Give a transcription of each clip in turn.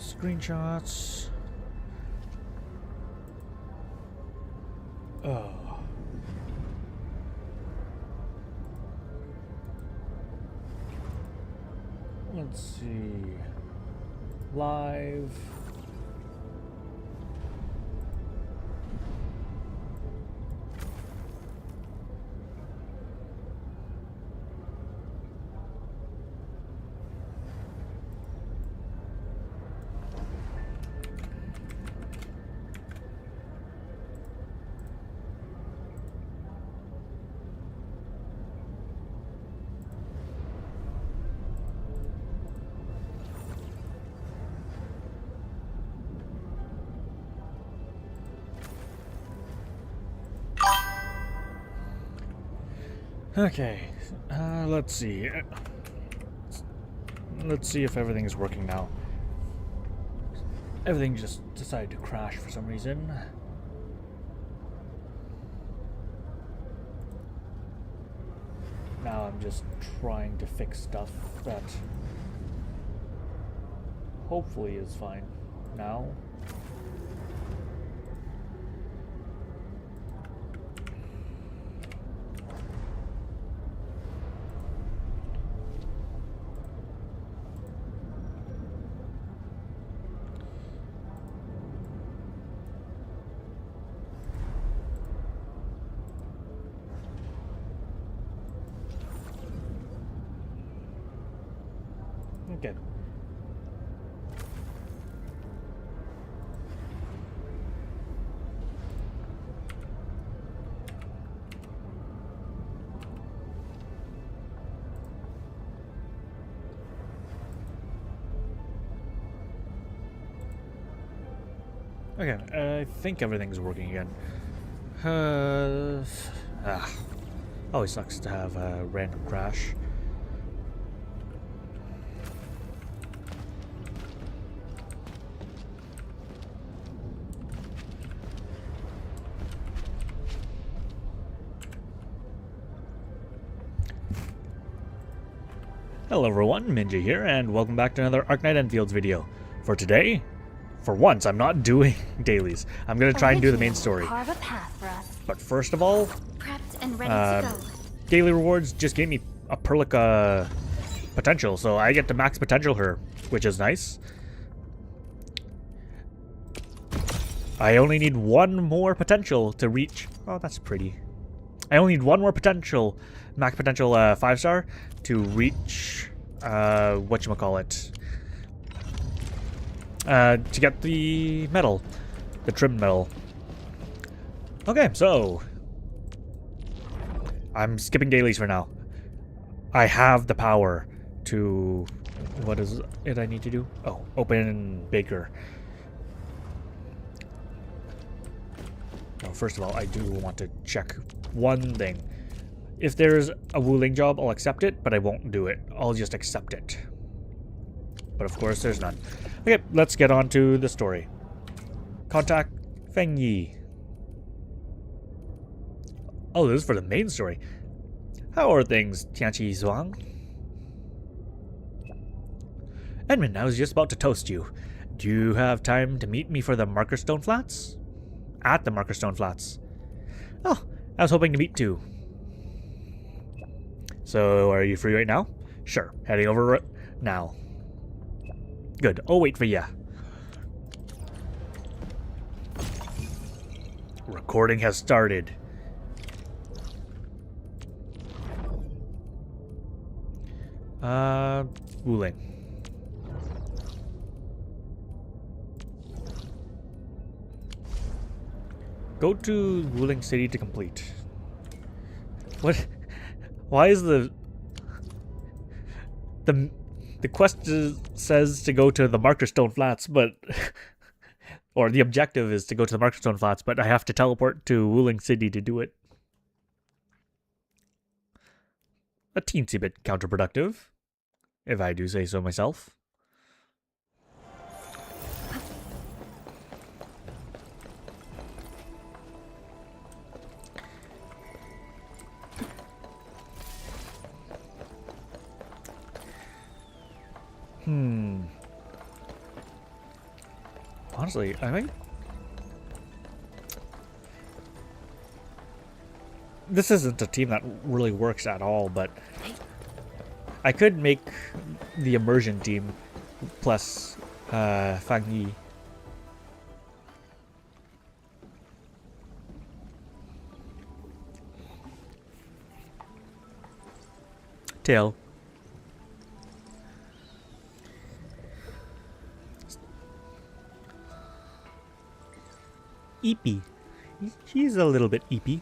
Screenshots. Oh. Let's see. Live. Okay, let's see. Let's see if everything is working now. Everything just decided to crash for some reason. Now I'm just trying to fix stuff that hopefully is fine now. Okay. Okay, I think everything's working again. Always sucks to have a random crash. Hello everyone, Minja here, and welcome back to another Arknight Endfields video. For today, for once, I'm not doing dailies. I'm gonna try and do the main story. Carve a path for us. But first of all, Prepped and ready to go. daily rewards just gave me a Perlica potential, so I get to max potential her, which is nice. I only need one more potential to reach. Oh, that's pretty. I only need one more potential, max potential 5-star to reach whatchamacallit. To get the medal, the trim medal. Okay, so I'm skipping dailies for now. I have the power to, what is it I need to do? Oh, open Baker. No, first of all, I do want to check one thing. If there's a Wuling job, I'll accept it, but I won't do it. I'll just accept it. But of course, there's none. Okay, let's get on to the story. Contact Feng Yi. Oh, this is for the main story. How are things, Tianqi Zhuang? Edmund, I was just about to toast you. Do you have time to meet me for the Markerstone Flats? At the Markerstone Flats. Oh, I was hoping to meet too. So, are you free right now? Sure, heading over now. Good, I'll wait for ya. Recording has started. Wuling. Go to Wuling City to complete. What? Why is the quest says to go to the Markerstone Flats, but or the objective is to go to the Markerstone Flats, but I have to teleport to Wuling City to do it. A teensy bit counterproductive, if I do say so myself. Honestly, I mean, this isn't a team that really works at all, but I could make the immersion team plus Fang Yi. Tail. Eepy. He's a little bit eepy.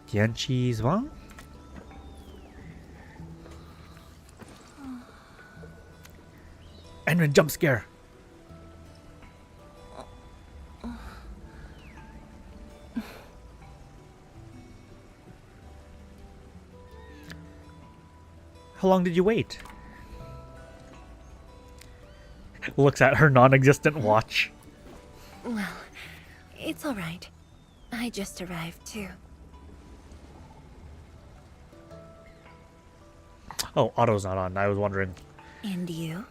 Tianqi Zhuang? Enron jump scare. How long did you wait? Looks at her non-existent watch. Well, it's all right. I just arrived too. Oh, auto's not on. I was wondering. And you?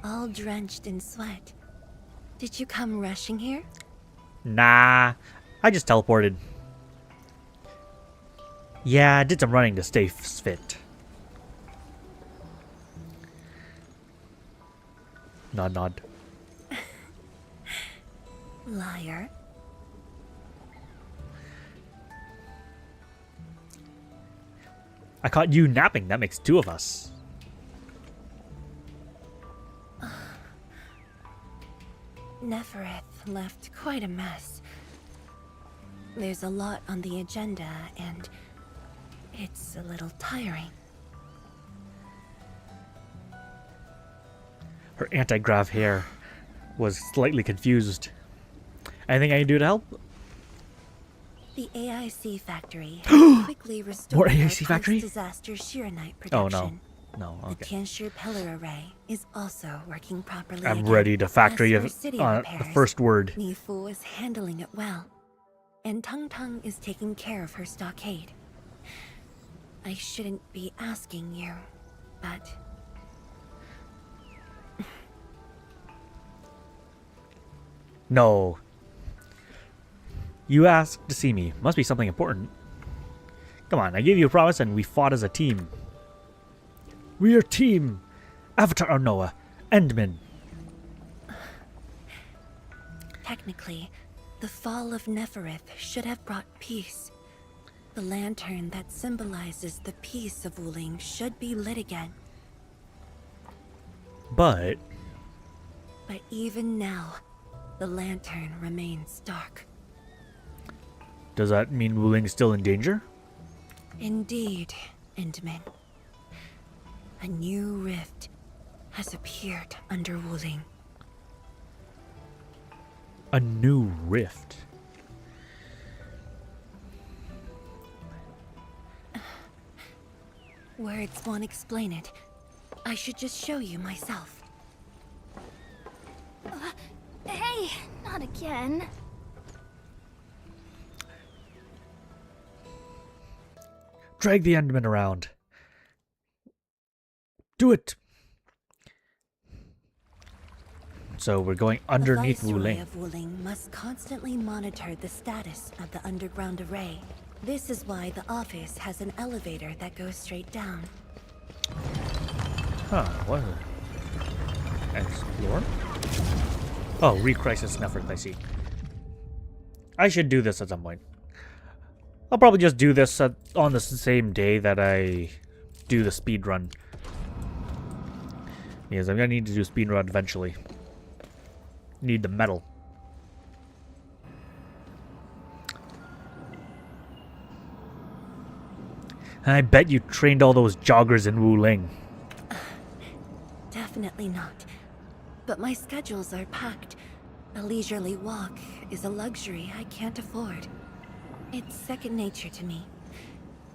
All drenched in sweat. Did you come rushing here? Nah, I just teleported. Yeah, I did some running to stay fit. Nod, nod. Liar. I caught you napping. That makes two of us. Nefereth left quite a mess. There's a lot on the agenda, and it's a little tiring. Her anti-grav hair was slightly confused. Anything I can do to help? The AIC factory quickly More restored AIC factory? disaster Shiranite Oh production. no. No, The okay. Tianshi pillar array is also working properly. I'm again. ready to factory As for of city the repairs, first word. Nifu is handling it well, and Tung Tung is taking care of her stockade. I shouldn't be asking you, but No. You asked to see me. Must be something important. Come on, I gave you a promise and we fought as a team. We are team. Avatar Noah. Endman. technically, the fall of Nefereth should have brought peace. The lantern that symbolizes the peace of Wuling should be lit again. But even now, the lantern remains dark. does that mean Wuling is still in danger? Indeed, Endman. A new rift has appeared under Wuling. A new rift. Words won't explain it. I should just show you myself. Hey, not again. Drag the Endman around. Do it. So we're going underneath The Viceroy Wuling. of Wuling must constantly monitor the status of the underground array. This is why the office has an elevator that goes straight down. Huh, what is it? Explore? Oh, re-crisis Neferth, I see. I should do this at some point. I'll probably just do this on the same day that I do the speed run. Because I'm gonna need to do speed run eventually. Need the metal. I bet you trained all those joggers in Wuling. Definitely not. But my schedules are packed. A leisurely walk is a luxury I can't afford. It's second nature to me.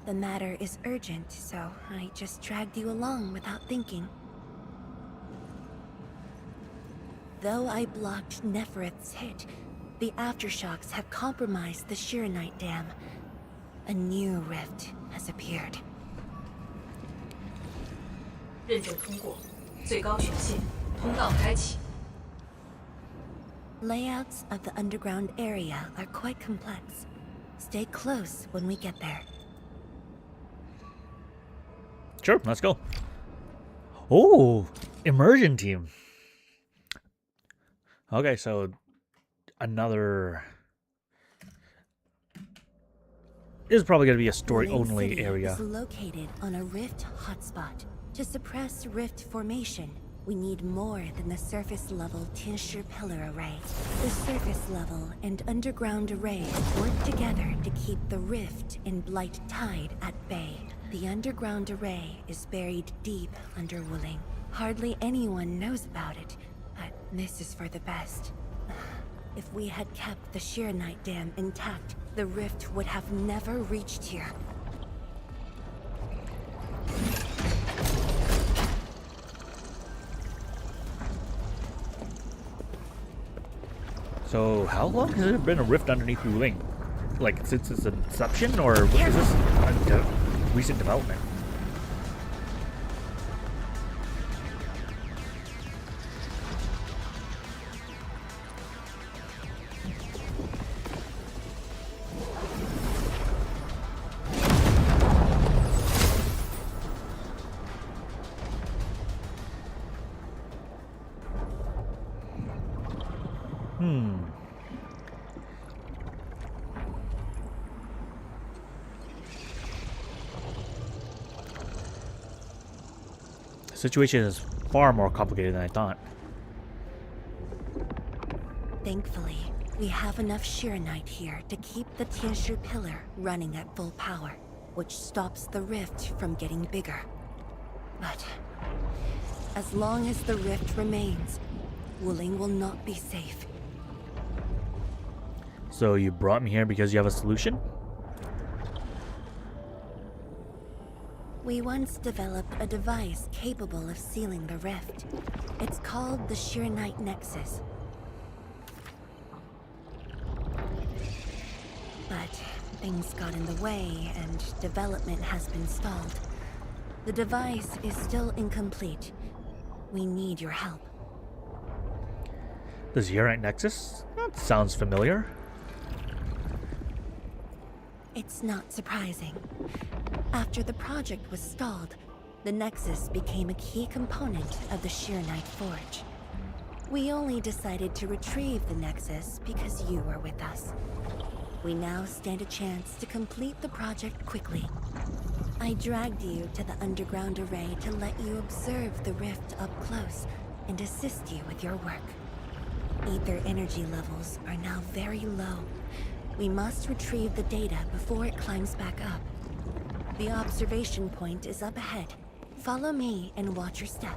The matter is urgent, so I just dragged you along without thinking. Though I blocked Nefereth's hit, the aftershocks have compromised the Shiranite dam. A new rift has appeared. 认证通过，最高权限，通道开启。 Layouts of the underground area are quite complex. Stay close when we get there. Sure, let's go. Oh, immersion team. Okay, so another... This is probably going to be a story-only City area. is located on a rift hotspot. To suppress rift formation, we need more than the surface-level Tinsher pillar array. The surface-level and underground arrays work together to keep the rift and Blight Tide at bay. The underground array is buried deep under Wuling. Hardly anyone knows about it, but this is for the best. If we had kept the Sheernite Dam intact, the rift would have never reached here. So, how long has there been a rift underneath Wuling? Like, since its inception, or is this a recent development? The situation is far more complicated than I thought. Thankfully, we have enough Sheernite here to keep the Tinsher pillar running at full power, which stops the rift from getting bigger. But as long as the rift remains, Wuling will not be safe. So you brought me here because you have a solution? We once developed a device capable of sealing the rift. It's called the Sheernite Nexus. But things got in the way and development has been stalled. The device is still incomplete. We need your help. The Sheernite Nexus? That sounds familiar. It's not surprising. After the project was stalled, the Nexus became a key component of the Sheernite Forge. We only decided to retrieve the Nexus because you were with us. We now stand a chance to complete the project quickly. I dragged you to the underground array to let you observe the rift up close and assist you with your work. Ether energy levels are now very low. We must retrieve the data before it climbs back up. The observation point is up ahead. Follow me and watch your step.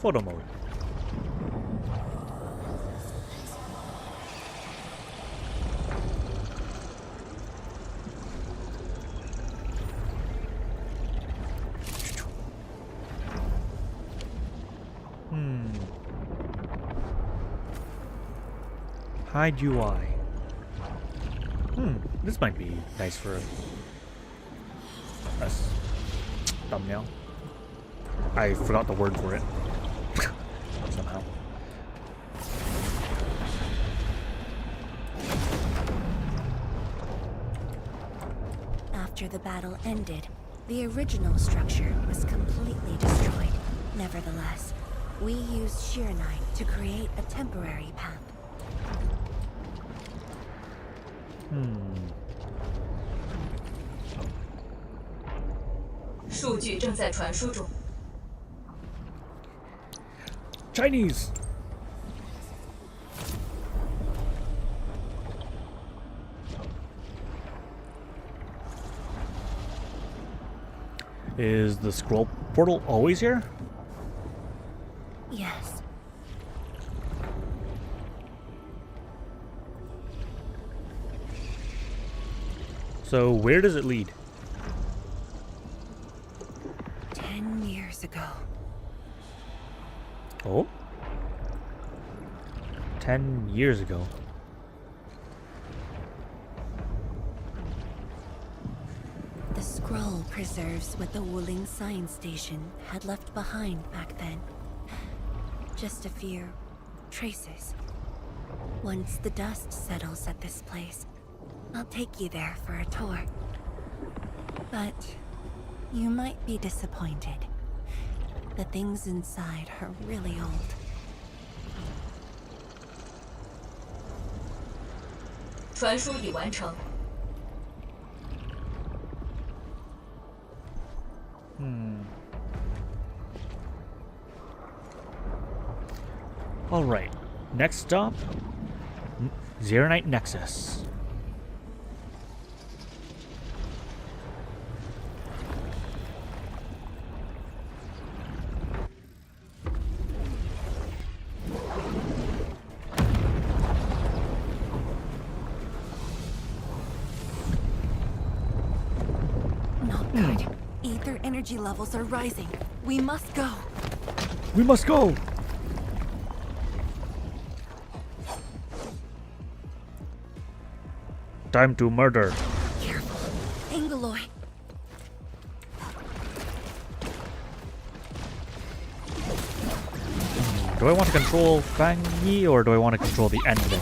Photo mode. Hide UI. This might be nice for a thumbnail. I forgot the word for it. Somehow. After the battle ended, the original structure was completely destroyed. Nevertheless, we used Sheernite to create a temporary path. 数据正在传输中。 Chinese! Is the scroll portal always here? Yes. So where does it lead? 10 years ago. Oh? 10 years ago. The scroll preserves what the Wuling science station had left behind back then. Just a few traces. Once the dust settles at this place, I'll take you there for a tour. But you might be disappointed. The things inside are really old. 传输已完成。 Alright, next stop, Xeronite Nexus. Not good. Ether energy levels are rising. We must go. We must go! Time to murder. Careful. Angaloy. Do I want to control Fang Yi or do I want to control the ending?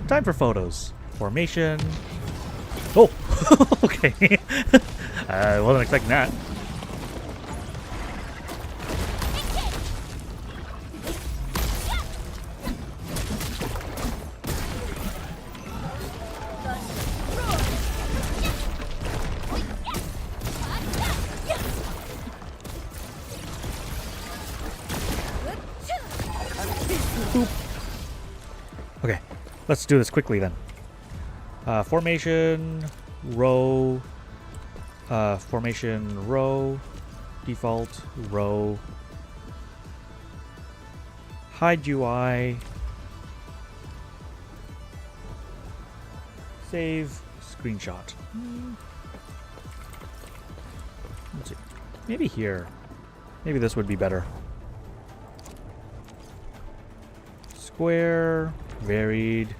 Time for photos. Formation. Oh! Okay. I wasn't expecting that. Boop. Okay, let's do this quickly then. Formation, row, formation, row, default, row, hide UI, save, screenshot. Let's see, maybe here. Maybe this would be better. Square, varied.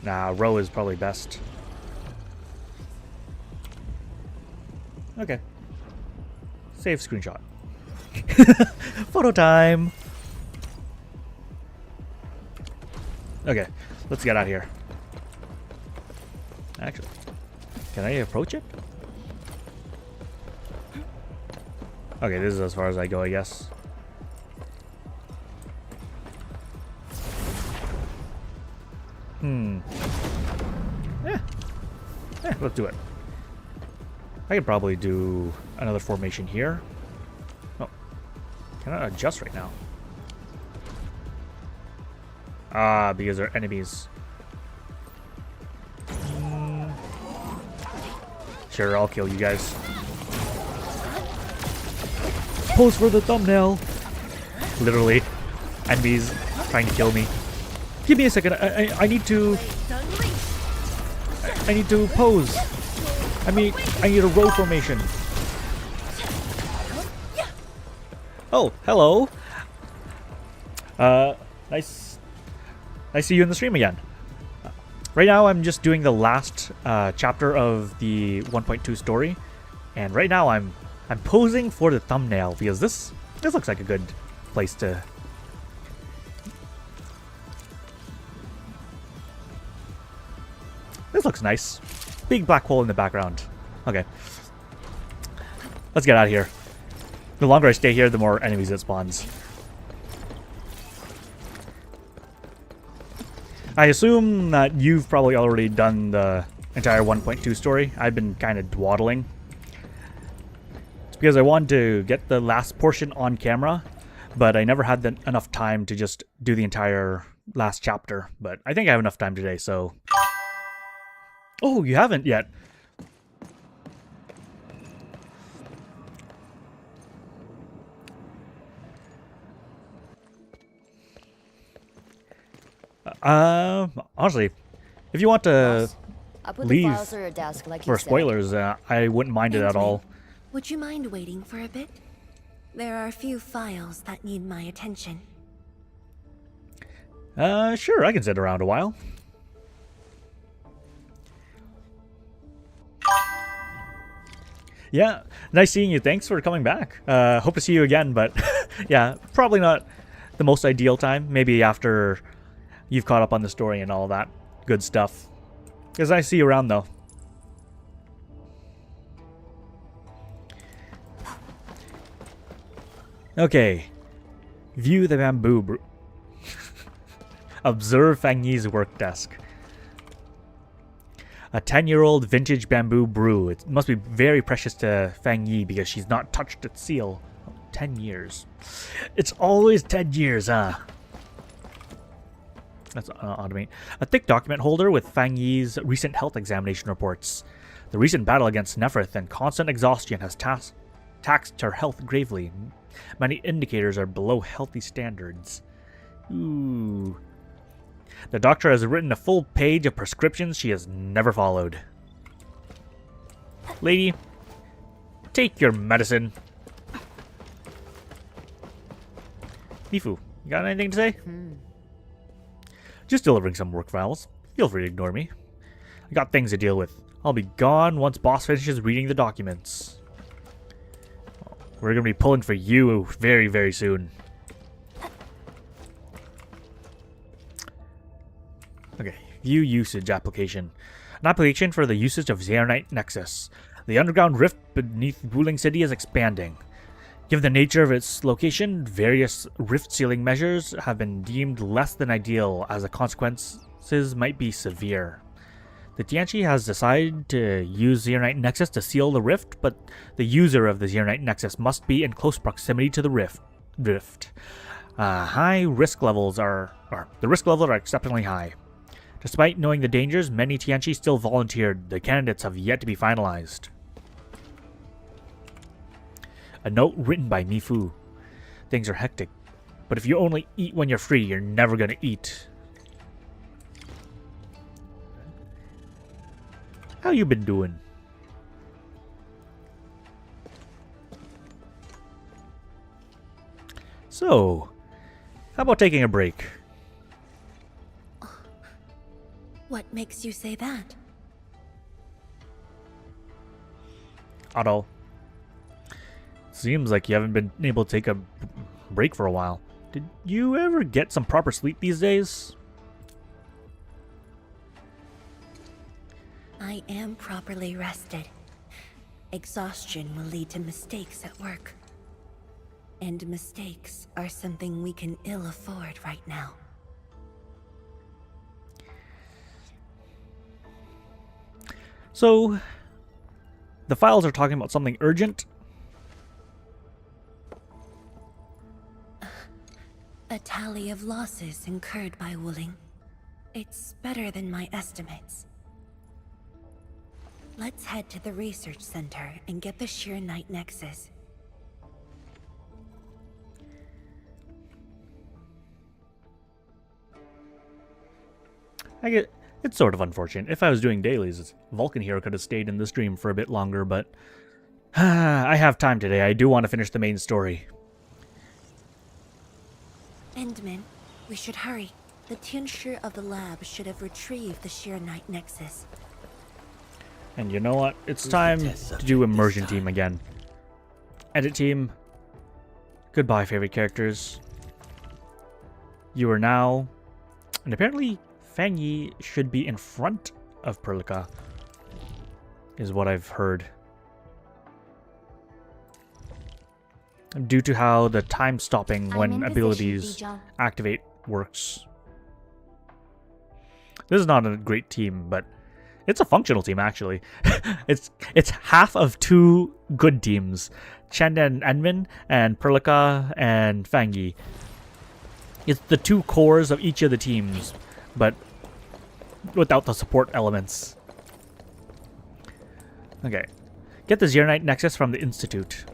Nah, row is probably best. Okay. Save screenshot. Photo time! Okay, let's get out of here. Actually, can I approach it? Okay, this is as far as I go, I guess. Let's do it. I could probably do another formation here. Oh, cannot adjust right now. Ah, because they're enemies. Sure, I'll kill you guys. Pose for the thumbnail. Literally, enemies trying to kill me. Give me a second. I need to. I need to pose. I need a row formation. Oh, hello. Nice to see you in the stream again. Right now, I'm just doing the last chapter of the 1.2 story, and right now I'm posing for the thumbnail because this looks like a good place to. This looks nice. Big black hole in the background. Okay. Let's get out of here. The longer I stay here, the more enemies it spawns. I assume that you've probably already done the entire 1.2 story. I've been kind of dawdling. It's because I wanted to get the last portion on camera, but I never had enough time to just do the entire last chapter. But I think I have enough time today, so... Oh, you haven't yet. Honestly, if you want to I put the leave files on your desk like for you said. spoilers, I wouldn't mind it at all. Would you mind waiting for a bit? There are a few files that need my attention. Sure, I can sit around a while. Yeah, nice seeing you. Thanks for coming back. Hope to see you again, but yeah, probably not the most ideal time. Maybe after you've caught up on the story and all that good stuff. Because I see you around, though. Okay. View the bamboo. Observe Fang Yi's work desk. A 10-year-old vintage bamboo brew. It must be very precious to Fang Yi because she's not touched its seal. 10 years. It's always 10 years, huh? Let's automate. A thick document holder with Fang Yi's recent health examination reports. The recent battle against Neferth and constant exhaustion has taxed her health gravely. Many indicators are below healthy standards. Ooh. The doctor has written a full page of prescriptions she has never followed. Lady, take your medicine. Mifu, you got anything to say? Just delivering some work files. Feel free to ignore me. I got things to deal with. I'll be gone once boss finishes reading the documents. We're going to be pulling for you very, very soon. Okay, view usage application. An application for the usage of Arknight Nexus. The underground rift beneath Wuling City is expanding. Given the nature of its location, various rift sealing measures have been deemed less than ideal, as the consequences might be severe. The Tianqi has decided to use the Arknight Nexus to seal the rift, but the user of the Arknight Nexus must be in close proximity to the rift. The risk levels are exceptionally high. Despite knowing the dangers, many Tianqi still volunteered. The candidates have yet to be finalized. A note written by Mifu. Things are hectic, but if you only eat when you're free, you're never gonna eat. How you been doing? So, how about taking a break? What makes you say that? Otto. Seems like you haven't been able to take a break for a while. Did you ever get some proper sleep these days? I am properly rested. Exhaustion will lead to mistakes at work. And mistakes are something we can ill afford right now. So, the files are talking about something urgent. A tally of losses incurred by Wuling. It's better than my estimates. Let's head to the research center and get the Arknight Nexus. It's sort of unfortunate. If I was doing dailies, Vulcan here could have stayed in the stream for a bit longer, but I have time today. I do want to finish the main story. Endman, we should hurry. The Tianshi of the lab should have retrieved the Arknight Nexus. And you know what? It's time to do immersion team again. Edit team. Goodbye, favorite characters. You are now... And apparently, Fang Yi should be in front of Perlica, is what I've heard. Due to how the time stopping when abilities activate works. This is not a great team, but it's a functional team actually. it's half of two good teams. Chen and Enmin and Perlica and Fang Yi. It's the two cores of each of the teams, but without the support elements. Okay. Get the Arknight Nexus from the Institute.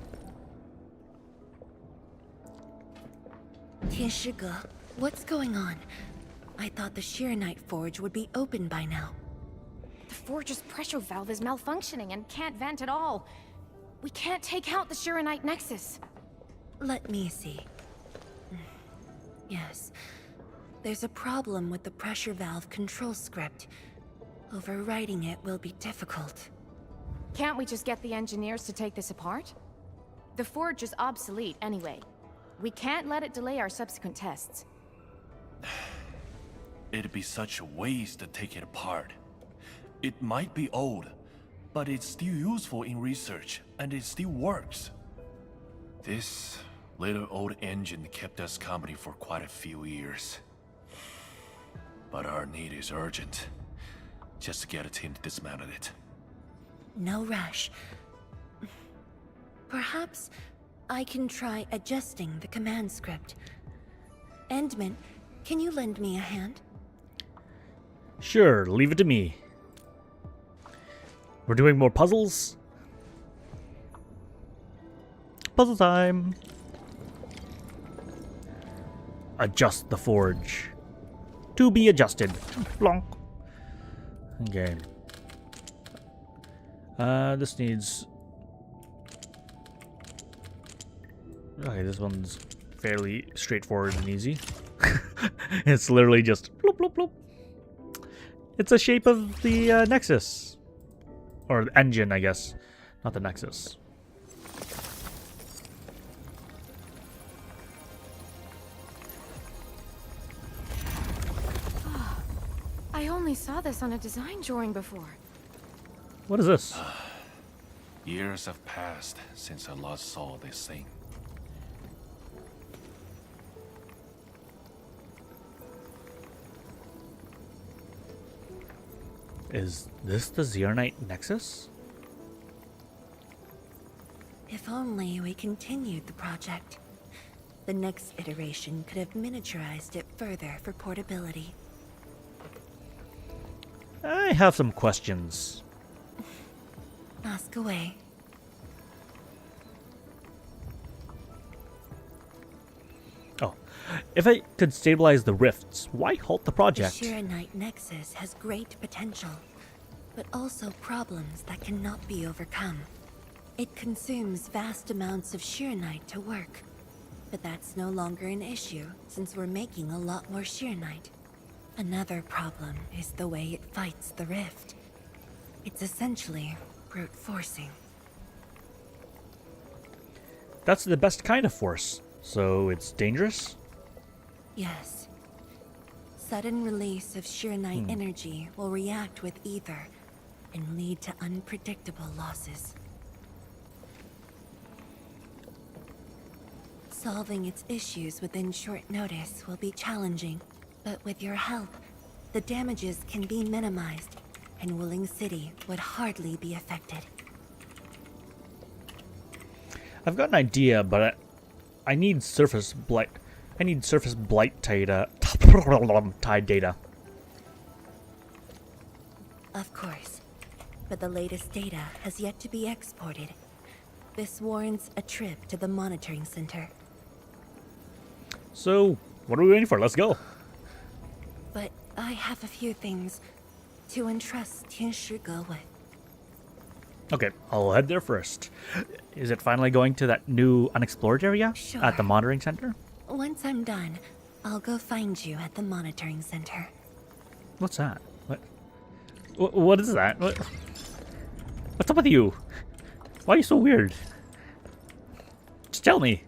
Tianshi, what's going on? I thought the Shiranite forge would be open by now. The forge's pressure valve is malfunctioning and can't vent at all. We can't take out the Shiranite nexus. Let me see. Yes. There's a problem with the pressure valve control script. Overwriting it will be difficult. Can't we just get the engineers to take this apart? The forge is obsolete anyway. We can't let it delay our subsequent tests. It'd be such a waste to take it apart. It might be old, but it's still useful in research, and it still works. This little old engine kept us company for quite a few years. But our need is urgent. Just to get a team to dismantle it. No rush. Perhaps I can try adjusting the command script. Endman, can you lend me a hand? Sure, leave it to me. We're doing more puzzles. Puzzle time. Adjust the forge. To be adjusted. Blonk. Okay. This needs... Okay, this one's fairly straightforward and easy. It's literally just bloop, bloop, bloop. It's a shape of the Nexus. Or the engine, I guess. Not the Nexus. I only saw this on a design drawing before. What is this? Years have passed since I last saw this thing. Is this the Arknight Nexus? If only we continued the project. The next iteration could have miniaturized it further for portability. I have some questions. Ask away. Oh, if I could stabilize the rifts, why halt the The project? Shiranite Nexus has great potential, but also problems that cannot be overcome. It consumes vast amounts of Shiranite to work, but that's no longer an issue since we're making a lot more Shiranite. Another problem is the way it fights the rift. It's essentially brute forcing. That's the best kind of force, so it's dangerous? Yes. Sudden release of Shiranite energy will react with ether and lead to unpredictable losses. Solving its issues within short notice will be challenging, but with your help, the damages can be minimized, and Wuling City would hardly be affected. I've got an idea, but I need surface blight. I need surface blight data. Tide data. Of course, but the latest data has yet to be exported. This warrants a trip to the monitoring center. So, what are we waiting for? Let's go. But I have a few things to entrust Tianshi with. Okay, I'll head there first. Is it finally going to that new unexplored area Sure. at the monitoring center? Once I'm done, I'll go find you at the monitoring center. What's that? What is that? What's up with you? Why are you so weird? Just tell me.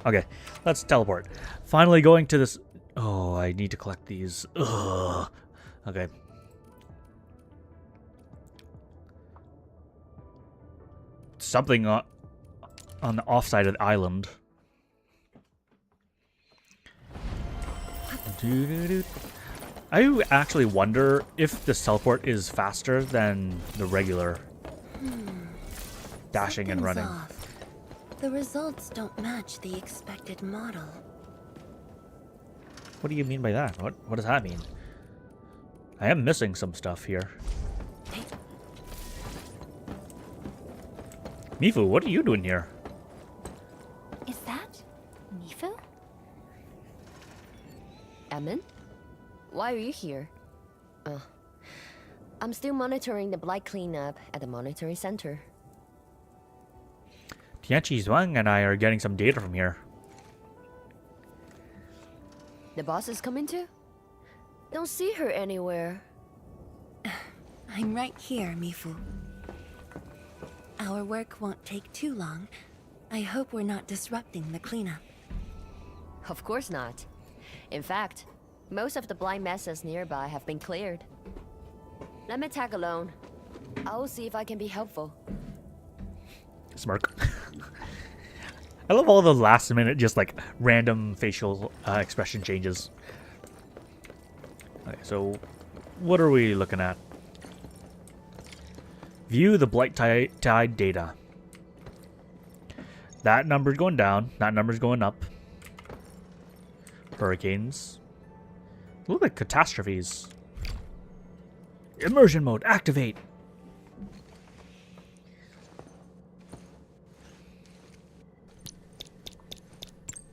Okay, let's teleport. Finally going to this... Oh, I need to collect these. Ugh. Okay. Something on the offside of the island. I actually wonder if this teleport is faster than the regular dashing and Something's running. off. The results don't match the expected model. What do you mean by that? What does that mean? I am missing some stuff here. Mifu, what are you doing here? Is that Mifu? Emin? Why are you here? I'm still monitoring the blight cleanup at the monitoring center. Tianchi Zhuang and I are getting some data from here. The boss is coming too? Don't see her anywhere. I'm right here, Mifu. Our work won't take too long. I hope we're not disrupting the cleanup. Of course not. In fact, most of the blind messes nearby have been cleared. Let me tag along. I'll see if I can be helpful. Smirk. I love all the last minute, just like random facial expression changes. Okay, so what are we looking at? View the blight tide data. That number's going down. That number's going up. Hurricanes. Look like catastrophes. Immersion mode, activate.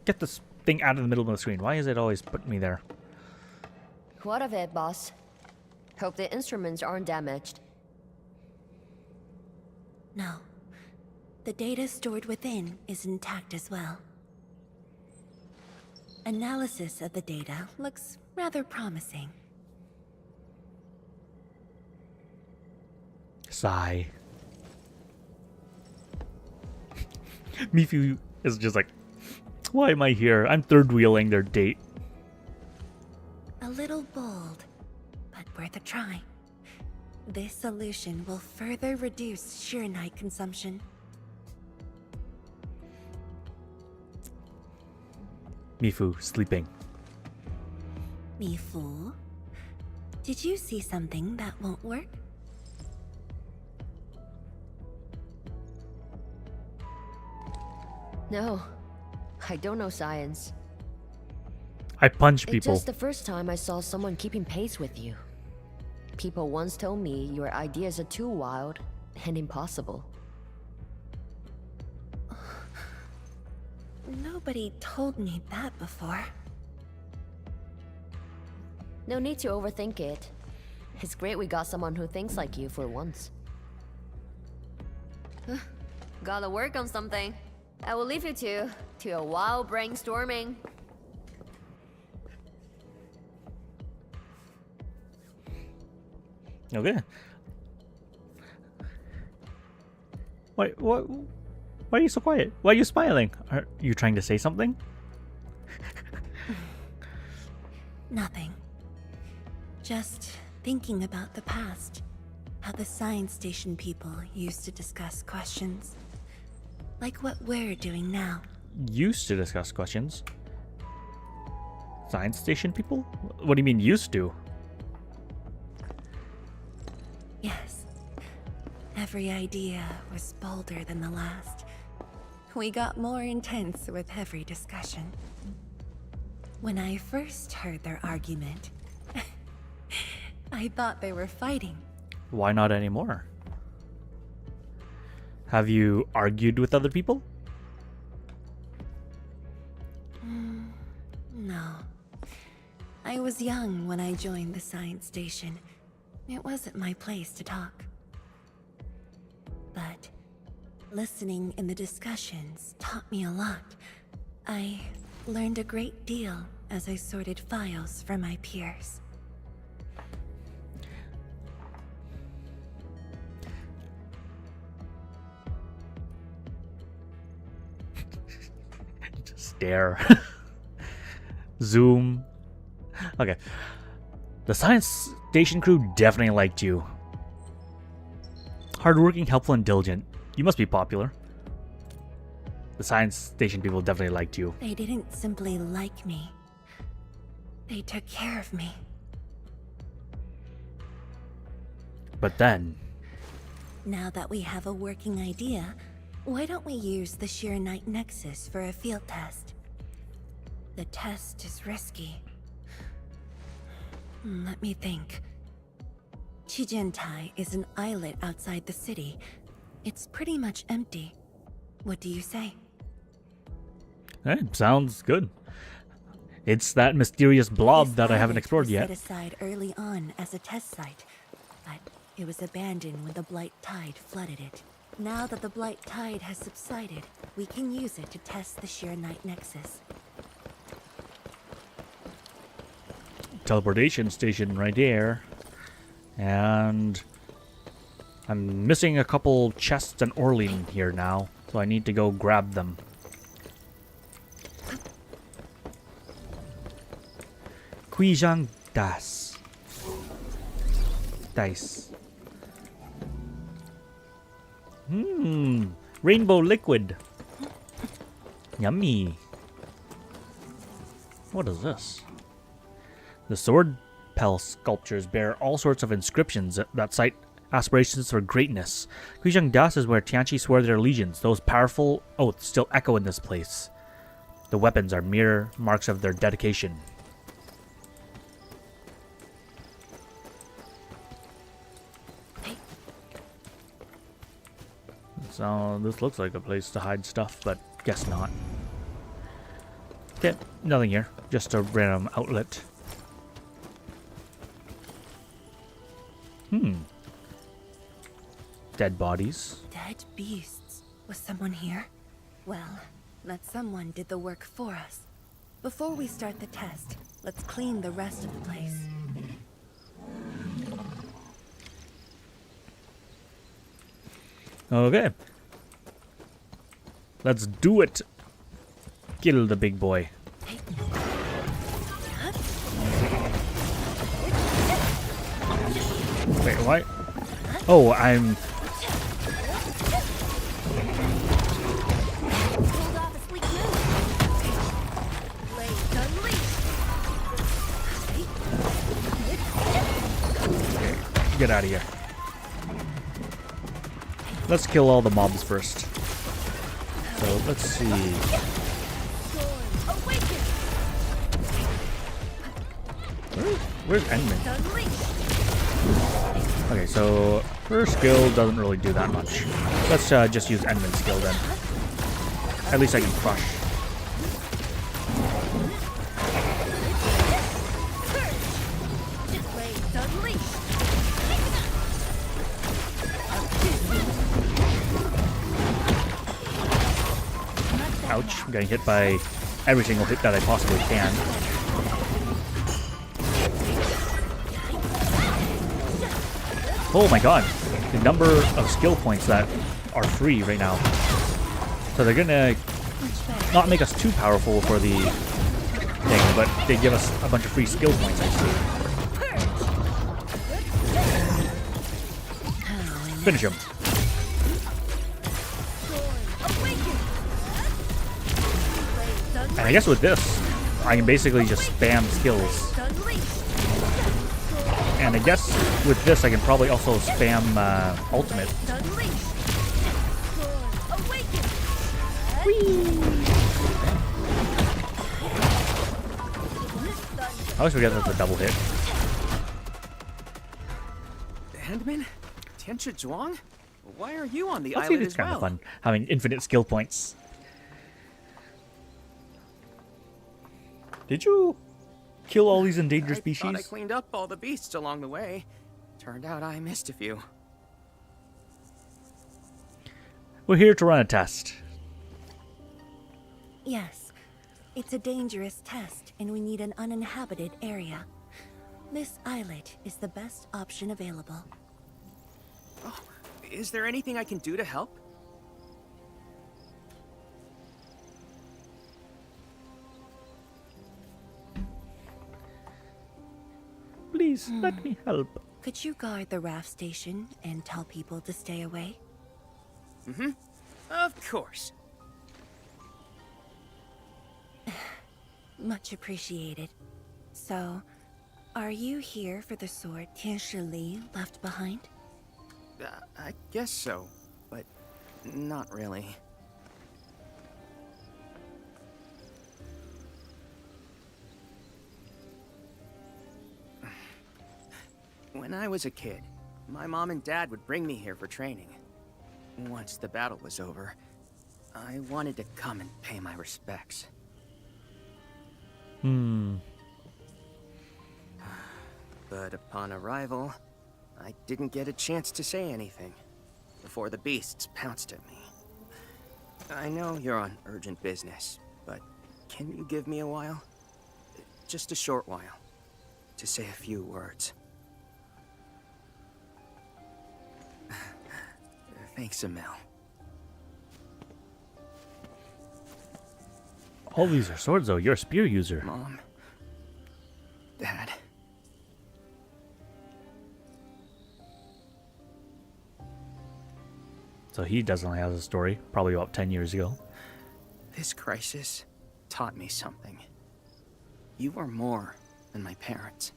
Get this thing out of the middle of the screen. Why is it always putting me there? What of it, boss? Hope the instruments aren't damaged. No. The data stored within is intact as well. Analysis of the data looks rather promising. Sigh. Mifu is just like, why am I here? I'm third wheeling their date. A little bold, but worth a try. This solution will further reduce sheer night consumption. Mifu sleeping. Mifu, did you see something that won't work? No, I don't know science. I punch It's people. just the first time I saw someone keeping pace with you. People once told me your ideas are too wild and impossible. Nobody told me that before. No need to overthink it. It's great we got someone who thinks like you for once. Gotta work on something. I will leave you to a wild brainstorming. Okay. Why are you so quiet? Why are you smiling? Are you trying to say something? Nothing. Just thinking about the past. How the science station people used to discuss questions. Like what we're doing now. Used to discuss questions. Science station people? What do you mean used to? Yes. Every idea was bolder than the last. We got more intense with every discussion. When I first heard their argument, I thought they were fighting. Why not anymore? Have you argued with other people? No. I was young when I joined the science station. It wasn't my place to talk. But listening in the discussions taught me a lot. I learned a great deal as I sorted files for my peers. Just stare. Zoom. Okay. The science station crew definitely liked you. Hardworking, helpful, and diligent. You must be popular. The science station people definitely liked you. They didn't simply like me. They took care of me. But then, Now that we have a working idea, why don't we use the Sheer Night Nexus for a field test? The test is risky. Let me think. Chijentai is an islet outside the city. It's pretty much empty. What do you say? sounds good. It's that mysterious blob This that I haven't island explored was yet. set aside early on as a test site, but it was abandoned when the Blight Tide flooded it. Now that the Blight Tide has subsided, we can use it to test the Sheer Night Nexus. Teleportation station right there. And I'm missing a couple chests and Orlean here now, so I need to go grab them. Kuijang Das. Dice. Rainbow liquid. Yummy. What is this? The sword pel sculptures bear all sorts of inscriptions that cite aspirations for greatness. Kuijang Das is where Tianqi swore their allegiance. Those powerful oaths still echo in this place. The weapons are mere marks of their dedication. So this looks like a place to hide stuff, but guess not. Okay, nothing here. Just a random outlet. Dead bodies. Dead beasts. Was someone here? Well, that someone did the work for us. Before we start the test, let's clean the rest of the place. Okay. Let's do it. Kill the big boy. Wait, what? Oh, I'm... Pulled off a sleek move. Blades unleashed. Get out of here. Let's kill all the mobs first. So, let's see. Where's Endman? Okay, so her skill doesn't really do that much. Let's just use Endman's skill then. At least I can crush. Ouch, I'm getting hit by every single hit that I possibly can. Oh my god, the number of skill points that are free right now. So they're gonna not make us too powerful for the thing, but they give us a bunch of free skill points, I see. Finish him. And I guess with this, I can basically just spam skills. And I guess with this, I can probably also spam ultimate. I always forget that's a double hit. Handman? Tianchi Zhuang? Why are you on the I think island it's as kind well? of fun, having infinite skill points. Did you kill all these endangered I thought I species? cleaned up all the beasts along the way. Turned out I missed a few. We're here to run a test. Yes. It's a dangerous test, and we need an uninhabited area. This islet is the best option available. Oh, is there anything I can do to help? Please, let me help. Could you guard the raft station and tell people to stay away? Of course. Much appreciated. So, are you here for the sword Tianshi Li left behind? I guess so, but not really. When I was a kid, my mom and dad would bring me here for training. Once the battle was over, I wanted to come and pay my respects. But upon arrival, I didn't get a chance to say anything before the beasts pounced at me. I know you're on urgent business, but can you give me a while? Just a short while, to say a few words. Thanks, Emil. All these are swords, though. You're a spear user. Mom. Dad. So he definitely has a story, probably about 10 years ago. This crisis taught me something. You are more than my parents.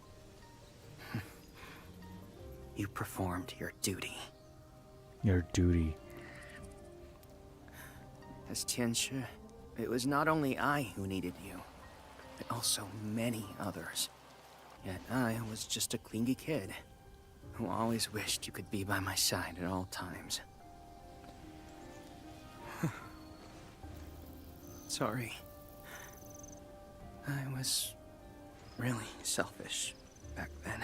You performed your duty. Your duty. As Tianshi, it was not only I who needed you, but also many others. Yet I was just a clingy kid who always wished you could be by my side at all times. Sorry. I was really selfish back then.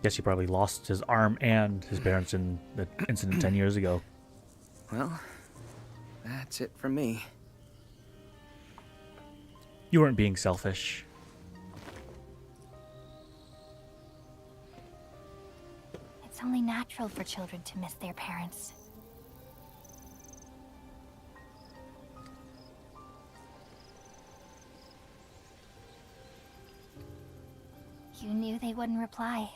Guess he probably lost his arm and his parents in the incident 10 years ago. Well, that's it from me. You weren't being selfish. It's only natural for children to miss their parents. You knew they wouldn't reply,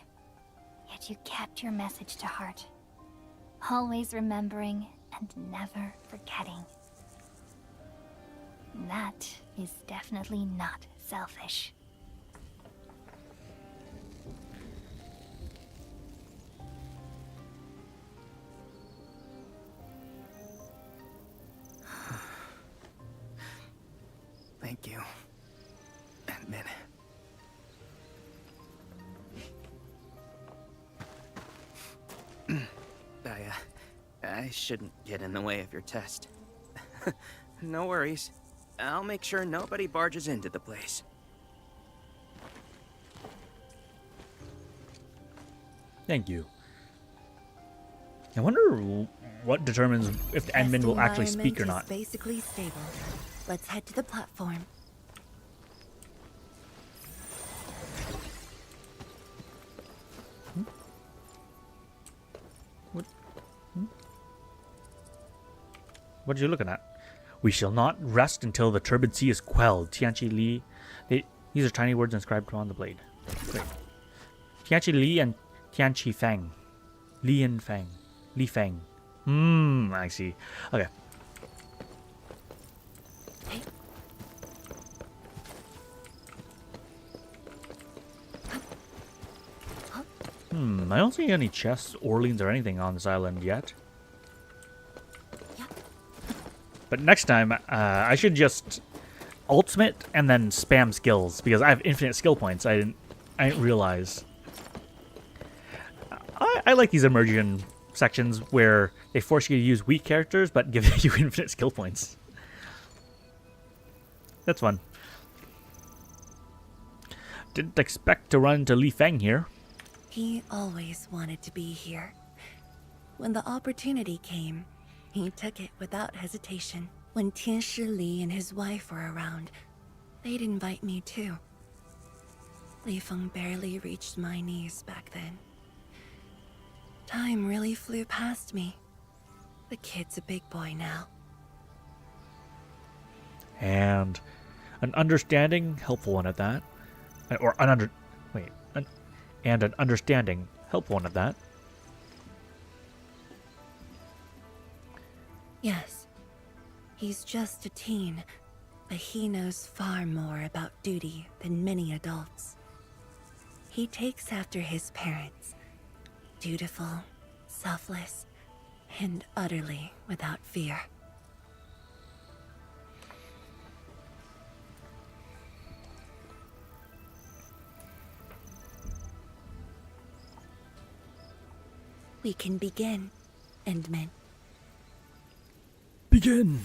yet you kept your message to heart. Always remembering and never forgetting. That is definitely not selfish. Thank you. Admit. I shouldn't get in the way of your test. No worries. I'll make sure nobody barges into the place. Thank you. I wonder what determines if the Endman will actually speak or not. Basically stable. Let's head to the platform. What are you looking at? We shall not rest until the turbid sea is quelled. Tianqi Li. These are tiny words inscribed on the blade. Great. Tianqi Li and Tianqi Fang. Li and Fang. Li Fang. I see. Okay. I don't see any chests, Orleans, or anything on this island yet. But next time, I should just ultimate and then spam skills because I have infinite skill points. I didn't realize. I like these immersion sections where they force you to use weak characters but give you infinite skill points. That's fun. Didn't expect to run into Li Feng here. He always wanted to be here. When the opportunity came, he took it without hesitation. When Tianshi Li and his wife were around, they'd invite me too. Li Feng barely reached my knees back then. Time really flew past me. The kid's a big boy now. And an understanding, helpful one at that. Or an and an understanding, helpful one at that. Yes. He's just a teen, but he knows far more about duty than many adults. He takes after his parents. Dutiful, selfless, and utterly without fear. We can begin, Endman. begin.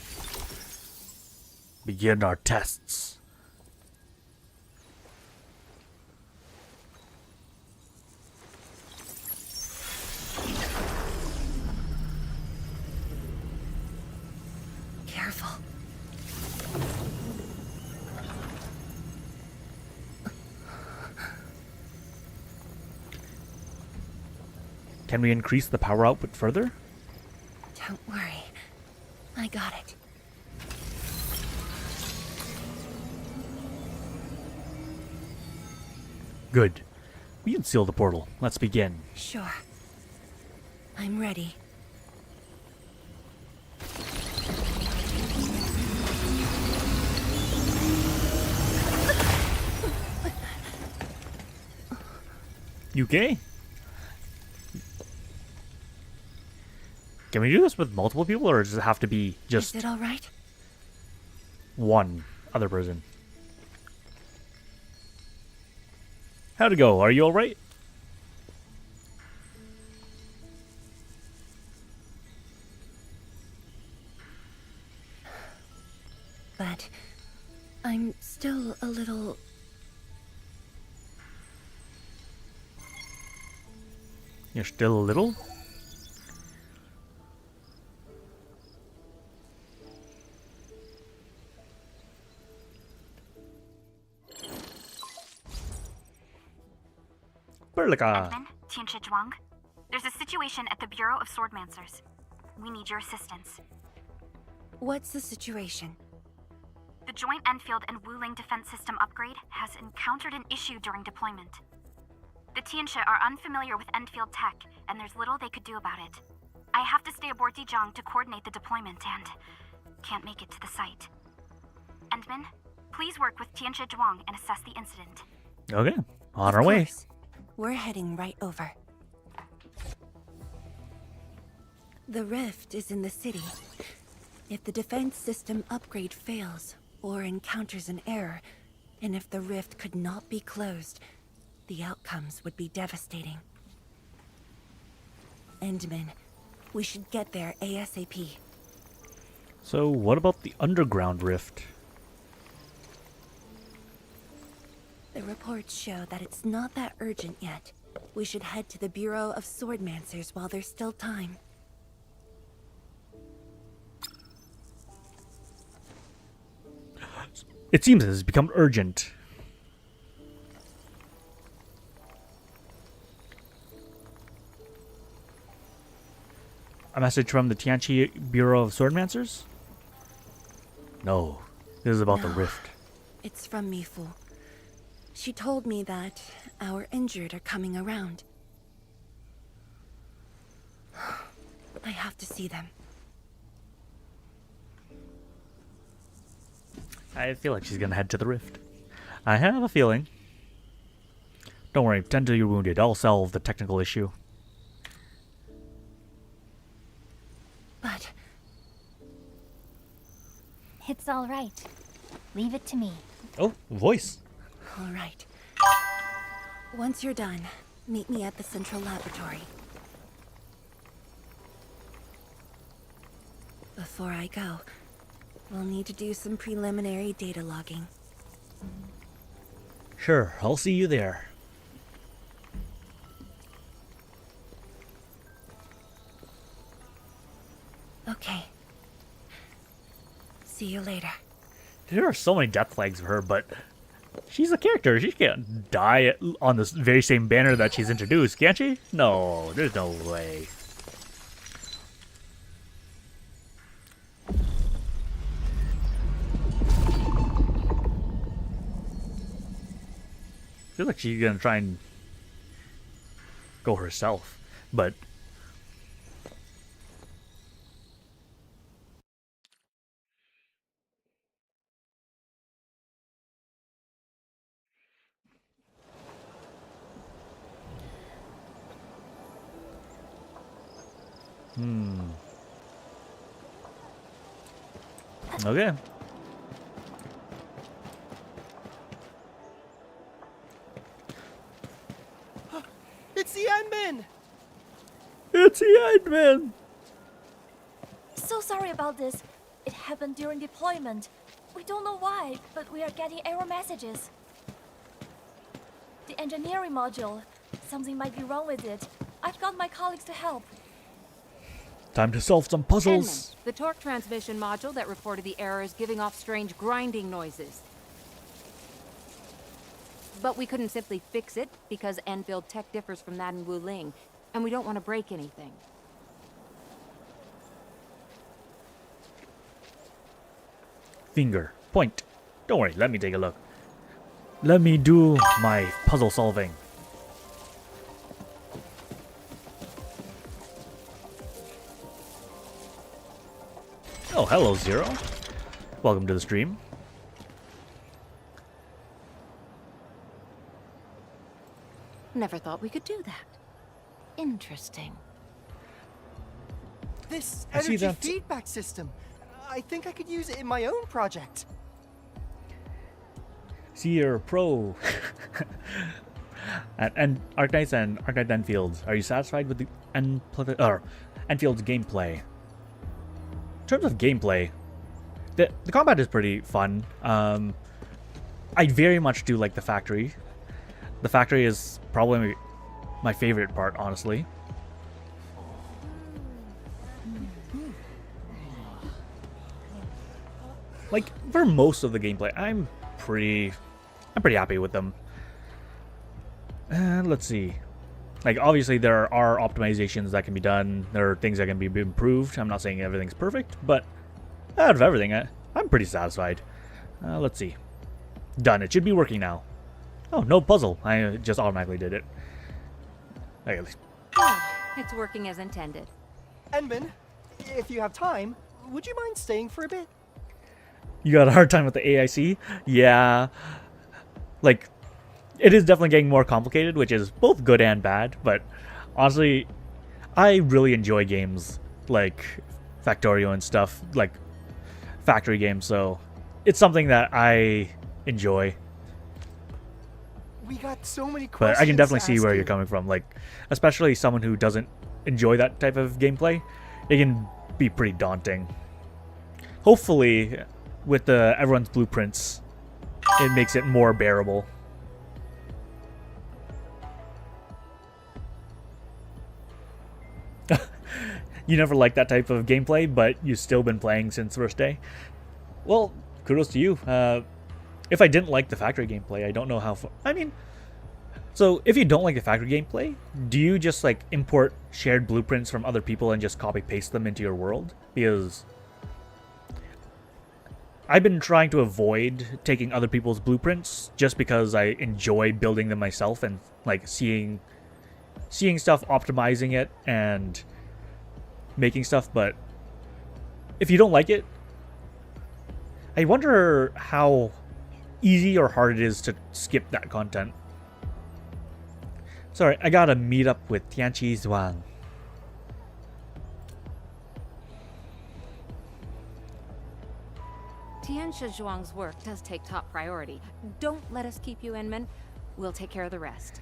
Begin our tests. Careful. Can we increase the power output further? Don't worry. I got it. Good. We can seal the portal. Let's begin. Sure. I'm ready. You okay? Can we do this with multiple people, or does it have to be just Is it all right? one other person? How'd it go? Are you alright? But I'm still a little... You're still a little? Perlika. Edmund, Tianchi Zhuang, there's a situation at the Bureau of Swordmancers. We need your assistance. What's the situation? The joint Endfield and Wuling defense system upgrade has encountered an issue during deployment. The Tianchi are unfamiliar with Endfield tech, and there's little they could do about it. I have to stay aboard Dijiang to coordinate the deployment and can't make it to the site. Endman, please work with Tianchi Zhuang and assess the incident. Okay, on Of our way. course. We're heading right over. The rift is in the city. If the defense system upgrade fails or encounters an error, and if the rift could not be closed, the outcomes would be devastating. Endman, we should get there ASAP. So, what about the underground rift? The reports show that it's not that urgent yet. We should head to the Bureau of Swordmancers while there's still time. It seems it has become urgent. A message from the Tianchi Bureau of Swordmancers? No, this is about the No. rift. It's from Mifu. She told me that our injured are coming around. I have to see them. I feel like she's gonna head to the rift. I have a feeling. Don't worry, tend to your wounded. I'll solve the technical issue. But It's all right. Leave it to me. Oh, voice. all right. Once you're done, meet me at the central laboratory. Before I go, we'll need to do some preliminary data logging. Sure, I'll see you there. Okay. See you later. There are so many death flags of her, but she's a character. She can't die on this very same banner that she's introduced, can she? No, there's no way. I feel like she's gonna try and go herself, but okay. It's the Endman! It's the Endman! So sorry about this. It happened during deployment. We don't know why, but we are getting error messages. The engineering module. Something might be wrong with it. I've got my colleagues to help. Time to solve some puzzles. Enman, the torque transmission module that reported the error is giving off strange grinding noises. But we couldn't simply fix it because Endfield tech differs from that in Wuling, and we don't want to break anything. Finger. Point. Don't worry, let me take a look. Let me do my puzzle solving. Oh, hello, Zero. Welcome to the stream. Never thought we could do that. Interesting. This I see energy that. feedback system. I think I could use it in my own project. See, you're a pro. and Arknights and Arknight Endfield. Are you satisfied with the Enfield's gameplay? In terms of gameplay, the combat is pretty fun. I very much do like the factory. The factory is probably my favorite part, honestly. Like, for most of the gameplay, I'm pretty happy with them. And let's see. Like, obviously there are optimizations that can be done. There are things that can be improved. I'm not saying everything's perfect, but out of everything, I'm pretty satisfied. Let's see. Done. It should be working now. Oh, no puzzle. I just automatically did it. Okay, It's working as intended. Enman, if you have time, would you mind staying for a bit? you got a hard time with the AIC? Yeah. Like, it is definitely getting more complicated, which is both good and bad, but honestly, I really enjoy games like Factorio and stuff, like factory games, so it's something that I enjoy. We got so many questions. But I can definitely to see ask where you. you're coming from, like, especially someone who doesn't enjoy that type of gameplay, it can be pretty daunting. Hopefully, with everyone's blueprints, it makes it more bearable. You never liked that type of gameplay, but you've still been playing since first day? Well, kudos to you. If I didn't like the factory gameplay, I don't know how far... I mean... So, if you don't like the factory gameplay, do you just, like, import shared blueprints from other people and just copy-paste them into your world? Because... I've been trying to avoid taking other people's blueprints just because I enjoy building them myself and, like, seeing stuff, optimizing it, and making stuff, but if you don't like it, I wonder how easy or hard it is to skip that content. Sorry, I gotta meet up with Tianqi Zhuang. Tianxia Zhuang's work does take top priority. Don't let us keep you, Enman. We'll take care of the rest.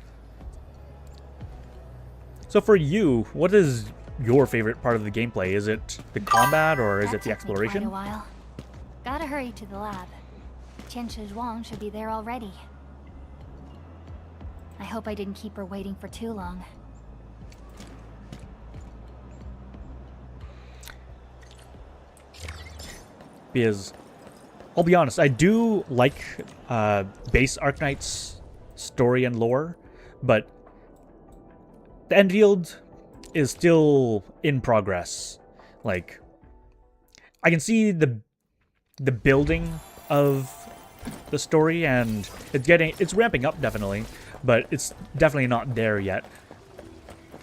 So for you, what is your favorite part of the gameplay? Is it the combat or is it the exploration? Quite a while. Gotta hurry to the lab. Tianxia Zhuang should be there already. I hope I didn't keep her waiting for too long. Because, I'll be honest, I do like base Arknights story and lore, but the Endfield is still in progress. Like, I can see the building of the story, and it's ramping up definitely, but it's definitely not there yet.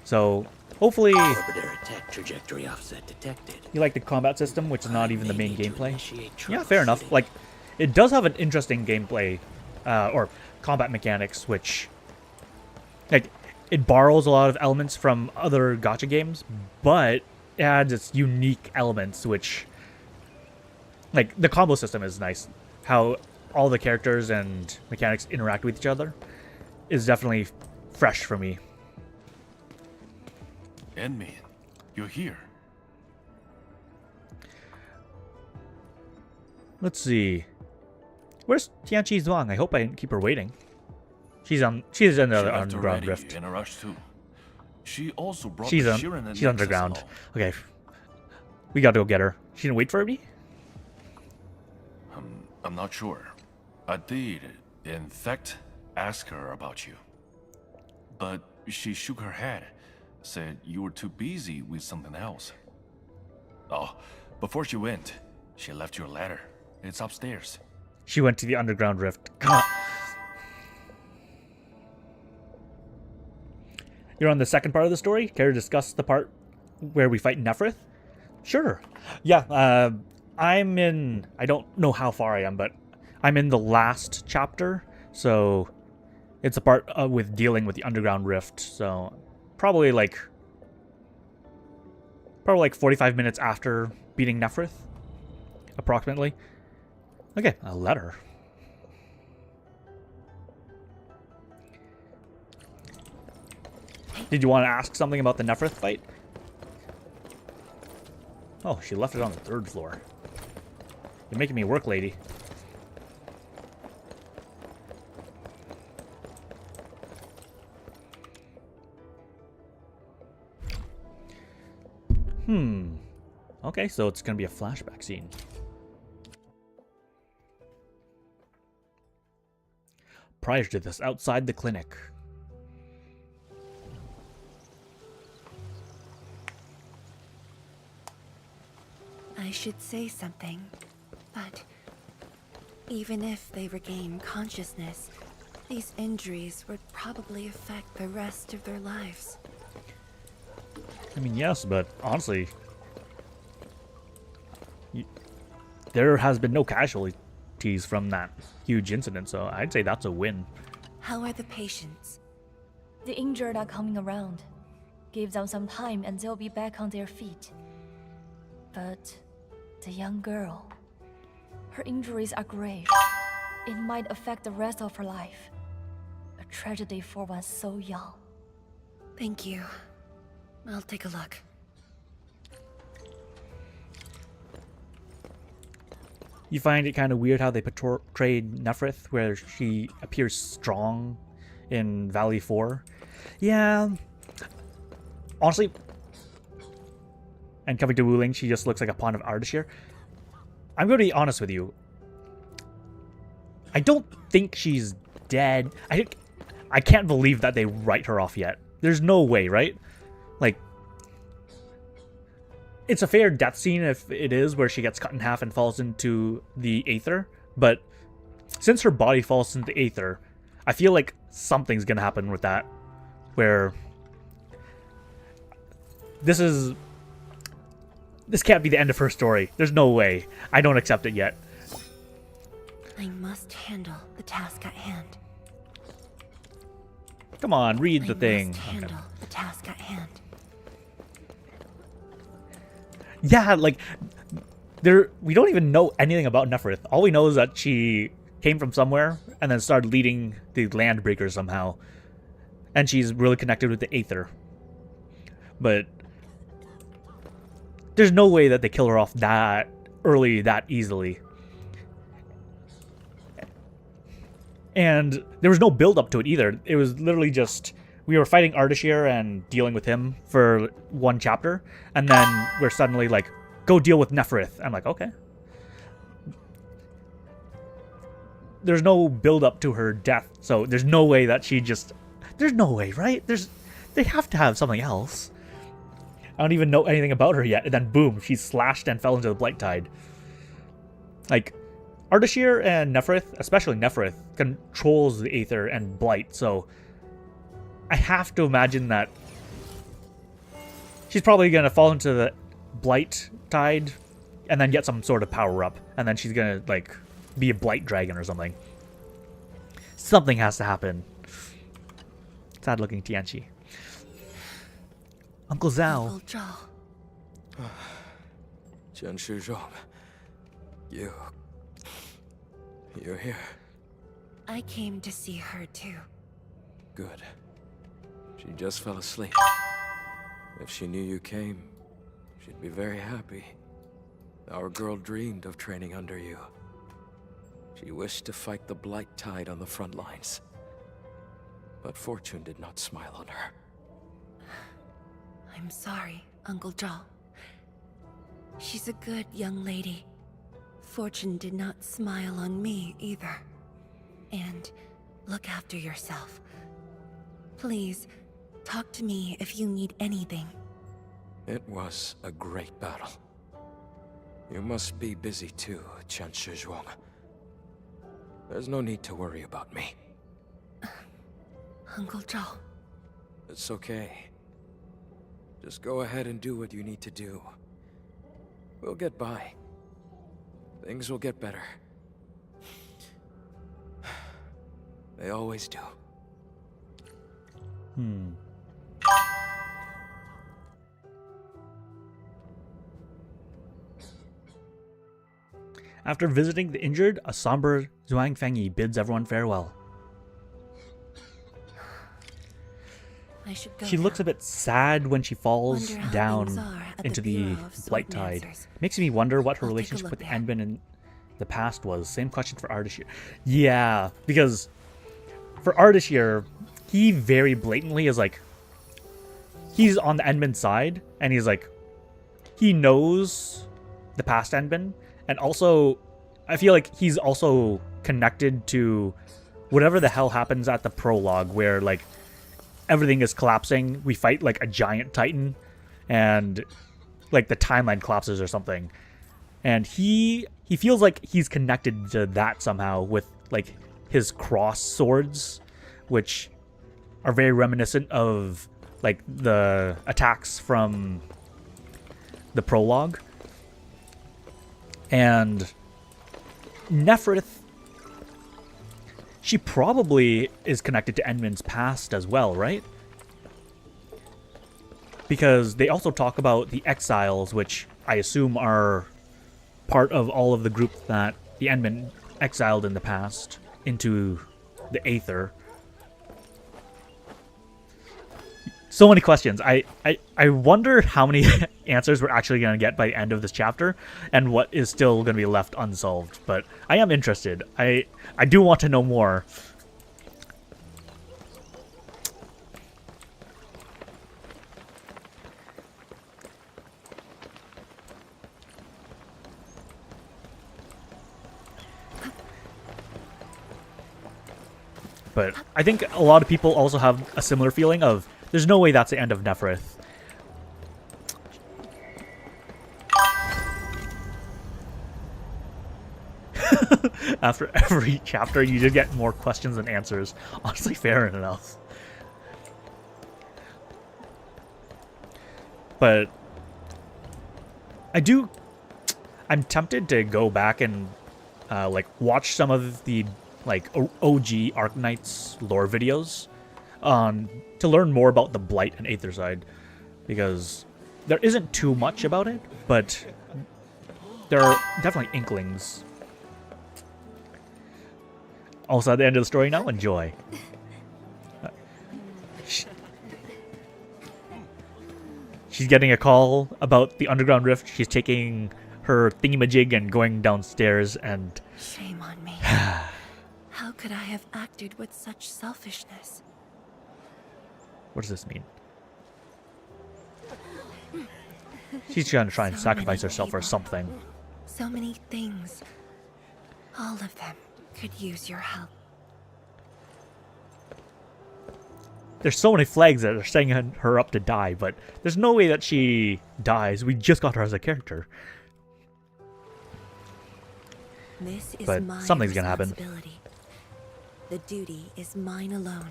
So hopefully Orbiter attack trajectory offset detected. you like the combat system, which is not even the main gameplay. Yeah, fair enough. Like, it does have an interesting gameplay or combat mechanics, which, like, it borrows a lot of elements from other gacha games, but it adds its unique elements, which, like, the combo system is nice. How all the characters and mechanics interact with each other is definitely fresh for me. Enman, you're here. Let's see. Where's Tianqi Zhuang? I hope I didn't keep her waiting. She's in the underground rift. In a rush too. She also brought She's the Shirin and she's Nexus underground. along. Okay. We gotta go get her. She didn't wait for me? I'm not sure. I did, in fact, ask her about you. But she shook her head, said you were too busy with something else. Oh, before she went, she left you a letter. It's upstairs. She went to the underground rift. God. You're on the second part of the story? Care to discuss the part where we fight Nephrith? Sure. Yeah, I'm in... I don't know how far I am, but I'm in the last chapter. So it's a part with dealing with the underground rift. So probably like 45 minutes after beating Nephrith, approximately. Okay, a letter. Did you want to ask something about the Nephrith fight? Oh, she left it on the 3rd floor. You're making me work, lady. Okay, so it's gonna be a flashback scene. Prior to this, outside the clinic. I should say something, but even if they regain consciousness, these injuries would probably affect the rest of their lives. I mean, yes, but honestly, there has been no casualties from that huge incident, so I'd say that's a win. How are the patients? The injured are coming around. Give them some time and they'll be back on their feet. But the young girl, her injuries are grave. It might affect the rest of her life. A tragedy for one so young. Thank you. I'll take a look. You find it kind of weird how they portrayed Nephrith, where she appears strong in Valley 4. Yeah. Honestly, and coming to Wuling, she just looks like a pawn of Ardashir. I'm going to be honest with you. I don't think she's dead. I can't believe that they write her off yet. There's no way, right? Like, it's a fair death scene if it is, where she gets cut in half and falls into the Aether. But since her body falls into the Aether, I feel like something's going to happen with that. Where this can't be the end of her story. There's no way. I don't accept it yet. I must handle the task at hand. Come on, read the thing. Must handle the task at hand. Yeah, like, we don't even know anything about Nephrith. All we know is that she came from somewhere and then started leading the Landbreakers somehow. And she's really connected with the Aether. But there's no way that they kill her off that early, that easily. And there was no build up to it either. It was literally just, we were fighting Ardashir and dealing with him for one chapter, and then we're suddenly like, go deal with Nephrith. I'm like, okay. There's no build up to her death, so there's no way that she just, there's no way, right? They have to have something else. I don't even know anything about her yet, and then boom, she's slashed and fell into the Blight Tide. Like, Ardashir and Nephrith, especially Nephrith, controls the Aether and Blight, so I have to imagine that she's probably going to fall into the Blight Tide and then get some sort of power up, and then she's going to, like, be a Blight Dragon or something. Something has to happen. Sad looking Tianqi. Uncle Zhao. Uncle Zhao. You're here. I came to see her too. Good. She just fell asleep. If she knew you came, she'd be very happy. Our girl dreamed of training under you. She wished to fight the blight tide on the front lines. But fortune did not smile on her. I'm sorry, Uncle Zhao. She's a good young lady. Fortune did not smile on me either. And look after yourself. Please, talk to me if you need anything. It was a great battle. You must be busy too, Qian Shizhuang. There's no need to worry about me. Uncle Zhao. It's okay. Just go ahead and do what you need to do. We'll get by. Things will get better. They always do. After visiting the injured, a somber Zhuang Fengyi bids everyone farewell. I should go She now. looks a bit sad when she falls Wonder how down things are at into the the Bureau of blight Sword tide. Dancers. Makes me wonder what her I'll take a relationship look with there. Enbin in the past was. Same question for Ardashir. Yeah, because for Ardashir, he very blatantly is like, he's on the Enbin side, and he's like, he knows the past Enbin, and also, I feel like he's also connected to whatever the hell happens at the prologue, where like everything is collapsing. We fight like a giant titan, and like the timeline collapses or something. And he feels like he's connected to that somehow with like his cross swords, which are very reminiscent of like the attacks from the prologue. And Nephrith, she probably is connected to Enmin's past as well, right? Because they also talk about the exiles, which I assume are part of all of the group that the Enmin exiled in the past into the Aether. So many questions. I wonder how many answers we're actually going to get by the end of this chapter, and what is still going to be left unsolved. But I am interested. I do want to know more. But I think a lot of people also have a similar feeling of, there's no way that's the end of Nephrith. After every chapter, you just get more questions than answers. Honestly, fair enough. But I'm tempted to go back and like watch some of the like OG Arknights lore videos to learn more about the Blight and Aetherside, because there isn't too much about it, but there are definitely inklings. Also, at the end of the story now, enjoy. She's getting a call about the underground rift. She's taking her thingamajig and going downstairs, and Shame on me. How could I have acted with such selfishness? what does this mean? She's trying to try and So sacrifice many herself for people. something. So many things. All of them could use your help. There's so many flags that are setting her up to die, but there's no way that she dies. We just got her as a character. This is But my something's gonna happen. responsibility. The duty is mine alone.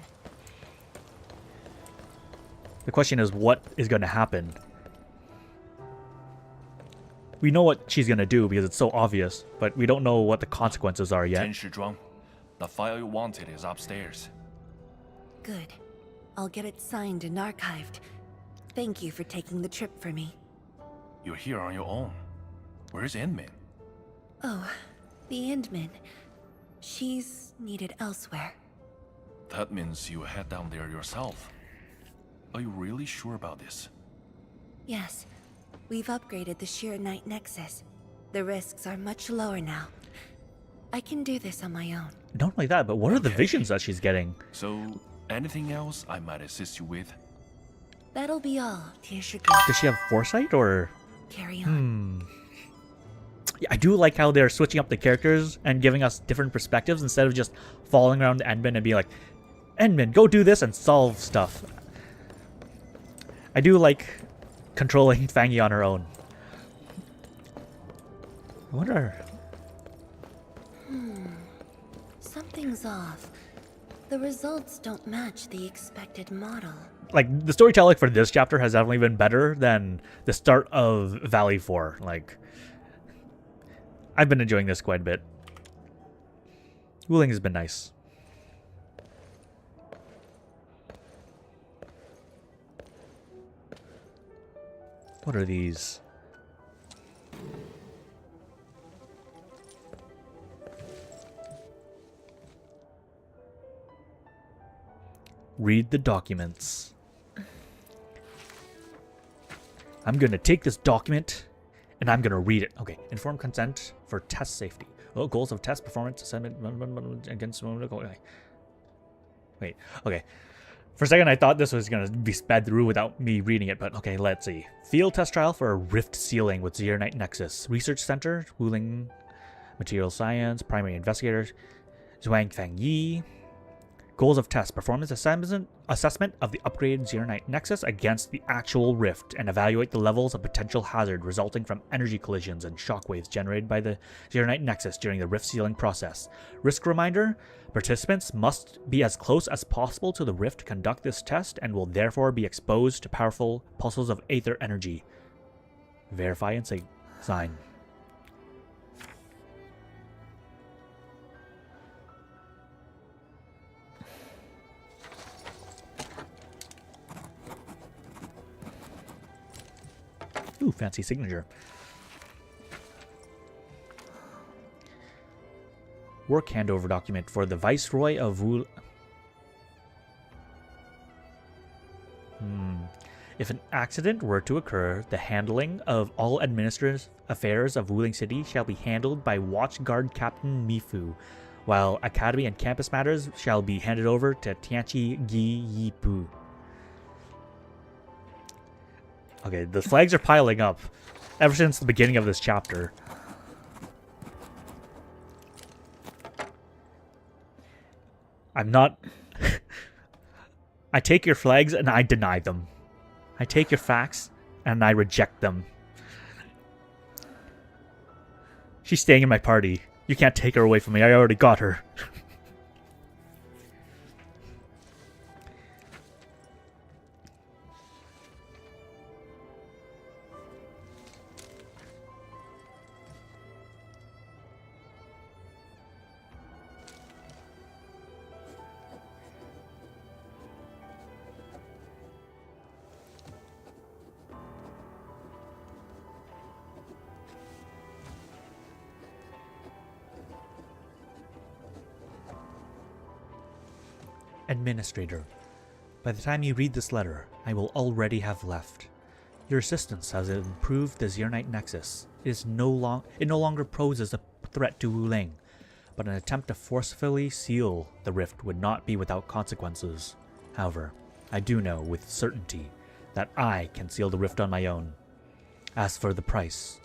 The question is, what is going to happen? We know what she's going to do because it's so obvious, but we don't know what the consequences are yet. Chen Shizhuang, the file you wanted is upstairs. Good. I'll get it signed and archived. Thank you for taking the trip for me. You're here on your own. Where's Enmin? Oh, the Endman. She's needed elsewhere. That means you head down there yourself. Are you really sure about this? Yes. We've upgraded the Sheer Night Nexus. The risks are much lower now. I can do this on my own. Not only that, but what are the visions that she's getting? So, anything else I might assist you with? That'll be all, Tianshi. Does she have foresight or? Carry on. Yeah, I do like how they're switching up the characters and giving us different perspectives instead of just following around Endman and being like, Endman, go do this and solve stuff. I do like controlling Fangi on her own. I wonder. Something's off. The results don't match the expected model. Like, the storytelling for this chapter has definitely been better than the start of Valley 4. Like, I've been enjoying this quite a bit. Wuling has been nice. What are these? Read the documents. I'm going to take this document and I'm going to read it. Okay. Informed consent for test safety. Oh, goals of test performance assessment against... Wait. Okay. For a second, I thought this was going to be sped through without me reading it, but okay, let's see. Field test trial for a rift sealing with Xeronite Nexus. Research Center, Wuling Material Science, Primary Investigators, Zhuang Fang Yi. Goals of test. Performance assessment of the upgraded Xeronite Nexus against the actual rift and evaluate the levels of potential hazard resulting from energy collisions and shockwaves generated by the Xeronite Nexus during the rift sealing process. Risk reminder. Participants must be as close as possible to the rift to conduct this test and will therefore be exposed to powerful pulses of aether energy. Verify and sign. Ooh, fancy signature. Work handover document for the Viceroy of Wul... If an accident were to occur, the handling of all administrative affairs of Wuling City shall be handled by Watchguard Captain Mifu, while academy and campus matters shall be handed over to Tianchi Gi Yipu. Okay, the flags are piling up ever since the beginning of this chapter. I'm not... I take your flags and I deny them. I take your facts and I reject them. She's staying in my party. You can't take her away from me. I already got her. Administrator, by the time you read this letter, I will already have left. Your assistance has improved the Xeronite Nexus. It no longer poses a threat to Wuling, but an attempt to forcefully seal the rift would not be without consequences. However, I do know with certainty that I can seal the rift on my own. As for the price,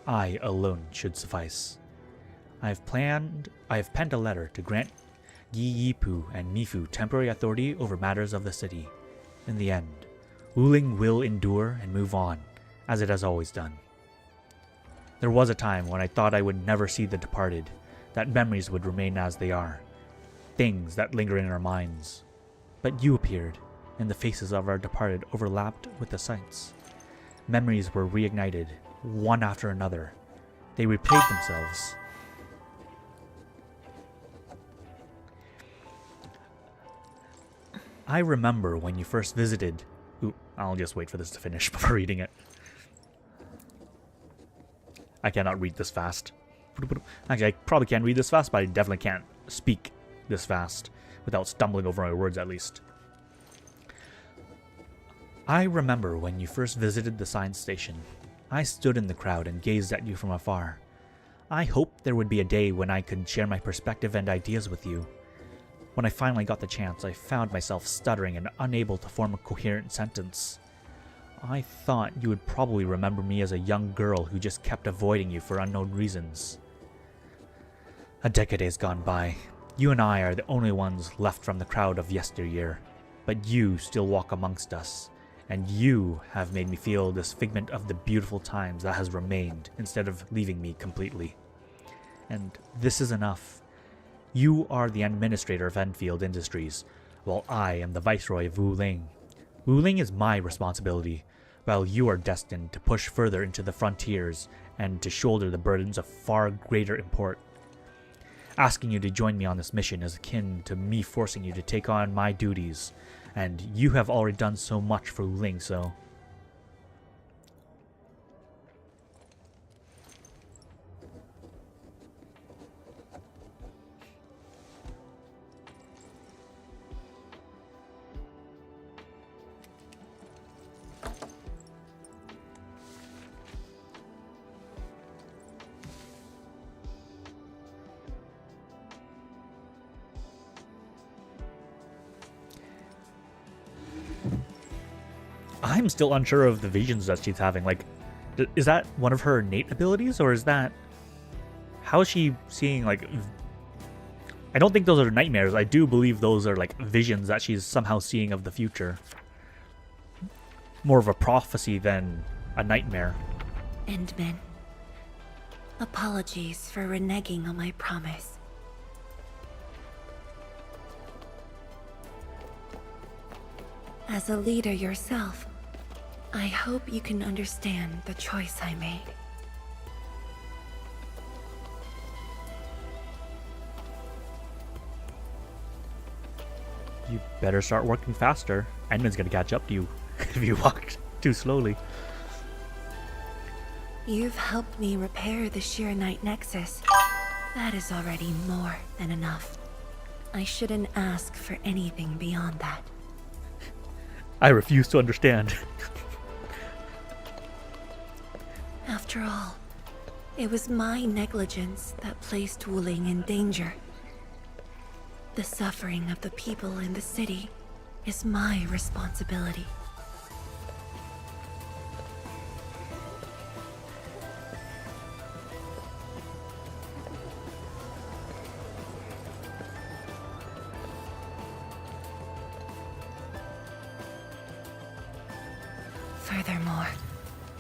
I alone should suffice. I have penned a letter to grant Yi Yipu and Mifu temporary authority over matters of the city. In the end, Wuling will endure and move on, as it has always done. There was a time when I thought I would never see the departed, that memories would remain as they are, things that linger in our minds. But you appeared, and the faces of our departed overlapped with the sights. Memories were reignited, one after another. They replayed themselves. I remember when you first visited... Ooh, I'll just wait for this to finish before reading it. I cannot read this fast. Actually, I probably can read this fast, but I definitely can't speak this fast without stumbling over my words at least. I remember when you first visited the science station. I stood in the crowd and gazed at you from afar. I hoped there would be a day when I could share my perspective and ideas with you. When I finally got the chance, I found myself stuttering and unable to form a coherent sentence. I thought you would probably remember me as a young girl who just kept avoiding you for unknown reasons. A decade has gone by. You and I are the only ones left from the crowd of yesteryear, but you still walk amongst us, and you have made me feel this figment of the beautiful times that has remained instead of leaving me completely. And this is enough. You are the administrator of Endfield Industries, while I am the viceroy of Wuling. Wuling is my responsibility, while you are destined to push further into the frontiers and to shoulder the burdens of far greater import. Asking you to join me on this mission is akin to me forcing you to take on my duties, and you have already done so much for Wuling, so... I'm still unsure of the visions that she's having. Like, is that one of her innate abilities, or is that... How is she seeing, like... I don't think those are nightmares. I do believe those are, like, visions that she's somehow seeing of the future. More of a prophecy than a nightmare. Endman, apologies for reneging on my promise. As a leader yourself, I hope you can understand the choice I made. You better start working faster. Endman's gonna catch up to you if you walk too slowly. You've helped me repair the Sheer Night Nexus. That is already more than enough. I shouldn't ask for anything beyond that. I refuse to understand. After all, it was my negligence that placed Wuling in danger. The suffering of the people in the city is my responsibility. Furthermore,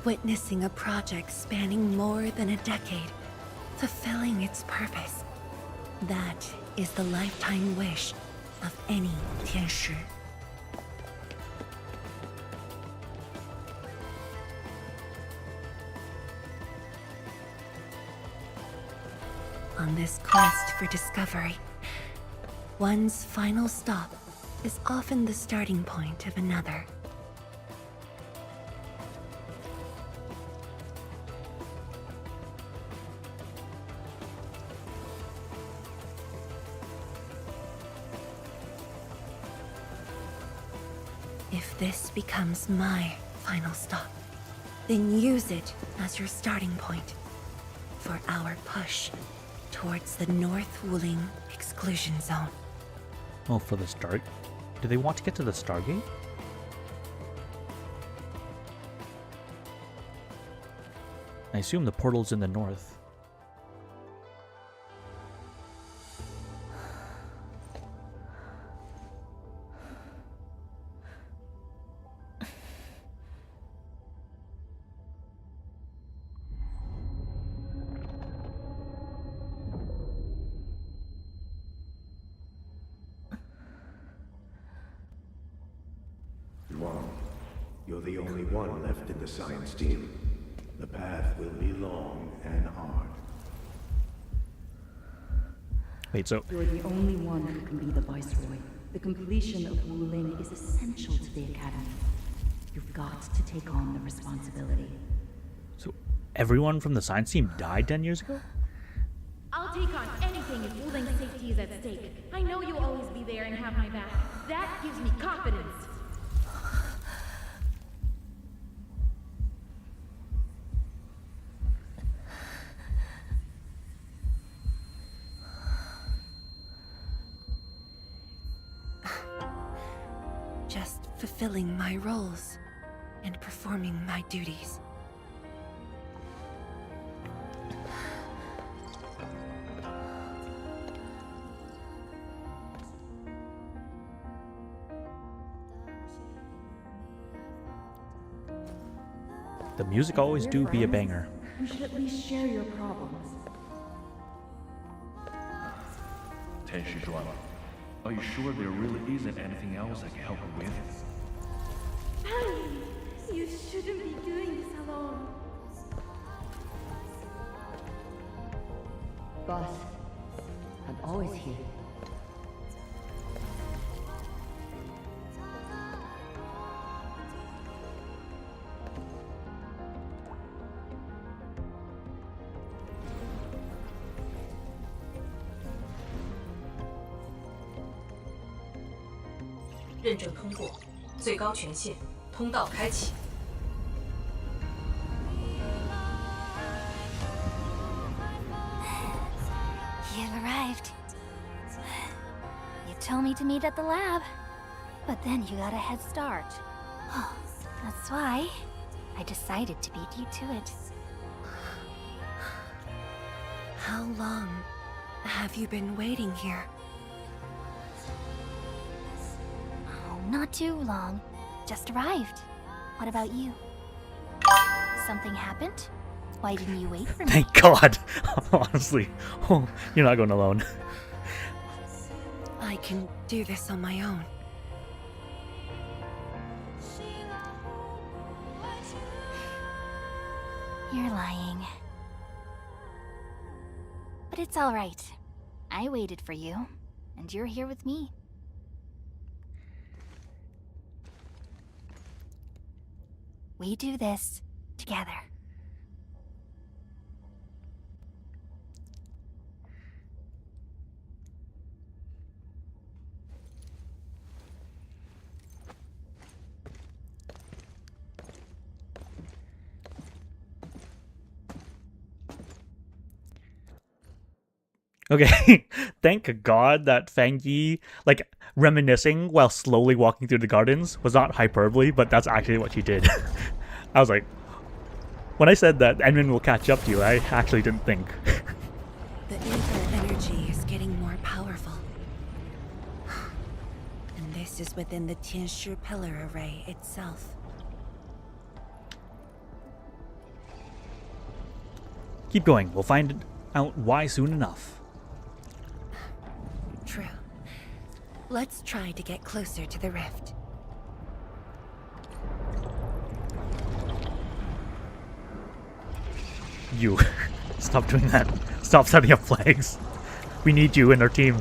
witnessing a project spanning more than a decade, fulfilling its purpose, that is the lifetime wish of any Tianshi. On this quest for discovery, one's final stop is often the starting point of another. If this becomes my final stop, then use it as your starting point for our push towards the North Wuling exclusion zone. Oh, for the start? Do they want to get to the Stargate? I assume the portal's in the north. You're the only one left in the science team. The path will be long and hard. Wait, so... You're the only one who can be the Viceroy. The completion of Wuling is essential to the Academy. You've got to take on the responsibility. So, everyone from the science team died 10 years ago? I'll take on anything if Wuling's safety is at stake. I know you'll always be there and have my back. That gives me confidence. just fulfilling my roles and performing my duties. The music always do be a banger. You should at least share your problems. Tenshi Zhuang, are you sure there really isn't anything else I can help you with? Hey, you shouldn't be doing this alone. Boss, I'm always here.认证通过，最高权限，通道开启。 You've arrived. You told me to meet at the lab, but then you got a head start. That's why I decided to beat you to it. How long have you been waiting here? Oh, not too long. Just arrived. What about you? Something happened? Why didn't you wait for me? Thank God. Honestly. Oh, you're not going alone. I can do this on my own. You're lying. But it's all right. I waited for you, and you're here with me. We do this together. Okay, thank God that Fang Yi, like, reminiscing while slowly walking through the gardens was not hyperbole, but that's actually what she did. I was like, when I said that Enmin will catch up to you, I actually didn't think. The ether energy is getting more powerful. And this is within the Tianshu pillar array itself. Keep going, we'll find out why soon enough. True. Let's try to get closer to the rift. You. Stop doing that. Stop setting up flags. We need you in our team.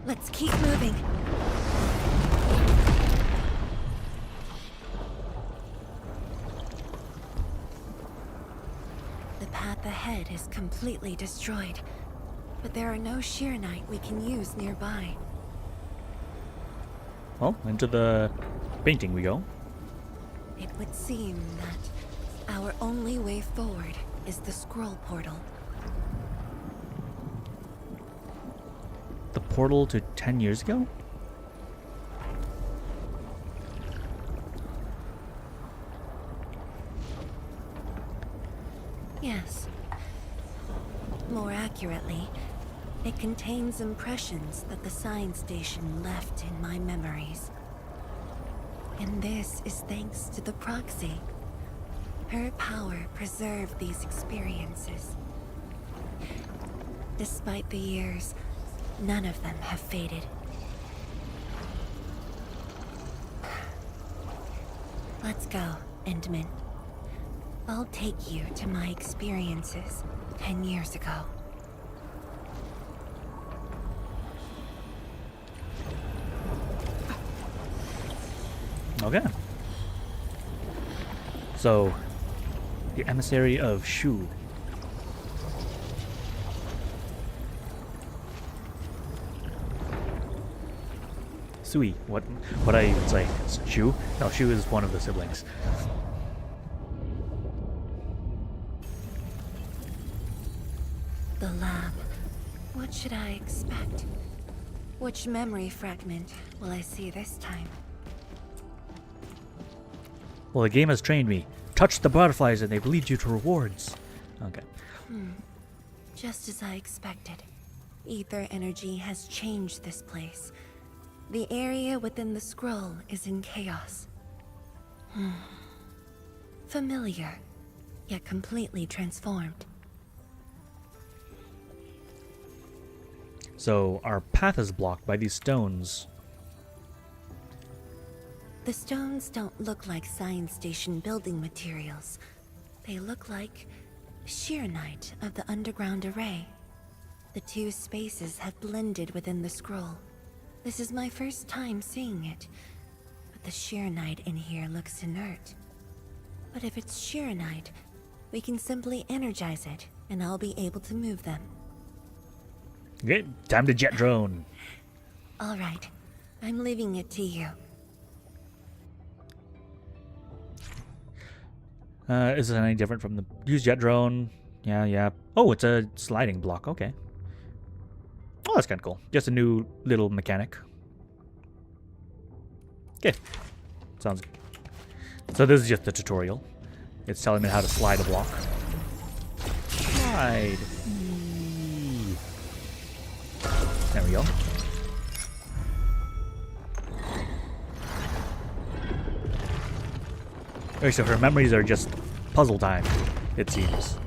Let's keep moving. The path ahead is completely destroyed, but there are no Sheernite we can use nearby. Well, into the painting we go. It would seem that our only way forward is the scroll portal. The portal to 10 years ago? Yes. More accurately, it contains impressions that the science station left in my memories. And this is thanks to the proxy. Her power preserved these experiences. Despite the years, none of them have faded. Let's go, Endman. I'll take you to my experiences 10 years ago. Okay. So, the emissary of Shu. Sui. What I even say? It's Shu? No, Shu is one of the siblings. The lab. What should I expect? Which memory fragment will I see this time? Well, the game has trained me. Touch the butterflies and they will lead you to rewards. Okay. Just as I expected. Ether energy has changed this place. The area within the scroll is in chaos. Familiar, yet completely transformed. So our path is blocked by these stones. The stones don't look like science station building materials. They look like sheernite of the underground array. The two spaces have blended within the scroll. This is my first time seeing it, but the sheernite in here looks inert. But if it's sheernite, we can simply energize it, and I'll be able to move them. Okay, time to jet drone. All right, I'm leaving it to you. Is it any different from the use jet drone? Yeah. Oh, it's a sliding block. Okay. Oh, that's kind of cool. Just a new little mechanic. Okay. Sounds good. So this is just the tutorial. It's telling me how to slide a block. Slide. There we go. Okay, so her memories are just puzzle time, it seems.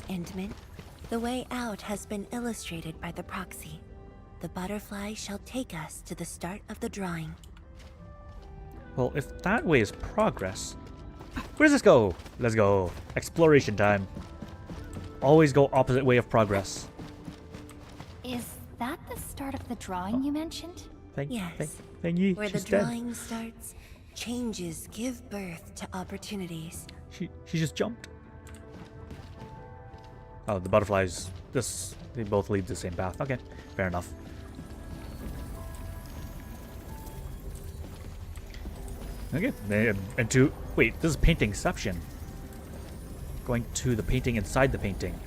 Endman, the way out has been illustrated by the proxy. The butterfly shall take us to the start of the drawing. Well, if that way is progress, where does this go? Let's go. Exploration time. Always go opposite way of progress. Is that the start of the drawing you mentioned? Thank you. Where the She's dead. drawing starts, changes give birth to opportunities. She just jumped. Oh, the butterflies. They both lead the same path. Okay, fair enough. Okay, and to wait. This is paintingception. Going to the painting inside the painting.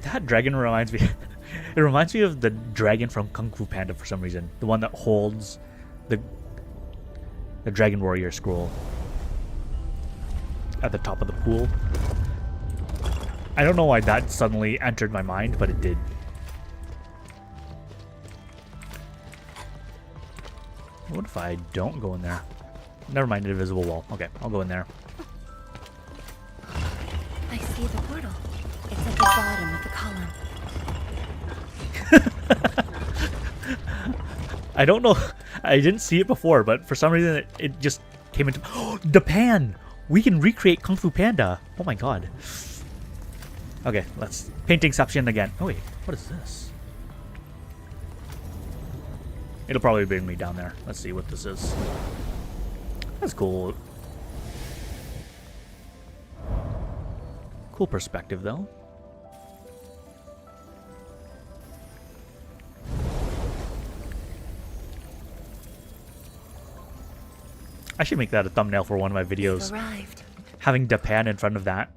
That dragon reminds me. It reminds me of the dragon from Kung Fu Panda for some reason. The one that holds the Dragon Warrior scroll at the top of the pool. I don't know why that suddenly entered my mind, but it did. What if I don't go in there? Never mind, the invisible wall. Okay, I'll go in there. I see the portal. It's at the bottom of the column. I don't know. I didn't see it before, but for some reason it just came into... the pan! We can recreate Kung Fu Panda. Oh my god. Okay, let's... Paintingception again. Oh wait, what is this? It'll probably bring me down there. Let's see what this is. That's cool. Cool perspective, though. I should make that a thumbnail for one of my videos. Arrived. Having Japan in front of that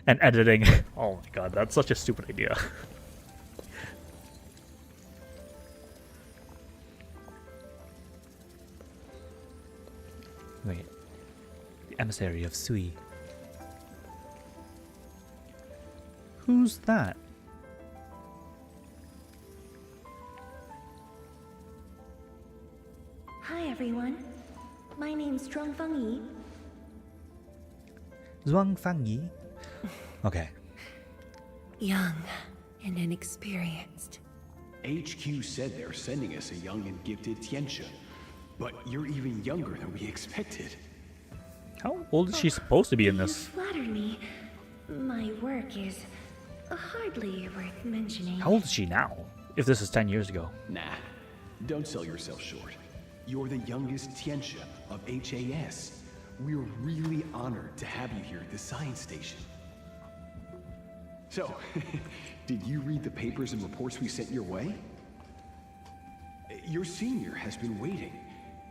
and editing. Oh my god, that's such a stupid idea. Wait. The emissary of Sui. Who's that? Hi everyone. My name's Zhuang Fangyi. Zhuang Fangyi? Okay. Young and inexperienced. HQ said they're sending us a young and gifted Tianxia, but you're even younger than we expected. How old is she supposed to be in You this? flatter me. My work is hardly worth mentioning. How old is she now? If this is 10 years ago. Nah, don't sell yourself short. You're the youngest Tianxia of HAS. We're really honored to have you here at the science station. So, did you read the papers and reports we sent your way? Your senior has been waiting.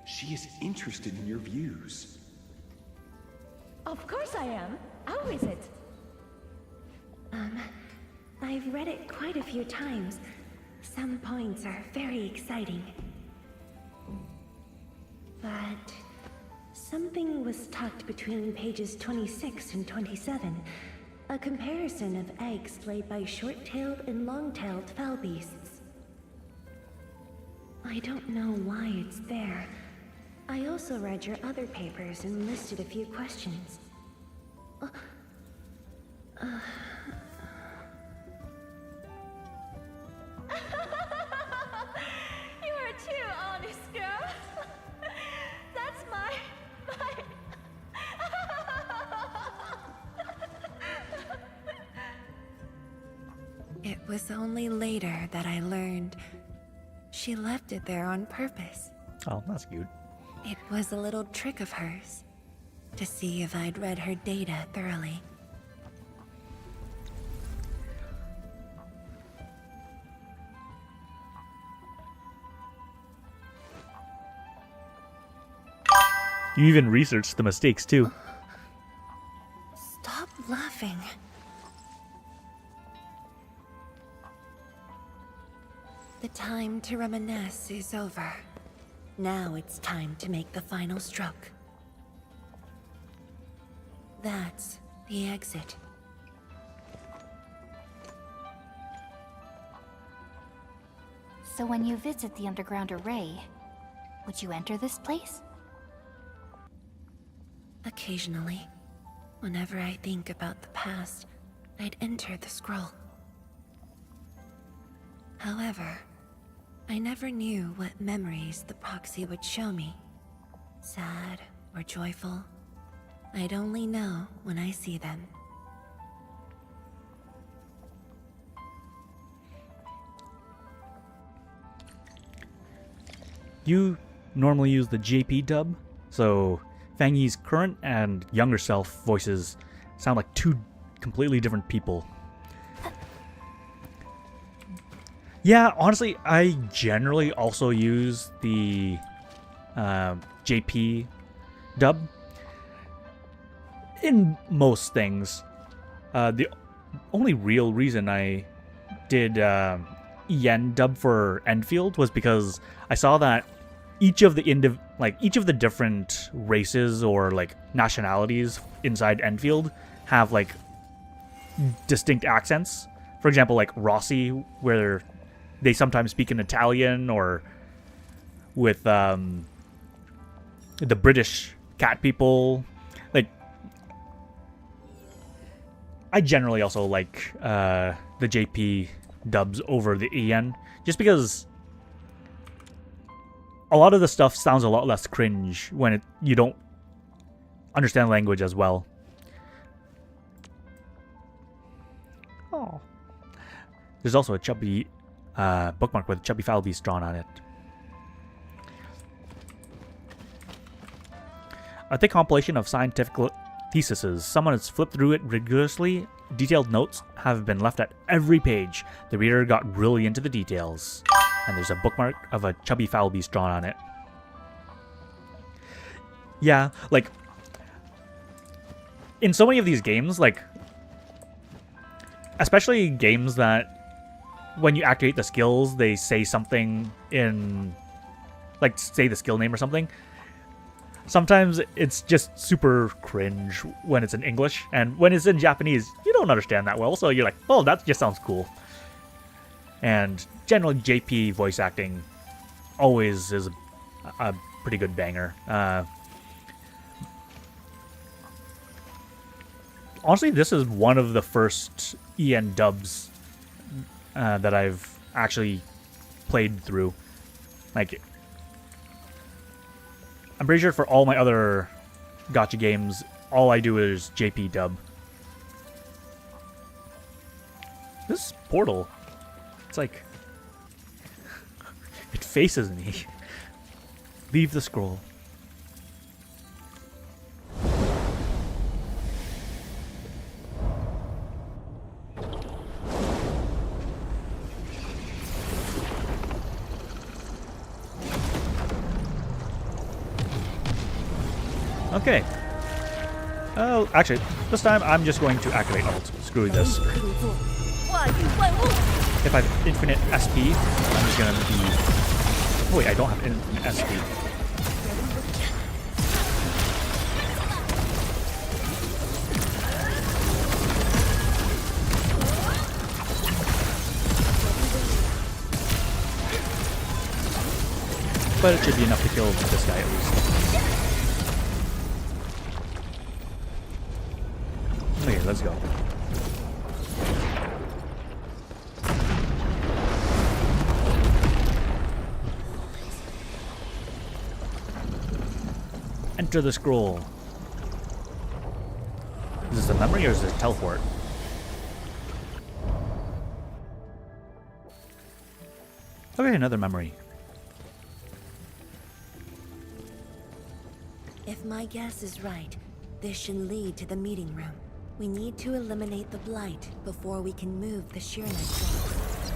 She is interested in your views. Of course I am. How is it? I've read it quite a few times. Some points are very exciting. But something was tucked between pages 26 and 27. A comparison of eggs laid by short-tailed and long-tailed fowl beasts. I don't know why it's there. I also read your other papers and listed a few questions. You are too honest, girl. That's my... It was only later that I learned she left it there on purpose. Oh, that's cute. It was a little trick of hers, to see if I'd read her data thoroughly. You even researched the mistakes too. Stop laughing. The time to reminisce is over. Now it's time to make the final stroke. That's the exit. So when you visit the underground array, would you enter this place? Occasionally, whenever I think about the past, I'd enter the scroll. However, I never knew what memories the proxy would show me. Sad or joyful, I'd only know when I see them. You normally use the JP dub, so Fang Yi's current and younger self voices sound like two completely different people. Yeah, honestly, I generally also use the JP dub in most things. The only real reason I did EN dub for Endfield was because I saw that each of the different races or like nationalities inside Endfield have like distinct accents. For example, like Rossi, where they sometimes speak in Italian, or with the British cat people. Like, I generally also like the JP dubs over the EN, just because a lot of the stuff sounds a lot less cringe when you don't understand the language as well. Oh. There's also a chubby bookmark with chubby fowl beast drawn on it. A thick compilation of scientific theses. Someone has flipped through it rigorously. Detailed notes have been left at every page. The reader got really into the details. And there's a bookmark of a chubby fowl beast drawn on it. Yeah, like, in so many of these games, like, especially games that when you activate the skills, they say something in, like, say the skill name or something. Sometimes it's just super cringe when it's in English, and when it's in Japanese, you don't understand that well, so you're like, oh, that just sounds cool. And generally, JP voice acting always is a pretty good banger. Honestly, this is one of the first EN dubs that I've actually played through. Like, I'm pretty sure for all my other gacha games, all I do is JP dub. This portal, it's like, it faces me. Leave the scroll. Okay. Oh, actually, this time I'm just going to activate ult. Screw this. If I have infinite SP, I'm just gonna be... Oh wait, I don't have infinite SP. But it should be enough to kill this guy at least. Okay, let's go. Enter the scroll. Is this a memory or is this a teleport? Okay, another memory. If my guess is right, this should lead to the meeting room. We need to eliminate the blight before we can move the Sheer Knight blocks.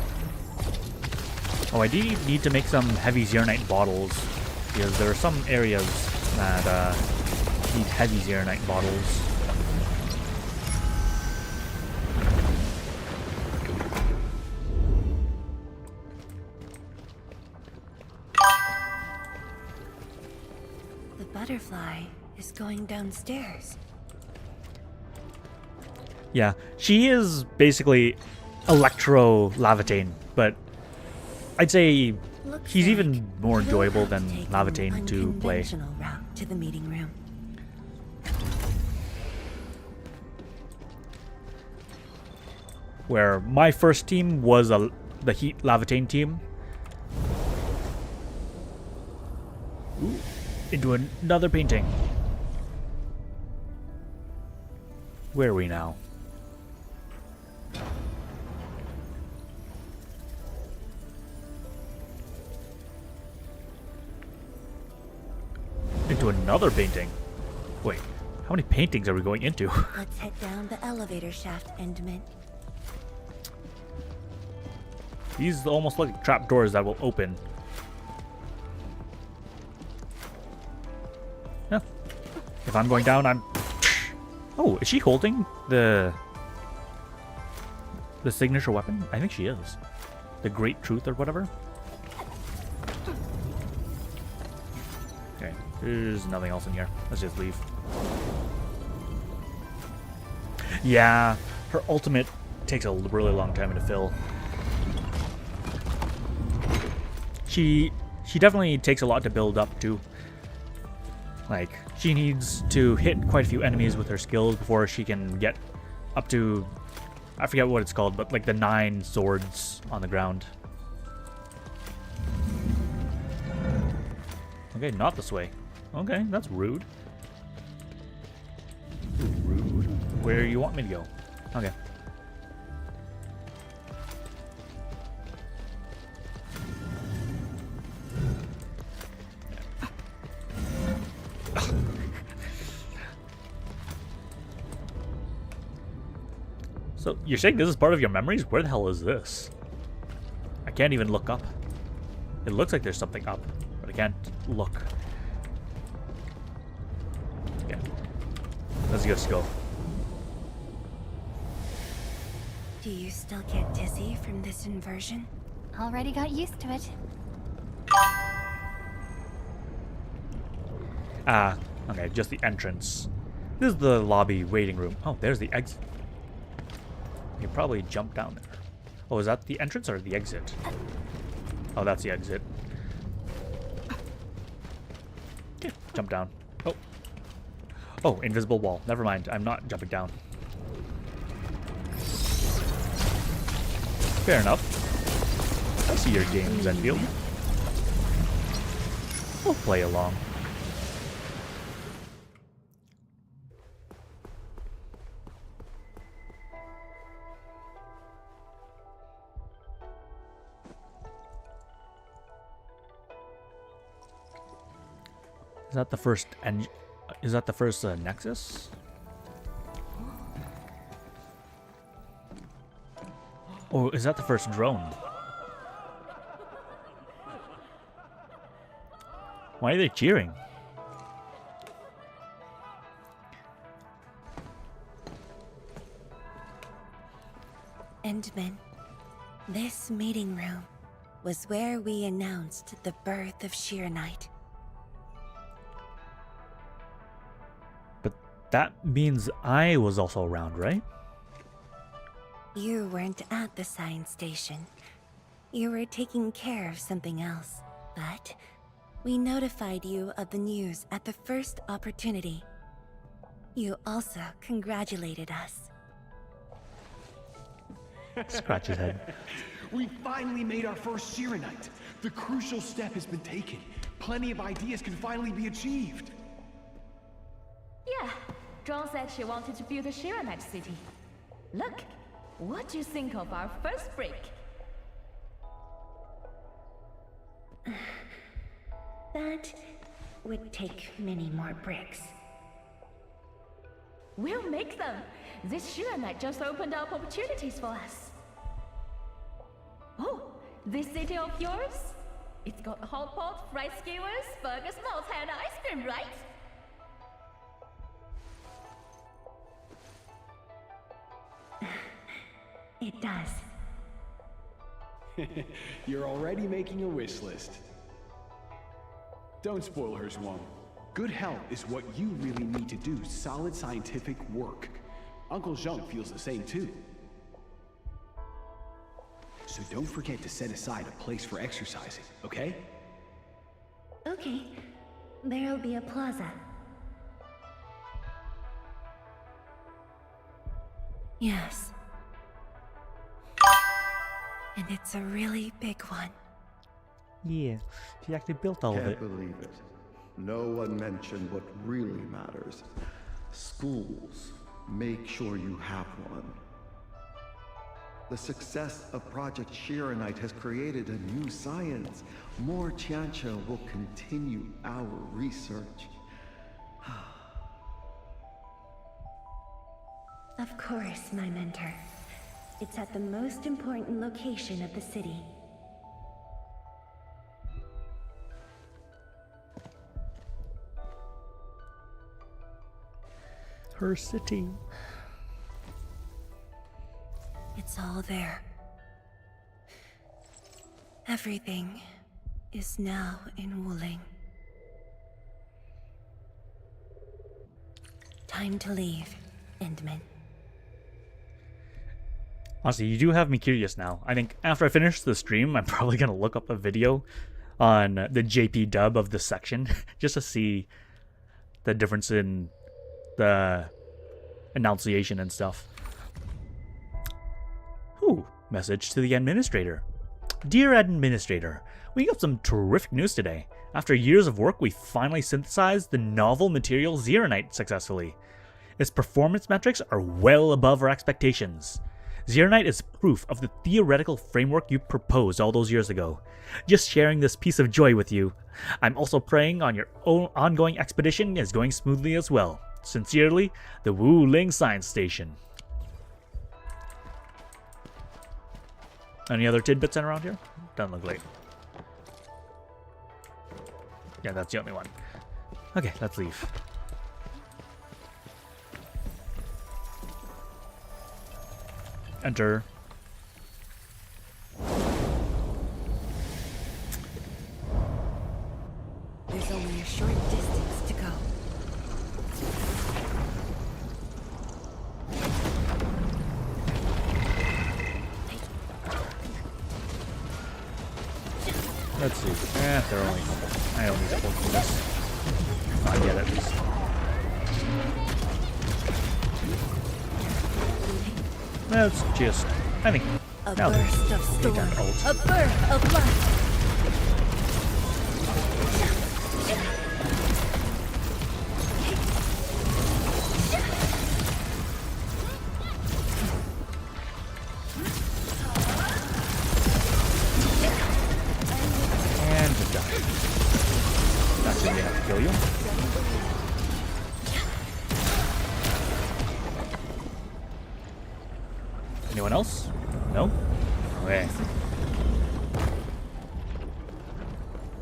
Oh, I do need to make some heavy Xeronite bottles, because there are some areas that need heavy Xeronite bottles. The butterfly is going downstairs. Yeah, she is basically Electro Lavitane, but I'd say she's even more enjoyable than Lavitane to play. Unconventional route to the meeting room. Where my first team was the Heat Lavitane team. Ooh, into another painting. Where are we now? Into another painting. Wait, how many paintings are we going into? Let's head down the elevator shaft, Endman. These almost look like trapdoors that will open. Yeah. If I'm going down, I'm... Oh, is she holding the signature weapon? I think she is. The Great Truth or whatever. Okay, there's nothing else in here. Let's just leave. Yeah, her ultimate takes a really long time to fill. She definitely takes a lot to build up too. Like, she needs to hit quite a few enemies with her skills before she can get up to, I forget what it's called, but like the 9 swords on the ground. Okay, not this way. Okay, that's rude. Rude. Where you want me to go? Okay. So, you're saying this is part of your memories? Where the hell is this? I can't even look up. It looks like there's something up, but I can't look. Okay. Let's just go. Do you still get dizzy from this inversion? Already got used to it. Ah, okay, just the entrance. This is the lobby waiting room. Oh, there's the exit. You can probably jump down there. Oh, is that the entrance or the exit? Oh, that's the exit. Okay, jump down. Oh. Oh, invisible wall. Never mind. I'm not jumping down. Fair enough. I see your games, Endfield. We'll play along. Is that the first Nexus? Or is that the first drone? Why are they cheering? Endman, this meeting room was where we announced the birth of Shiranite. But that means I was also around, right? You weren't at the science station. You were taking care of something else. But we notified you of the news at the first opportunity. You also congratulated us. Scratch his head. We finally made our first Shiranite. The crucial step has been taken. Plenty of ideas can finally be achieved. Yeah, John said she wanted to build a Shiranite city. Look, what do you think of our first break? That would take many more bricks. We'll make them. This Shiranite just opened up opportunities for us. Oh, this city of yours? It's got a hot pot, fried skewers, burgers, malts, and ice cream, right? It does. You're already making a wish list. Don't spoil her, Zhuang. Good health is what you really need to do solid scientific work. Uncle Zheng feels the same too. So don't forget to set aside a place for exercising, okay? Okay. There'll be a plaza. Yes. And it's a really big one. Yeah, she actually built all of it. Can't believe it. No one mentioned what really matters. Schools. Make sure you have one. The success of Project Shiranite has created a new science. More Tiantia will continue our research. Of course, my mentor. It's at the most important location of the city. Her city. It's all there. Everything is now in Wuling. Time to leave, Endman. Honestly, you do have me curious now. I think after I finish the stream, I'm probably going to look up a video on the JP dub of this section just to see the difference in the enunciation and stuff. Ooh, message to the administrator. Dear administrator, we got some terrific news today. After years of work, we finally synthesized the novel material Zeronite successfully. Its performance metrics are well above our expectations. Zeronite is proof of the theoretical framework you proposed all those years ago. Just sharing this piece of joy with you. I'm also praying on your own ongoing expedition is going smoothly as well. Sincerely, the Wuling Science Station. Any other tidbits around here? Doesn't look like. Yeah, that's the only one. Okay, let's leave. Enter. There's only a short distance to go. Let's see. They're only. I don't need to hold for this. Not yet, at least. Let's just. I think. A burst of storm. A birth of life. And just die. That's gonna have to kill you. Anyone else? No? Okay.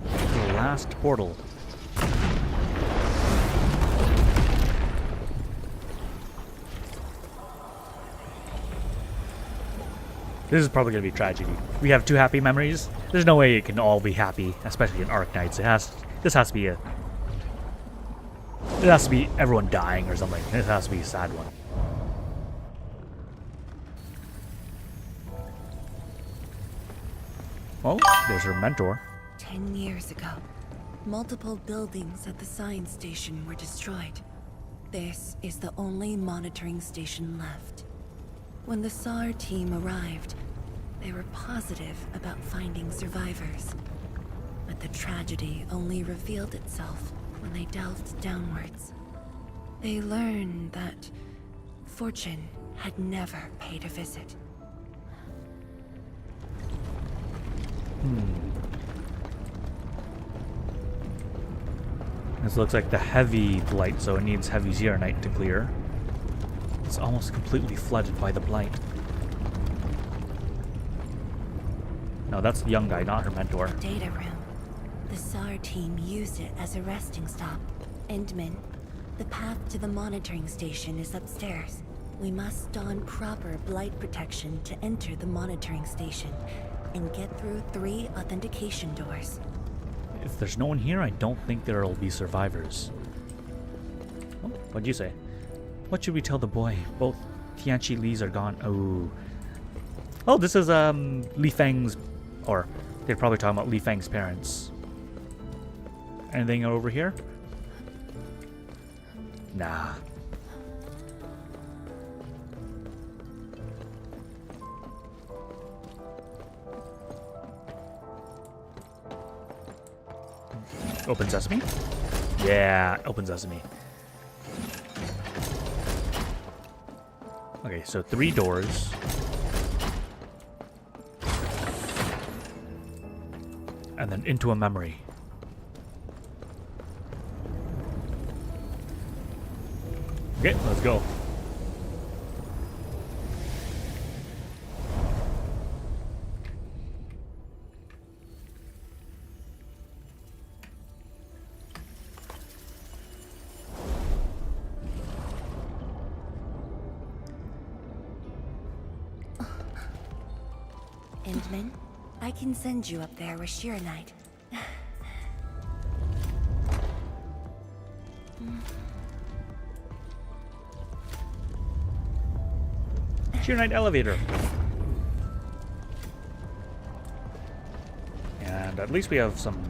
The last portal. This is probably going to be tragedy. We have 2 happy memories. There's no way it can all be happy, especially in Arknights. This has to be it has to be everyone dying or something. This has to be a sad one. Oh, there's her mentor. 10 years ago, multiple buildings at the science station were destroyed. This is the only monitoring station left. When the SAR team arrived, they were positive about finding survivors. But the tragedy only revealed itself when they delved downwards. They learned that fortune had never paid a visit. This looks like the heavy blight, so it needs heavy zeronite to clear. It's almost completely flooded by the blight. No, that's the young guy, not her mentor. Data room. The SAR team used it as a resting stop. Endman, the path to the monitoring station is upstairs. We must don proper blight protection to enter the monitoring station and get through 3 authentication doors. If there's no one here, I don't think there'll be survivors. Oh, what'd you say? What should we tell the boy? Both Tianchi Lees are gone. Oh, this is Li Feng's, or they're probably talking about Li Feng's parents. Anything over here? Nah. Open sesame? Yeah, open sesame. Okay, so 3 doors. And then into a memory. Okay, let's go. Endman, I can send you up there with Shiranite. Shiranite elevator. And at least we have some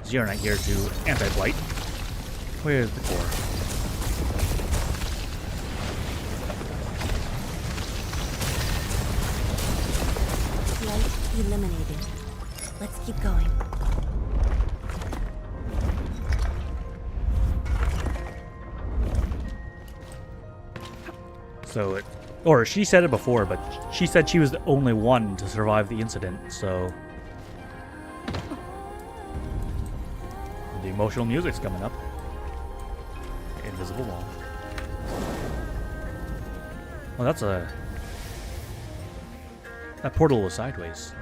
zeronite here to anti-blight. Where's the core? Blight eliminated. Let's keep going. So it, or she said it before, but she said she was the only one to survive the incident, so the emotional music's coming up. Invisible wall. Well, that's a... That portal was sideways.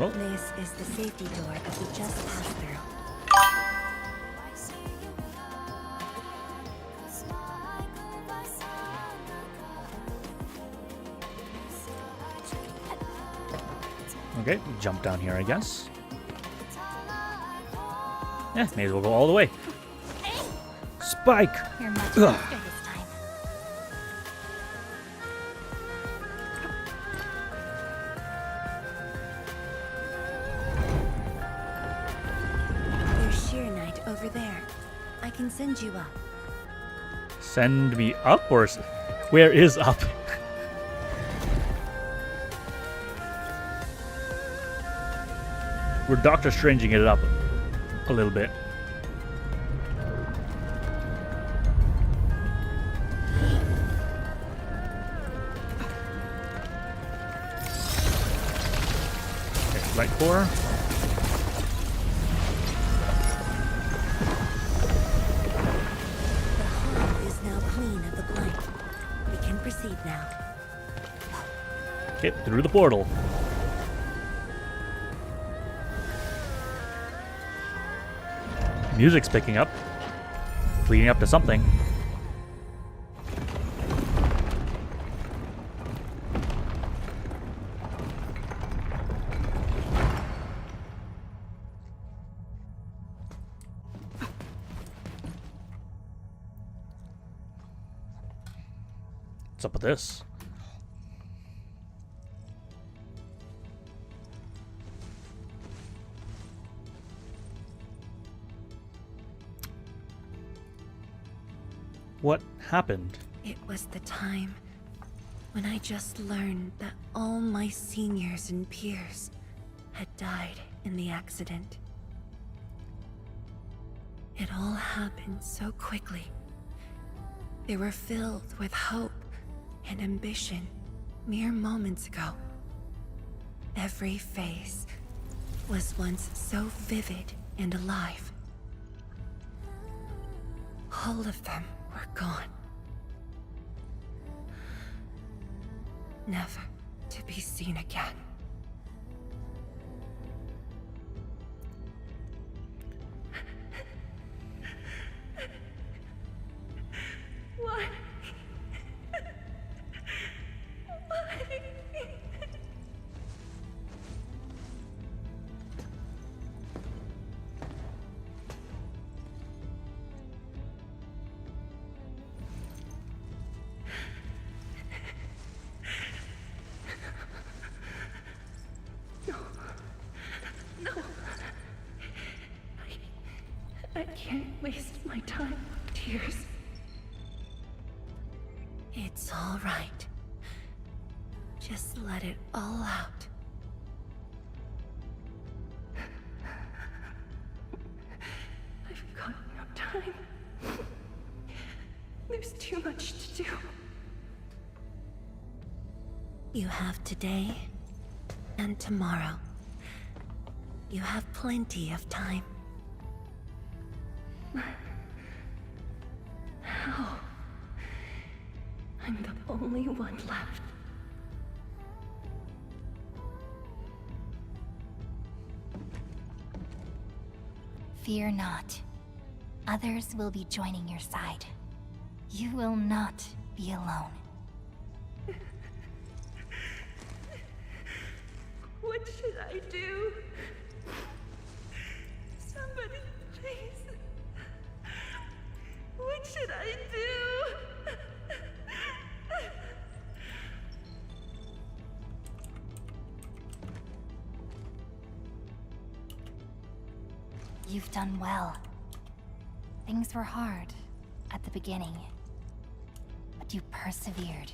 Oh. This is the safety door that we just passed through. Okay, jump down here, I guess. Yeah, may as well go all the way. Spike! You're much Ugh. faster this time. There's Shiranite over there. I can send you up. Send me up, or where is up? We're Doctor Stranging it up a little bit. Okay, light core. through the portal. Music's picking up. Leading up to something. What's up with this? What happened? It was the time when I just learned that all my seniors and peers had died in the accident. It all happened so quickly. They were filled with hope and ambition mere moments ago. Every face was once so vivid and alive. All of them were gone. Never to be seen again. Why? I can't waste my time with tears. It's all right. Just let it all out. I've got no time. There's too much to do. You have today and tomorrow. You have plenty of time. How? I'm the only one left. Fear not. Others will be joining your side. You will not be alone. What should I do? Somebody, please. What should I do? You've done well. Things were hard at the beginning, but you persevered.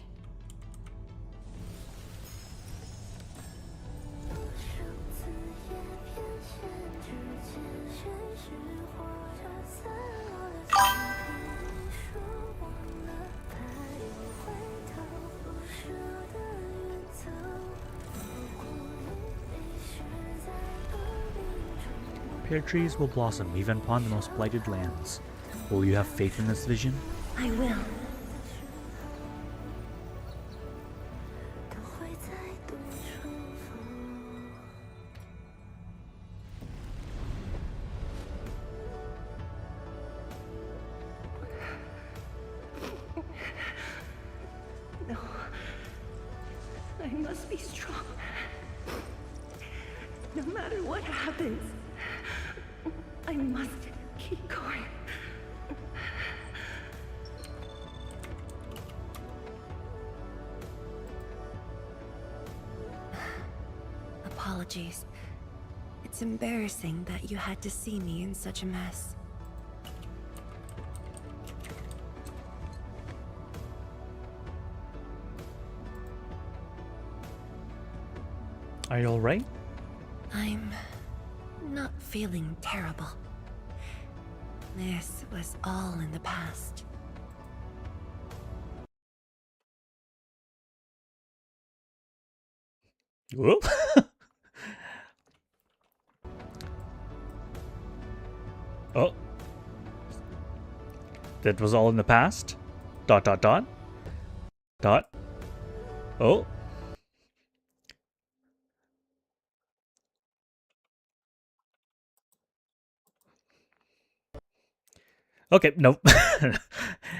Pear trees will blossom even upon the most blighted lands. Will you have faith in this vision? I will. No. I must be strong. No matter what happens, I must keep going. Apologies. It's embarrassing that you had to see me in such a mess. Are you alright? I'm not feeling terrible. This was all in the past. Whoop. Oh. That was all in the past? Dot dot dot. Dot. Oh. Okay, nope.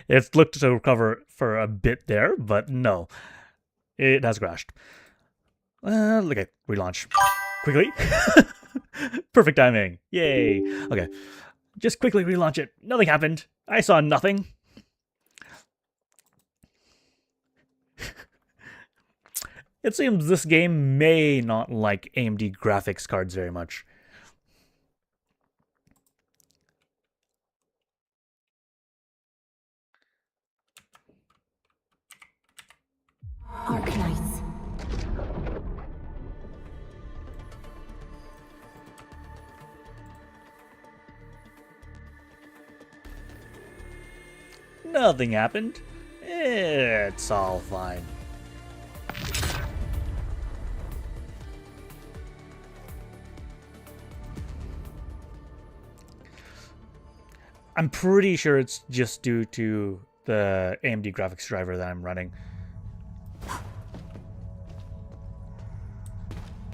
It's looked to recover for a bit there, but no. It has crashed. Okay, relaunch. Quickly. Perfect timing. Yay. Okay. Just quickly relaunch it. Nothing happened. I saw nothing. It seems this game may not like AMD graphics cards very much. Arknights. Nothing happened. It's all fine. I'm pretty sure it's just due to the AMD graphics driver that I'm running.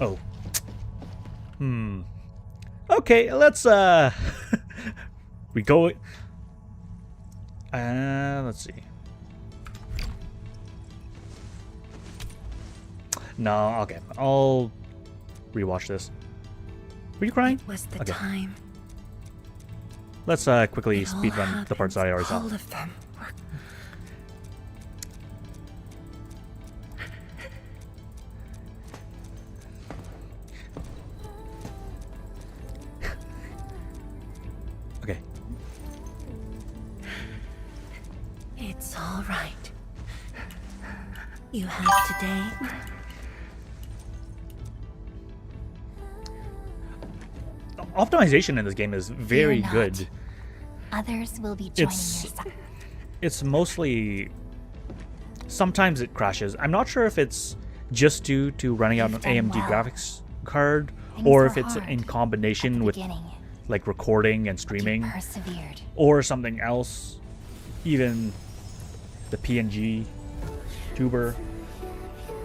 Oh. Okay, let's we go. Let's see. No, okay. I'll rewatch this. Were you crying? Was the Okay. time. Let's quickly speedrun the parts that I already saw. All of them were. Okay. It's all right. You have today. Optimization in this game is very Fear not. good. Others will be joining It's your side. it's mostly sometimes it crashes. I'm not sure if it's just due to running out an You've done AMD well. graphics card Things or were if it's hard in at combination the with beginning. like recording and You streaming persevered. or something else. Even the PNG tuber,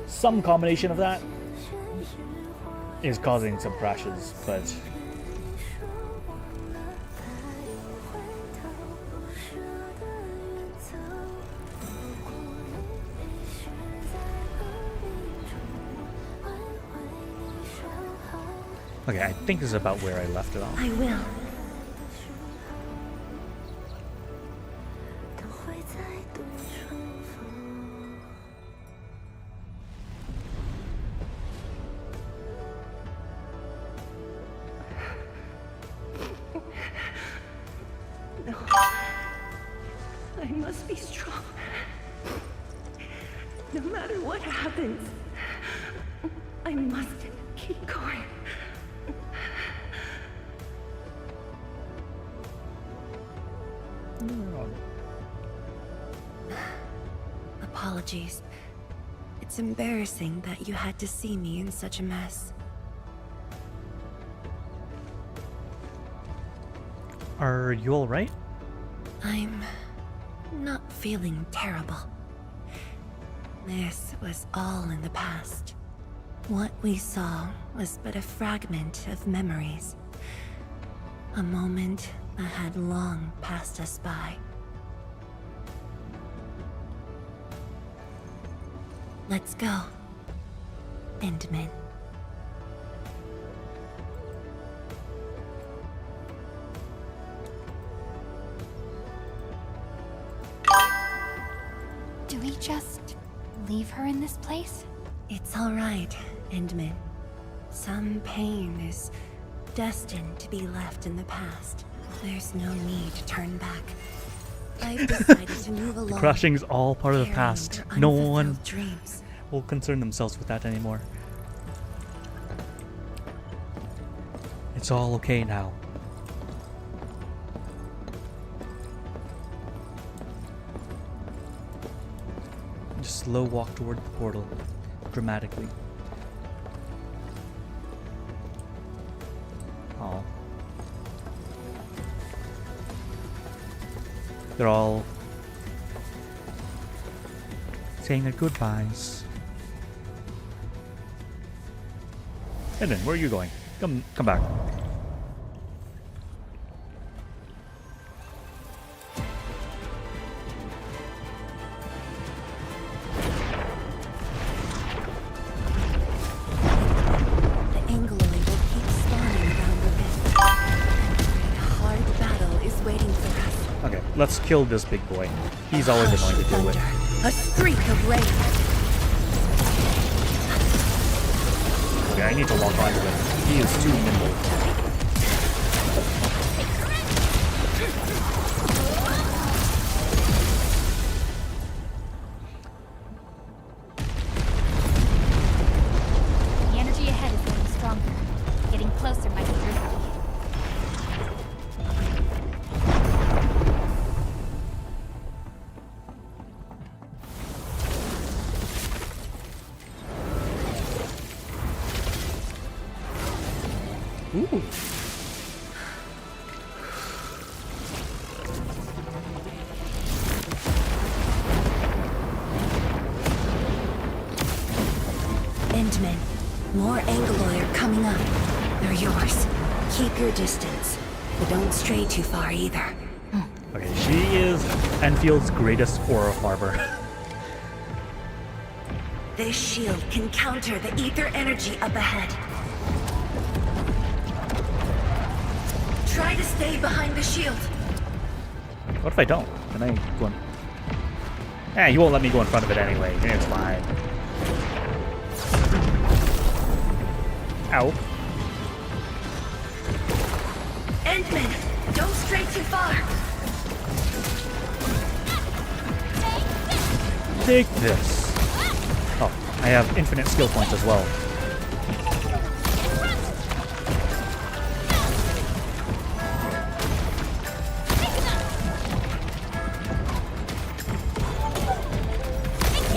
some combination of that is causing some crashes, but okay, I think this is about where I left it off. I will. No. I must be strong. No matter what happens, I must keep going. Apologies. It's embarrassing that you had to see me in such a mess. Are you alright? I'm not feeling terrible. This was all in the past. What we saw was but a fragment of memories. A moment that had long passed us by. Let's go, Endman. Do we just leave her in this place? It's all right, Endman. Some pain is destined to be left in the past. There's no need to turn back. I've decided to move along. The crashing's all part of the carrying past. their No one unfulfilled dreams. will concern themselves with that anymore. It's all okay now. Just slow walk toward the portal, dramatically. Oh. They're all saying their goodbyes. And then, where are you going? Come back. let's kill this big boy. He's always annoying to deal with. A streak of rain. Okay, I need to lock onto him. He is too nimble. The energy ahead is getting stronger. Getting closer might be risky. Ooh. Endmen, more Angloy are coming up. They're yours. Keep your distance, but don't stray too far either. Okay, she is Enfield's greatest aura farmer. This shield can counter the ether energy up ahead. Try to stay behind the shield. What if I don't? Can I go in? Eh, you won't let me go in front of it anyway. It's fine. Ow. Endman, don't stray too far. Take this. Oh, I have infinite skill points as well.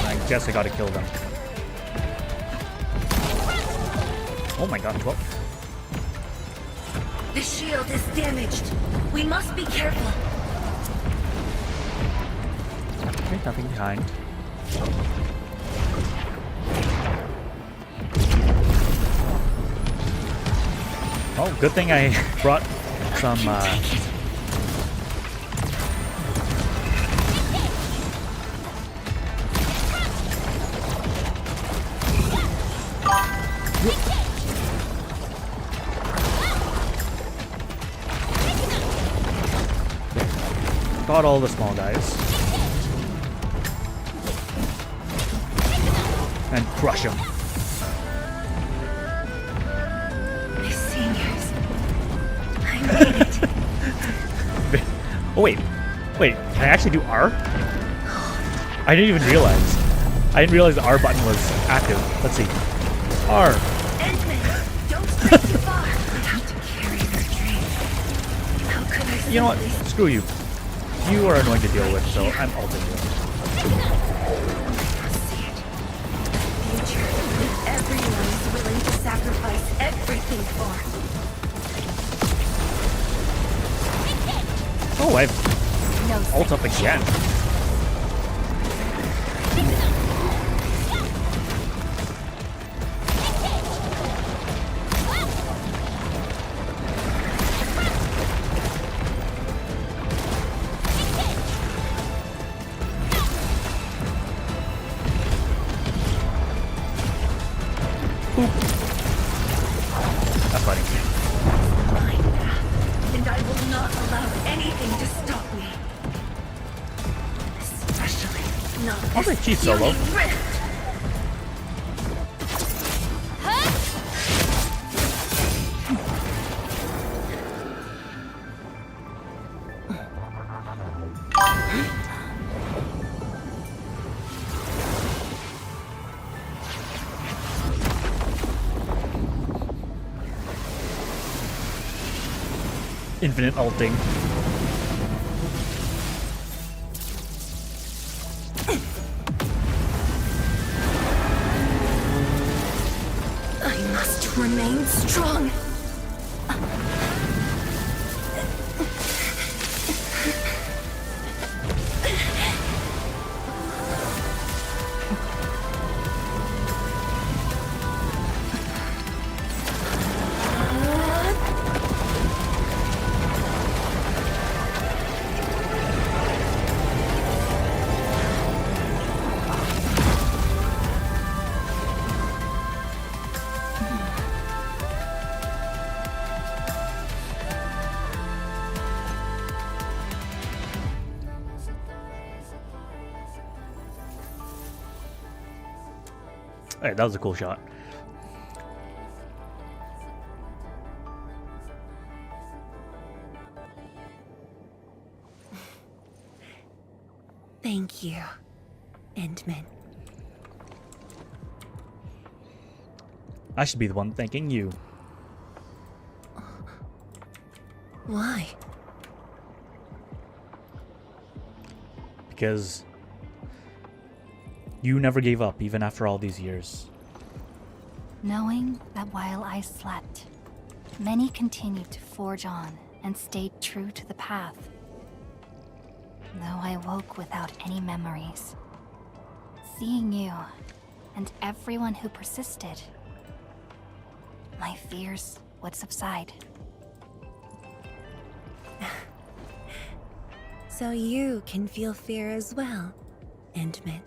I guess I gotta kill them. Oh my god, well. The shield is damaged. We must be careful. Okay, nothing behind. Oh, good thing I brought some, got all the small guys. And crush them. My seniors. I made it. Oh wait. Wait, can I actually do R? I didn't even realize. I didn't realize the R button was active. Let's see. R. Endman, don't stray too far. They have to carry their dream. How could I You know what? simply- Screw you. You are annoying to deal with, so I'm ulting you. Future that everyone is willing to sacrifice everything for. Oh, I've ult up again. That's funny. And I will not allow anything to stop me. Especially not I'll this take Chief solo. puny rift. Infinite ulting. I must remain strong. Hey, that was a cool shot. Thank you, Endman. I should be the one thanking you. Why? Because you never gave up, even after all these years. Knowing that while I slept, many continued to forge on and stayed true to the path. Though I woke without any memories, seeing you and everyone who persisted, my fears would subside. So you can feel fear as well, Endman.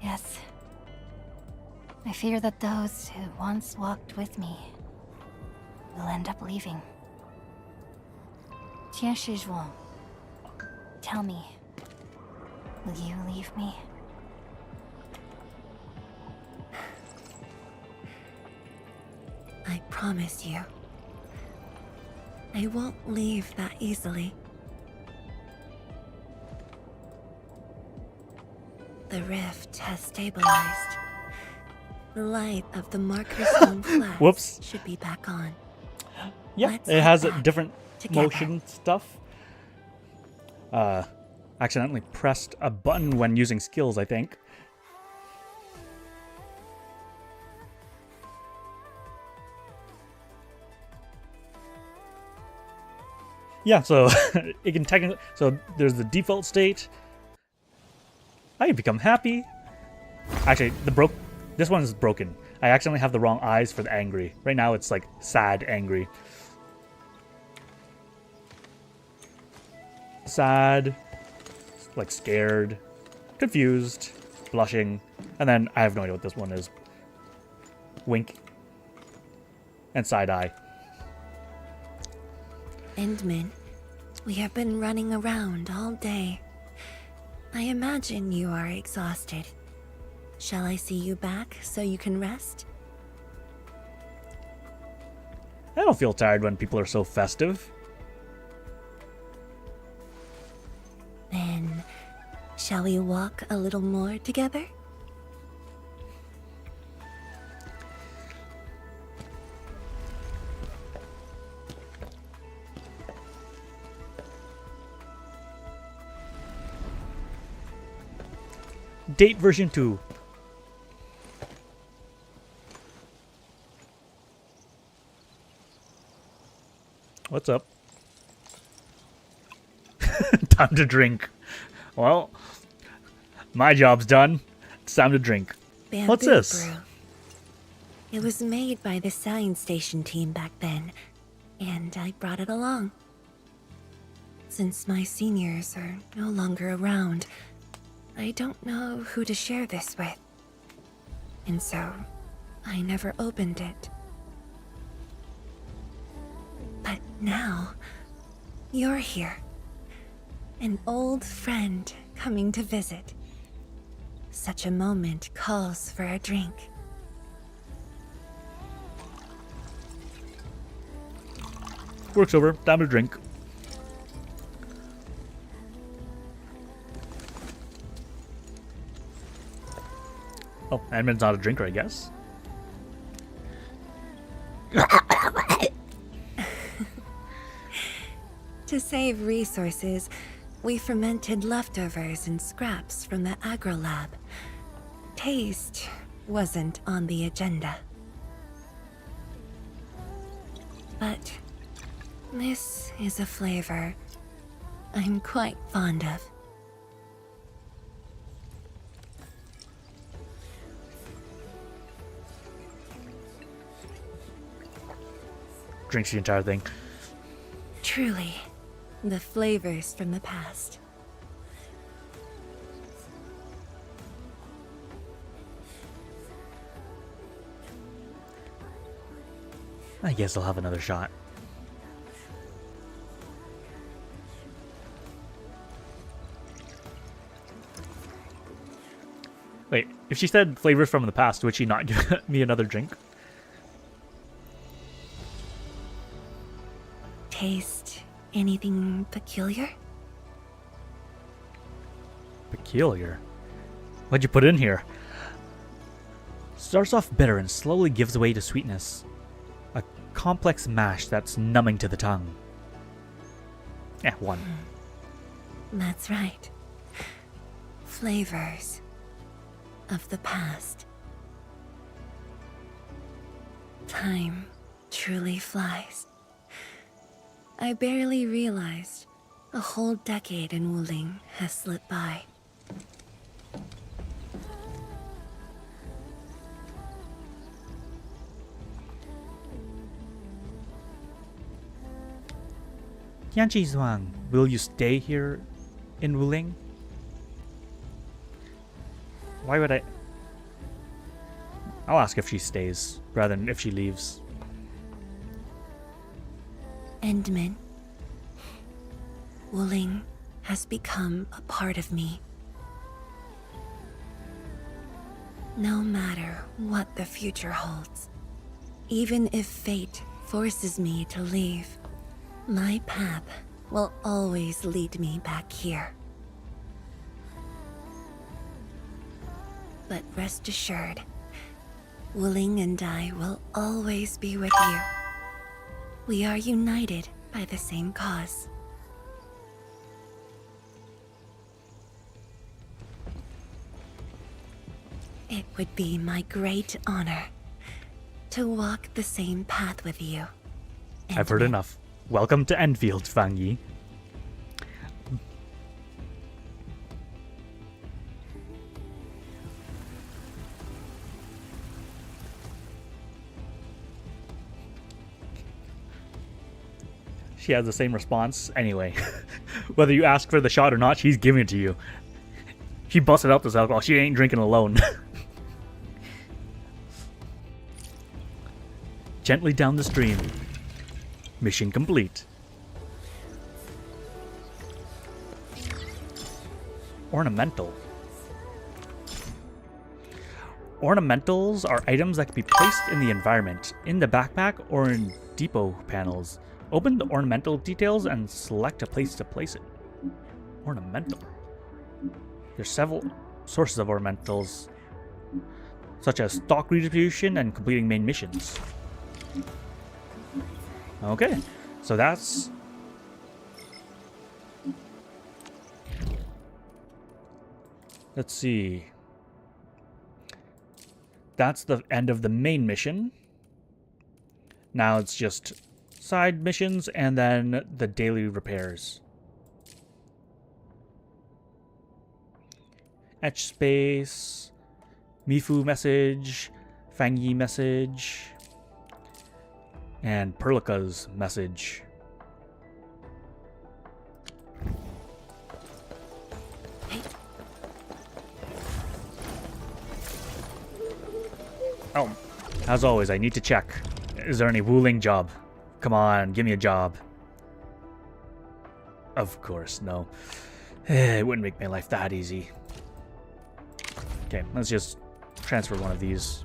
Yes. I fear that those who once walked with me will end up leaving. Zhuang, tell me, will you leave me? I promise you, I won't leave that easily. The rift has stabilized. The light of the Marker Stone flags Whoops. should be back on. Yep, Let's it has head a back different together. motion stuff. Accidentally pressed a button when using skills, I think. Yeah, so it can technically, so there's the default state. I become happy. Actually, this one is broken. I accidentally have the wrong eyes for the angry. Right now it's like sad angry. Sad, like scared, confused, blushing, and then I have no idea what this one is. Wink and side eye. Endman, we have been running around all day. I imagine you are exhausted. Shall I see you back so you can rest? I don't feel tired when people are so festive. Then, shall we walk a little more together? Date version 2. What's up? Time to drink. Well, my job's done. It's time to drink. Bamboo What's this? Brew. It was made by the science station team back then, and I brought it along. Since my seniors are no longer around, I don't know who to share this with. And so, I never opened it. But now, you're here. An old friend coming to visit. Such a moment calls for a drink. Work's over. Time to drink. Oh, Edmund's not a drinker, I guess. To save resources, we fermented leftovers and scraps from the agro lab. Taste wasn't on the agenda. But this is a flavor I'm quite fond of. Drinks the entire thing. Truly, the flavors from the past. I guess I'll have another shot. Wait, if she said flavors from the past, would she not give me another drink? Taste anything peculiar? Peculiar? What'd you put in here? Starts off bitter and slowly gives way to sweetness. A complex mash that's numbing to the tongue. Yeah, 1. That's right. Flavors of the past. Time truly flies. I barely realized a whole decade in Wuling has slipped by. Tianchi Zhuang, will you stay here in Wuling? Why would I? I'll ask if she stays rather than if she leaves. Endman. Wuling has become a part of me. No matter what the future holds, even if fate forces me to leave, my path will always lead me back here. But rest assured, Wuling and I will always be with you. We are united by the same cause. It would be my great honor to walk the same path with you. I've heard enough. Welcome to Endfield, Fang Yi. She has the same response anyway. Whether you ask for the shot or not, she's giving it to you. She busted out this alcohol. She ain't drinking alone. Gently down the stream. Mission complete. Ornamental. Ornamentals are items that can be placed in the environment, in the backpack, or in depot panels. Open the ornamental details and select a place to place it. Ornamental. There's several sources of ornamentals, such as stock redistribution and completing main missions. Okay, so that's... Let's see. That's the end of the main mission. Now it's just side missions and then the daily repairs. Etch space, Mifu message, Fang Yi message, and Perlica's message. Oh, as always, I need to check. Is there any Wuling job? Come on, give me a job. Of course, no. It wouldn't make my life that easy. Okay, let's just transfer one of these.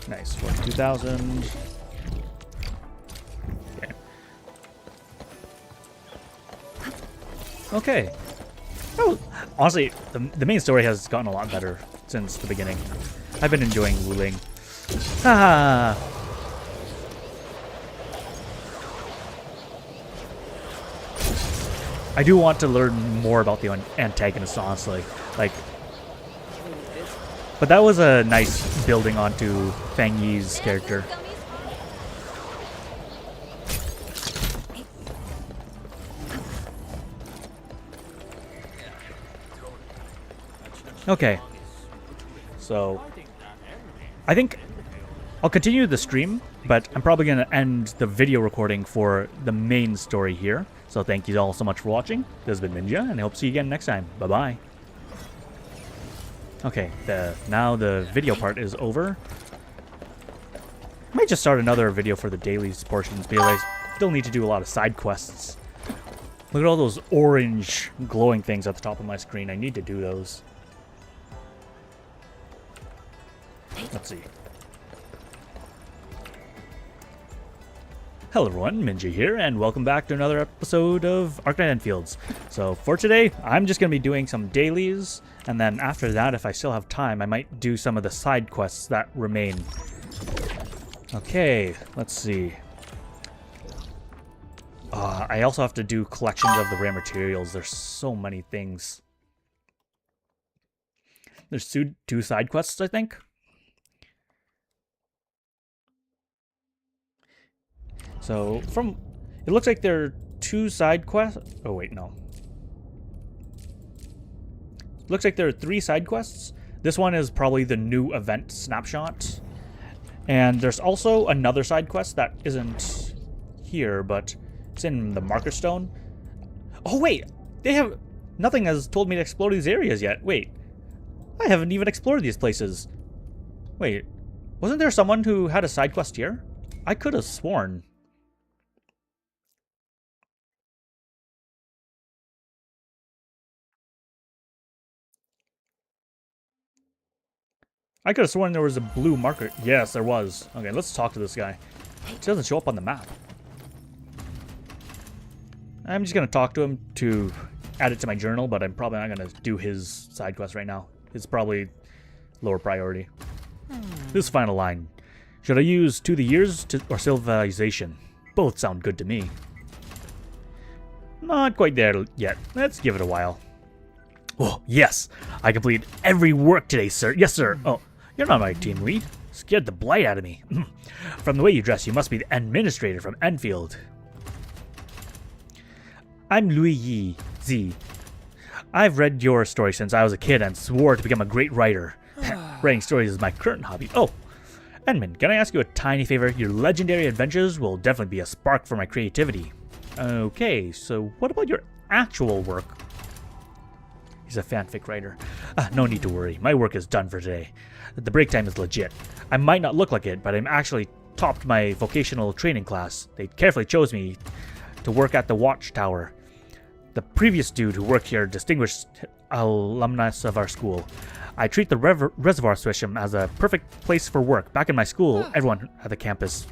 Nice, 42,000. Okay. Okay. Oh, honestly, the main story has gotten a lot better since the beginning. I've been enjoying Wuling. Ah. I do want to learn more about the antagonists, honestly. Like, but that was a nice building onto Fang Yi's character. Okay, so I think I'll continue the stream, but I'm probably going to end the video recording for the main story here. So thank you all so much for watching. This has been Ninja, and I hope to see you again next time. Bye-bye. Okay, now the video part is over. I might just start another video for the dailies portions because I still need to do a lot of side quests. Look at all those orange glowing things at the top of my screen. I need to do those. Let's see. Hello everyone, Minji here, and welcome back to another episode of Arknights Endfields. So for today, I'm just going to be doing some dailies, and then after that, if I still have time, I might do some of the side quests that remain. Okay, let's see. I also have to do collections of the rare materials. There's so many things. There's two side quests, I think. So, it looks like there are 2 side quests. Oh, wait, no. Looks like there are 3 side quests. This one is probably the new event snapshot. And there's also another side quest that isn't here, but it's in the marker stone. Oh, wait! Nothing has told me to explore these areas yet. Wait. I haven't even explored these places. Wait. Wasn't there someone who had a side quest here? I could have sworn. I could have sworn there was a blue marker. Yes, there was. Okay, let's talk to this guy. He doesn't show up on the map. I'm just going to talk to him to add it to my journal, but I'm probably not going to do his side quest right now. It's probably lower priority. This final line. Should I use to the years or civilization? Both sound good to me. Not quite there yet. Let's give it a while. Oh, yes. I completed every work today, sir. Yes, sir. Oh, you're not my team lead. Scared the blight out of me. From the way you dress, you must be the administrator from Endfield. I'm Louis Yi Zi. I've read your story since I was a kid and swore to become a great writer. Writing stories is my current hobby. Oh, Edmund, can I ask you a tiny favor? Your legendary adventures will definitely be a spark for my creativity. Okay, so what about your actual work? He's a fanfic writer. No need to worry. My work is done for today. The break time is legit. I might not look like it, but I'm actually topped my vocational training class. They carefully chose me to work at the watchtower. The previous dude who worked here, distinguished alumnus of our school. I treat the reservoir system as a perfect place for work. Back in my school, everyone at the campus.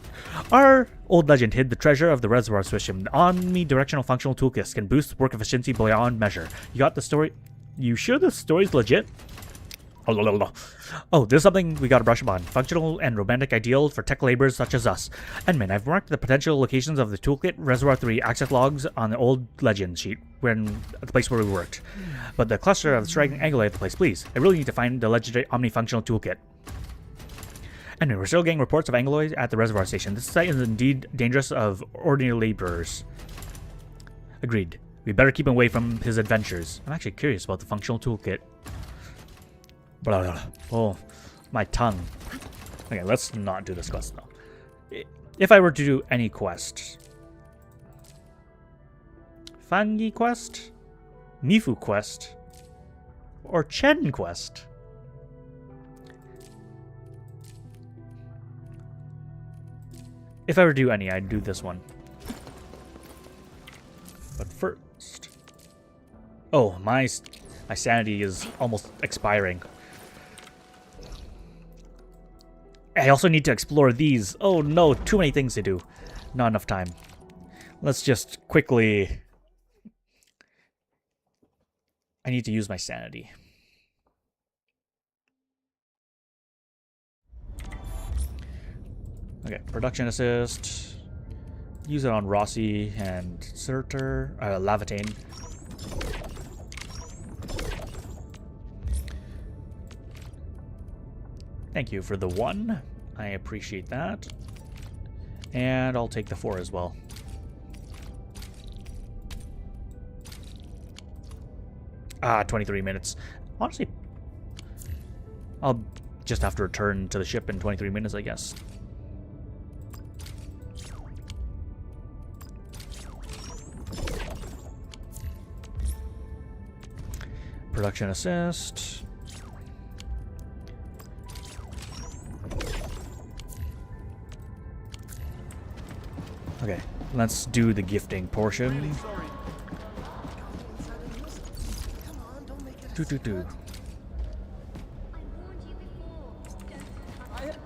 Our old legend hid the treasure of the reservoir system. The omnidirectional functional toolkits can boost work efficiency beyond measure. You got the story? You sure the story's legit? Oh, there's something we gotta brush up on. Functional and romantic ideal for tech laborers such as us. Edmund, I've marked the potential locations of the toolkit Reservoir 3 access logs on the old legend sheet at the place where we worked. But the cluster of the striking angle at the place, please. I really need to find the legendary omnifunctional toolkit. Anyway, we're still getting reports of angloids at the reservoir station. This site is indeed dangerous of ordinary laborers. Agreed. We better keep him away from his adventures. I'm actually curious about the functional toolkit. Blah, blah, blah. Oh, my tongue. Okay, let's not do this quest though. If I were to do any quest. Fangi quest? Mifu quest? Or Chen quest? If I were to do any, I'd do this one. But first... Oh, my sanity is almost expiring. I also need to explore these. Oh no, too many things to do. Not enough time. Let's just quickly... I need to use my sanity. Okay, production assist. Use it on Rossi and Surtur, Lavatane. Thank you for the 1. I appreciate that. And I'll take the 4 as well. Ah, 23 minutes. Honestly, I'll just have to return to the ship in 23 minutes, I guess. Production assist. Okay, let's do the gifting portion.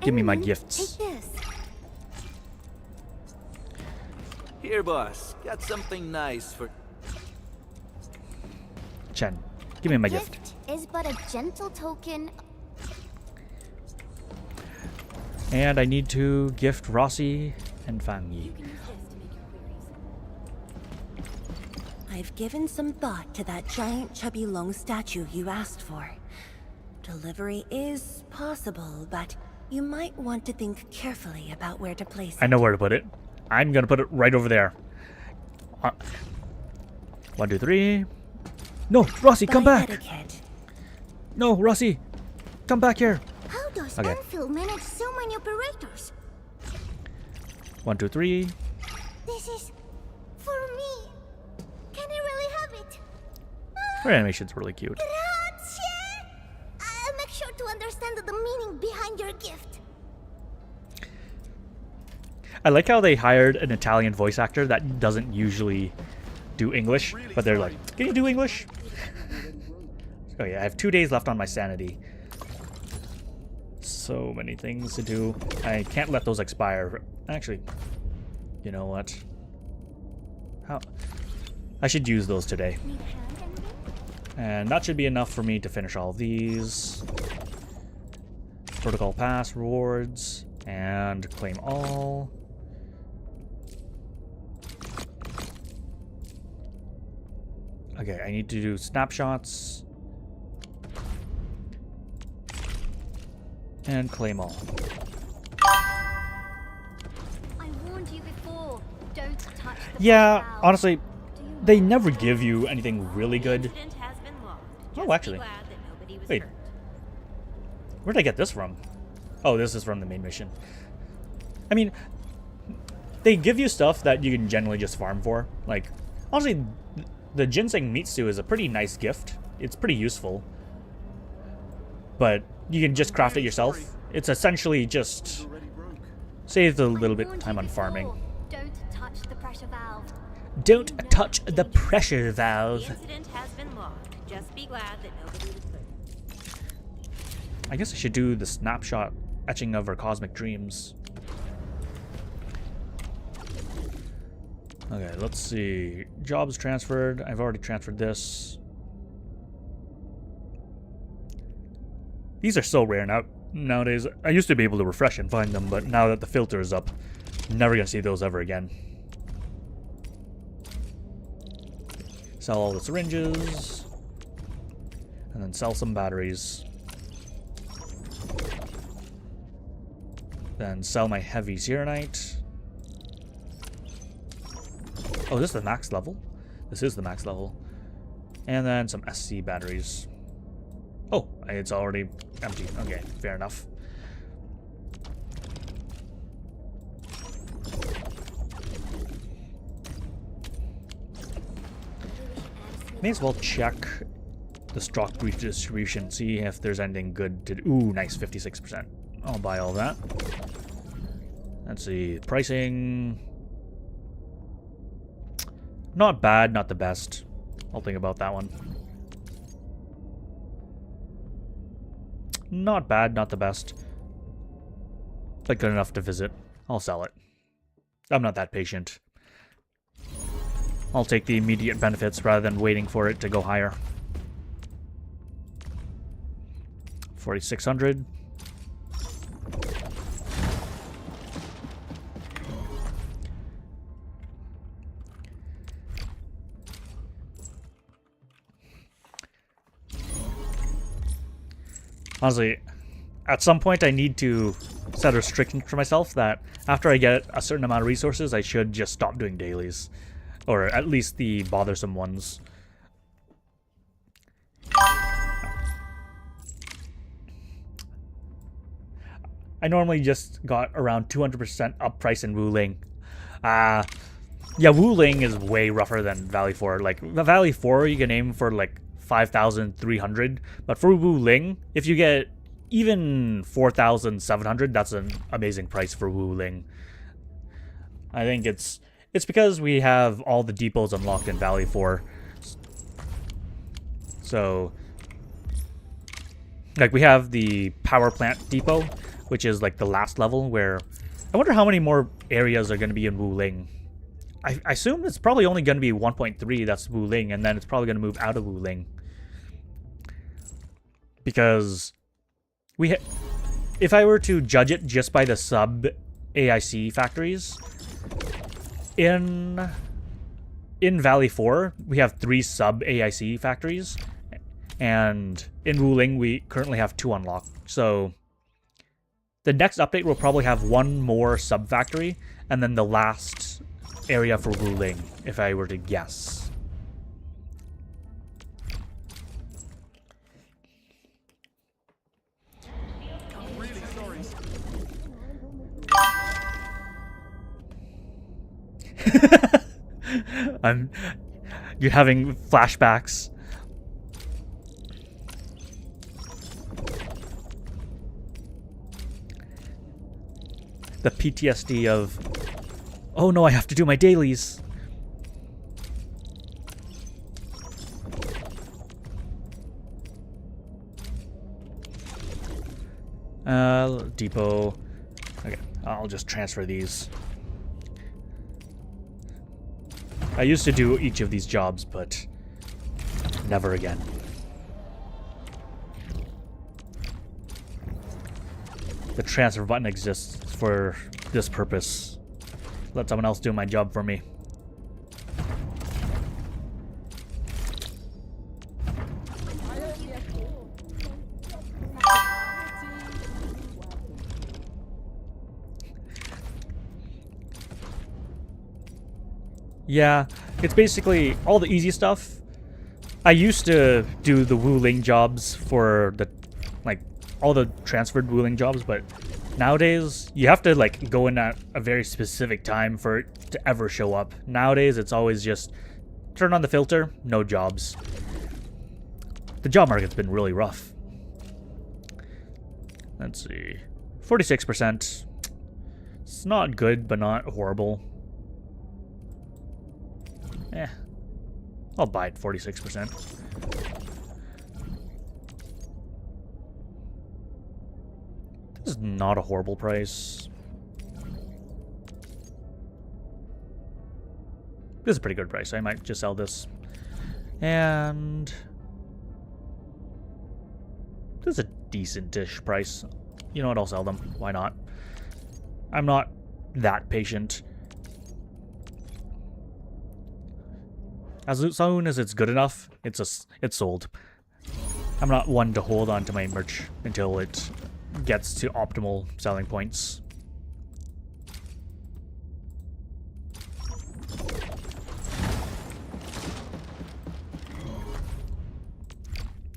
Give me my gifts. Take this. Here, boss. Got something nice for... Chen, give me my gift. Is but a gentle token. And I need to gift Rossi and Fang Yi. I've given some thought to that giant chubby long statue you asked for. Delivery is possible, but you might want to think carefully about where to place it. I know where to put it. I'm gonna put it right over there. 1, 2, 3. No, Rossi, come back! No, Rossi, come back here. How does Okay. Endfield manage so many operators? 1, 2, 3. This is for me. Can I really have it? Her animation's really cute. Grazie! I'll make sure to understand the meaning behind your gift. I like how they hired an Italian voice actor that doesn't usually do English, but they're like, can you do English? Oh yeah, I have 2 days left on my sanity. So many things to do. I can't let those expire. Actually, you know what? How? I should use those today. And that should be enough for me to finish all of these. Protocol pass, rewards, and claim all. Okay, I need to do snapshots. And claim all. I warned you before. Don't touch the Yeah, honestly, they never give you anything really good. Oh, actually. Wait. Where did I get this from? Oh, this is from the main mission. I mean, they give you stuff that you can generally just farm for. Like, honestly, the ginseng meat stew is a pretty nice gift. It's pretty useful. But you can just craft it yourself. It's essentially just saves a little bit of time on farming. Don't touch the pressure valve. Don't touch the pressure valve. The incident has been logged. Just be glad that nobody was hurt. I guess I should do the snapshot etching of her cosmic dreams. Okay, let's see. Jobs transferred. I've already transferred this. These are so rare now nowadays. I used to be able to refresh and find them, but now that the filter is up, I'm never gonna see those ever again. Sell all the syringes. And then sell some batteries. Then sell my heavy Zeronite. Oh, this is the max level? This is the max level. And then some SC batteries. Oh, it's already empty. Okay, fair enough. May as well check the stock redistribution, see if there's anything good to do. Ooh, nice, 56%. I'll buy all that. Let's see, pricing. Not bad, not the best. I'll think about that one. Not bad, not the best. But good enough to visit. I'll sell it. I'm not that patient. I'll take the immediate benefits rather than waiting for it to go higher. 4,600. Honestly, at some point I need to set a restriction for myself that after I get a certain amount of resources, I should just stop doing dailies. Or at least the bothersome ones. I normally just got around 200% up price in Wuling. Yeah, Wuling is way rougher than Valley 4. Like, the Valley 4 you can aim for like 5,300, but for Wuling, if you get even 4,700, that's an amazing price for Wuling. I think it's because we have all the depots unlocked in Valley 4. So, Like, we have the power plant depot, which is like the last level, where I wonder how many more areas are going to be in Wuling. I assume it's probably only going to be 1.3 that's Wuling, and then it's probably going to move out of Wuling. Because if I were to judge it just by the sub AIC factories, in Valley 4, we have 3 sub AIC factories, and in Wuling, we currently have 2 unlocked. So the next update will probably have 1 more sub factory, and then the last area for Wuling, if I were to guess. You're having flashbacks. The PTSD of, oh no, I have to do my dailies. Depot. Okay, I'll just transfer these. I used to do each of these jobs, but never again. The transfer button exists for this purpose. Let someone else do my job for me. Yeah, it's basically all the easy stuff. I used to do the Wuling jobs for the, like, all the transferred Wuling jobs, but nowadays you have to like go in at a very specific time for it to ever show up. Nowadays it's always just turn on the filter, no jobs. The job market's been really rough. Let's see, 46%. It's not good, but not horrible. I'll buy it 46%. This is not a horrible price. This is a pretty good price. I might just sell this. And this is a decent-ish price. You know what? I'll sell them. Why not? I'm not that patient. As soon as it's good enough, it's sold. I'm not one to hold on to my merch until it gets to optimal selling points.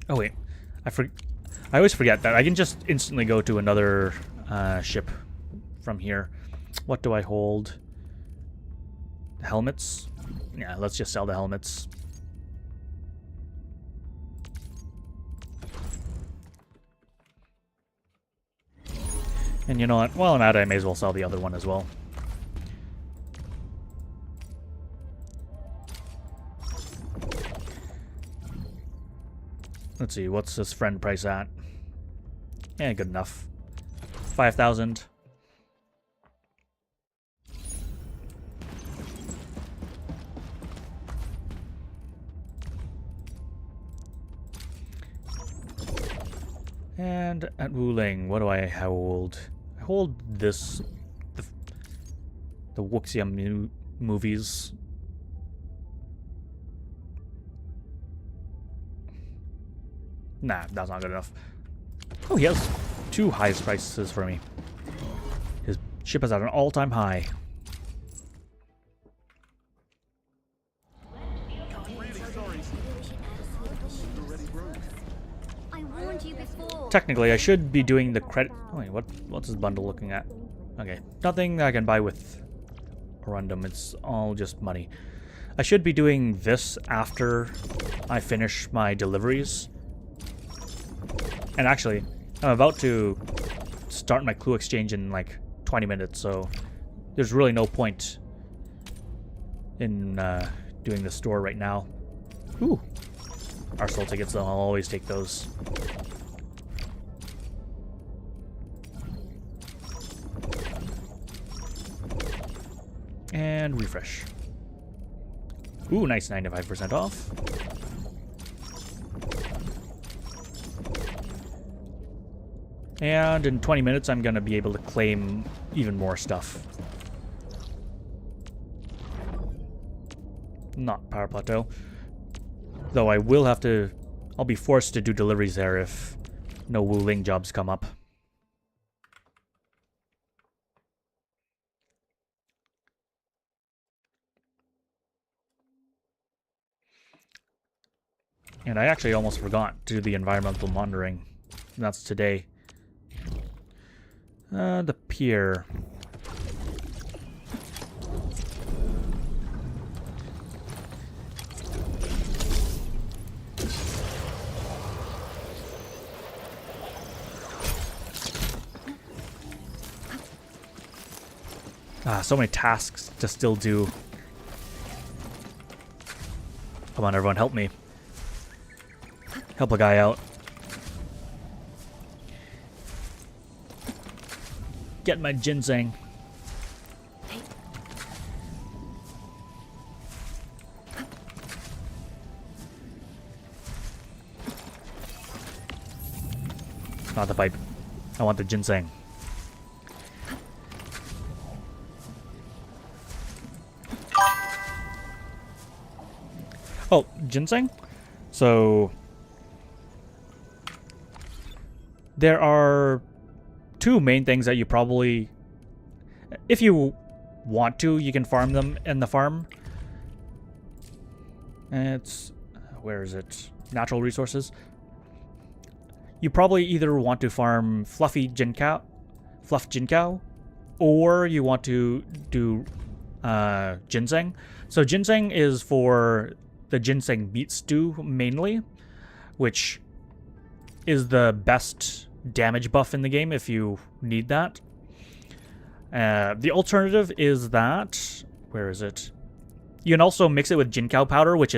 Oh wait, I always forget that I can just instantly go to another ship from here. What do I hold? Helmets? Yeah, let's just sell the helmets. And you know what? While I'm at it, I may as well sell the other one as well. Let's see, what's this friend price at? Yeah, good enough. 5,000. And at Wuling, what do I hold? I hold this, the Wuxia movies. Nah, that's not good enough. Oh, he has 2 highest prices for me. His ship is at an all-time high. Technically, I should be doing the credit. Oh, wait, what's this bundle looking at? Okay, nothing I can buy with Rundum. It's all just money. I should be doing this after I finish my deliveries. And actually, I'm about to start my clue exchange in like 20 minutes, so there's really no point in doing the store right now. Ooh, Arsenal tickets though, I'll always take those. And refresh. Ooh, nice 95% off. And in 20 minutes, I'm going to be able to claim even more stuff. Not Power Plateau. Though I will have to... I'll be forced to do deliveries there if no Wu Ling jobs come up. And I actually almost forgot to do the environmental monitoring. And that's today. The pier. So many tasks to still do. Come on, everyone, help me. Help a guy out. Get my ginseng. Not the pipe. I want the ginseng. Oh, ginseng? So there are two main things that you probably, if you want to, you can farm them in the farm. It's, where is it? Natural resources. You probably either want to farm fluff jinkao, or you want to do ginseng. So ginseng is for the ginseng beet stew mainly, which is the best damage buff in the game if you need that. The alternative is that, where is it? You can also mix it with jinkao powder, which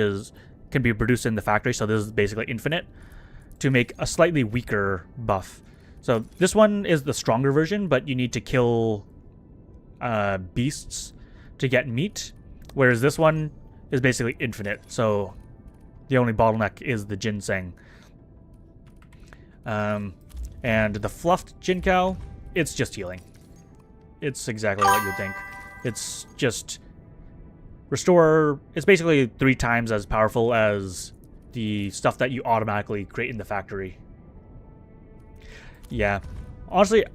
can be produced in the factory, so this is basically infinite, to make a slightly weaker buff. So this one is the stronger version, but you need to kill beasts to get meat, whereas this one is basically infinite, so the only bottleneck is the ginseng. And the fluffed jinkao, it's just healing. It's exactly what you'd think. It's just restore. It's basically 3 times as powerful as the stuff that you automatically create in the factory. Yeah. Honestly,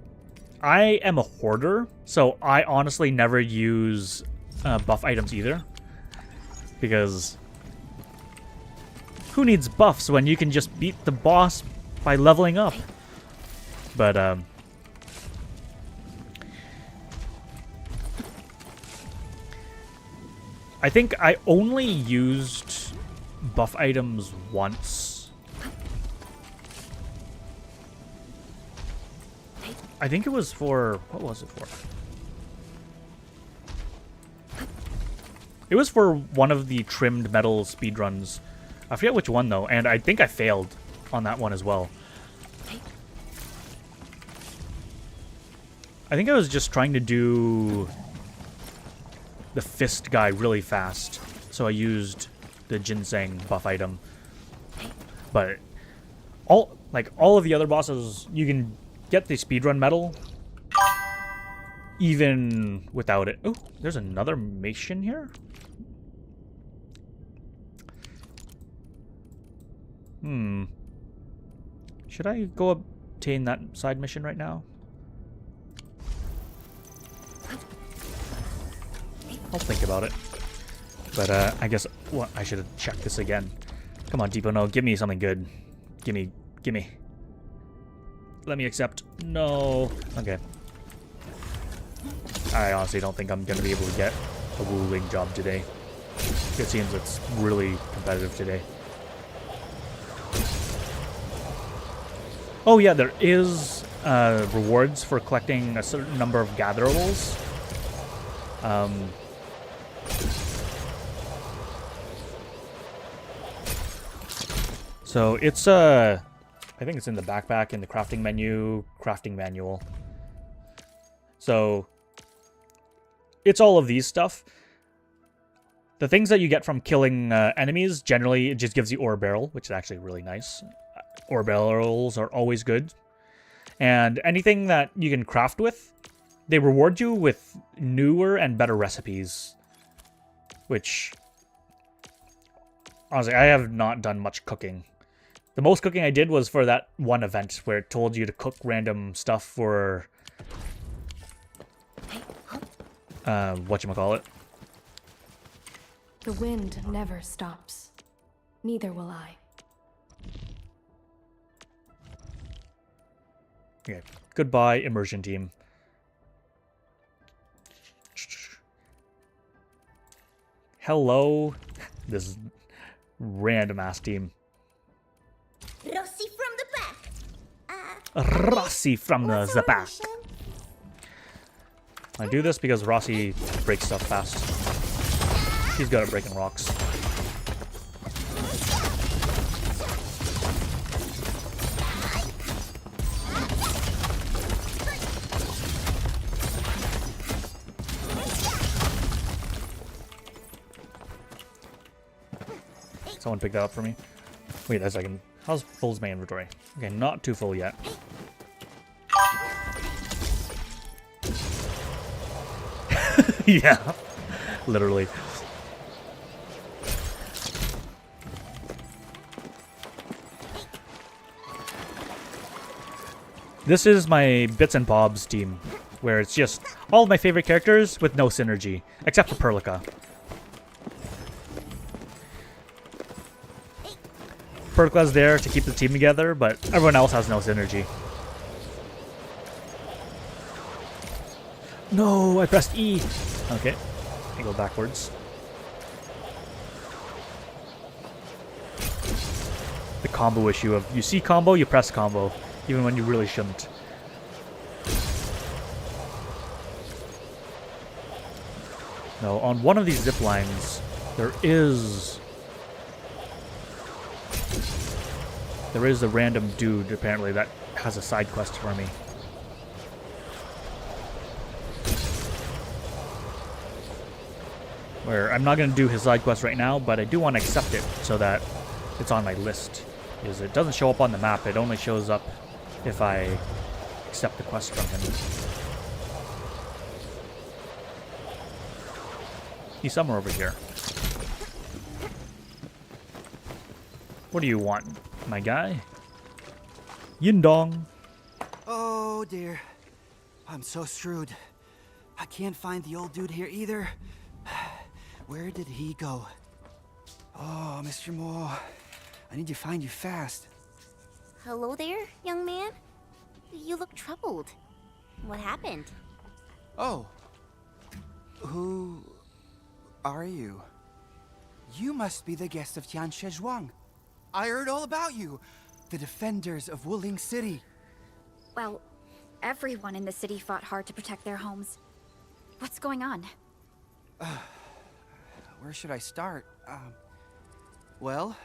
I am a hoarder, so I honestly never use buff items either. Because who needs buffs when you can just beat the boss by leveling up? But I think I only used buff items once. I think it was for, what was it for? It was for one of the trimmed metal speedruns. I forget which one though, and I think I failed on that one as well. I think I was just trying to do the fist guy really fast, so I used the ginseng buff item. But all of the other bosses, you can get the speedrun medal even without it. Oh, there's another mission here. Should I go obtain that side mission right now? I'll think about it. But I guess I should have checked this again. Come on, Depot, no, give me something good. Gimme. Let me accept. No. Okay. I honestly don't think I'm gonna be able to get a Wu Ling job today. It seems it's really competitive today. Oh yeah, there is rewards for collecting a certain number of gatherables. So it's I think it's in the backpack in the crafting menu, crafting manual. So it's all of these stuff. The things that you get from killing enemies, generally it just gives you ore barrel, which is actually really nice. Ore barrels are always good. And anything that you can craft with, they reward you with newer and better recipes. Which, honestly, I have not done much cooking. The most cooking I did was for that one event where it told you to cook random stuff for... whatchamacallit. The wind never stops. Neither will I. Okay, goodbye, immersion team. Hello, this random ass team. Rossi from the back. Rossi from the back. I do this because Rossi breaks stuff fast. She's good at breaking rocks. Someone pick that up for me. Wait a second. How's full is my inventory? Okay, not too full yet. Yeah, literally. This is my Bits and Bobs team, where it's just all of my favorite characters with no synergy, except for Perlica. Perlica's there to keep the team together, but everyone else has no synergy. No, I pressed E. Okay, I go backwards. The combo issue of you see combo, you press combo, even when you really shouldn't. No, on one of these zip lines, there is a random dude apparently that has a side quest for me. Where I'm not going to do his side quest right now, but I do want to accept it so that it's on my list. Because it doesn't show up on the map, it only shows up if I accept the quest from him. He's somewhere over here. What do you want, my guy? Yin Dong. Oh dear. I'm so screwed. I can't find the old dude here either. Where did he go? Oh, Mr. Moore. I need to find you fast. Hello there, young man. You look troubled. What happened? Oh. Who are you? You must be the guest of Tianche Zhuang. I heard all about you. The defenders of Wuling City. Well, everyone in the city fought hard to protect their homes. What's going on? Where should I start? Well,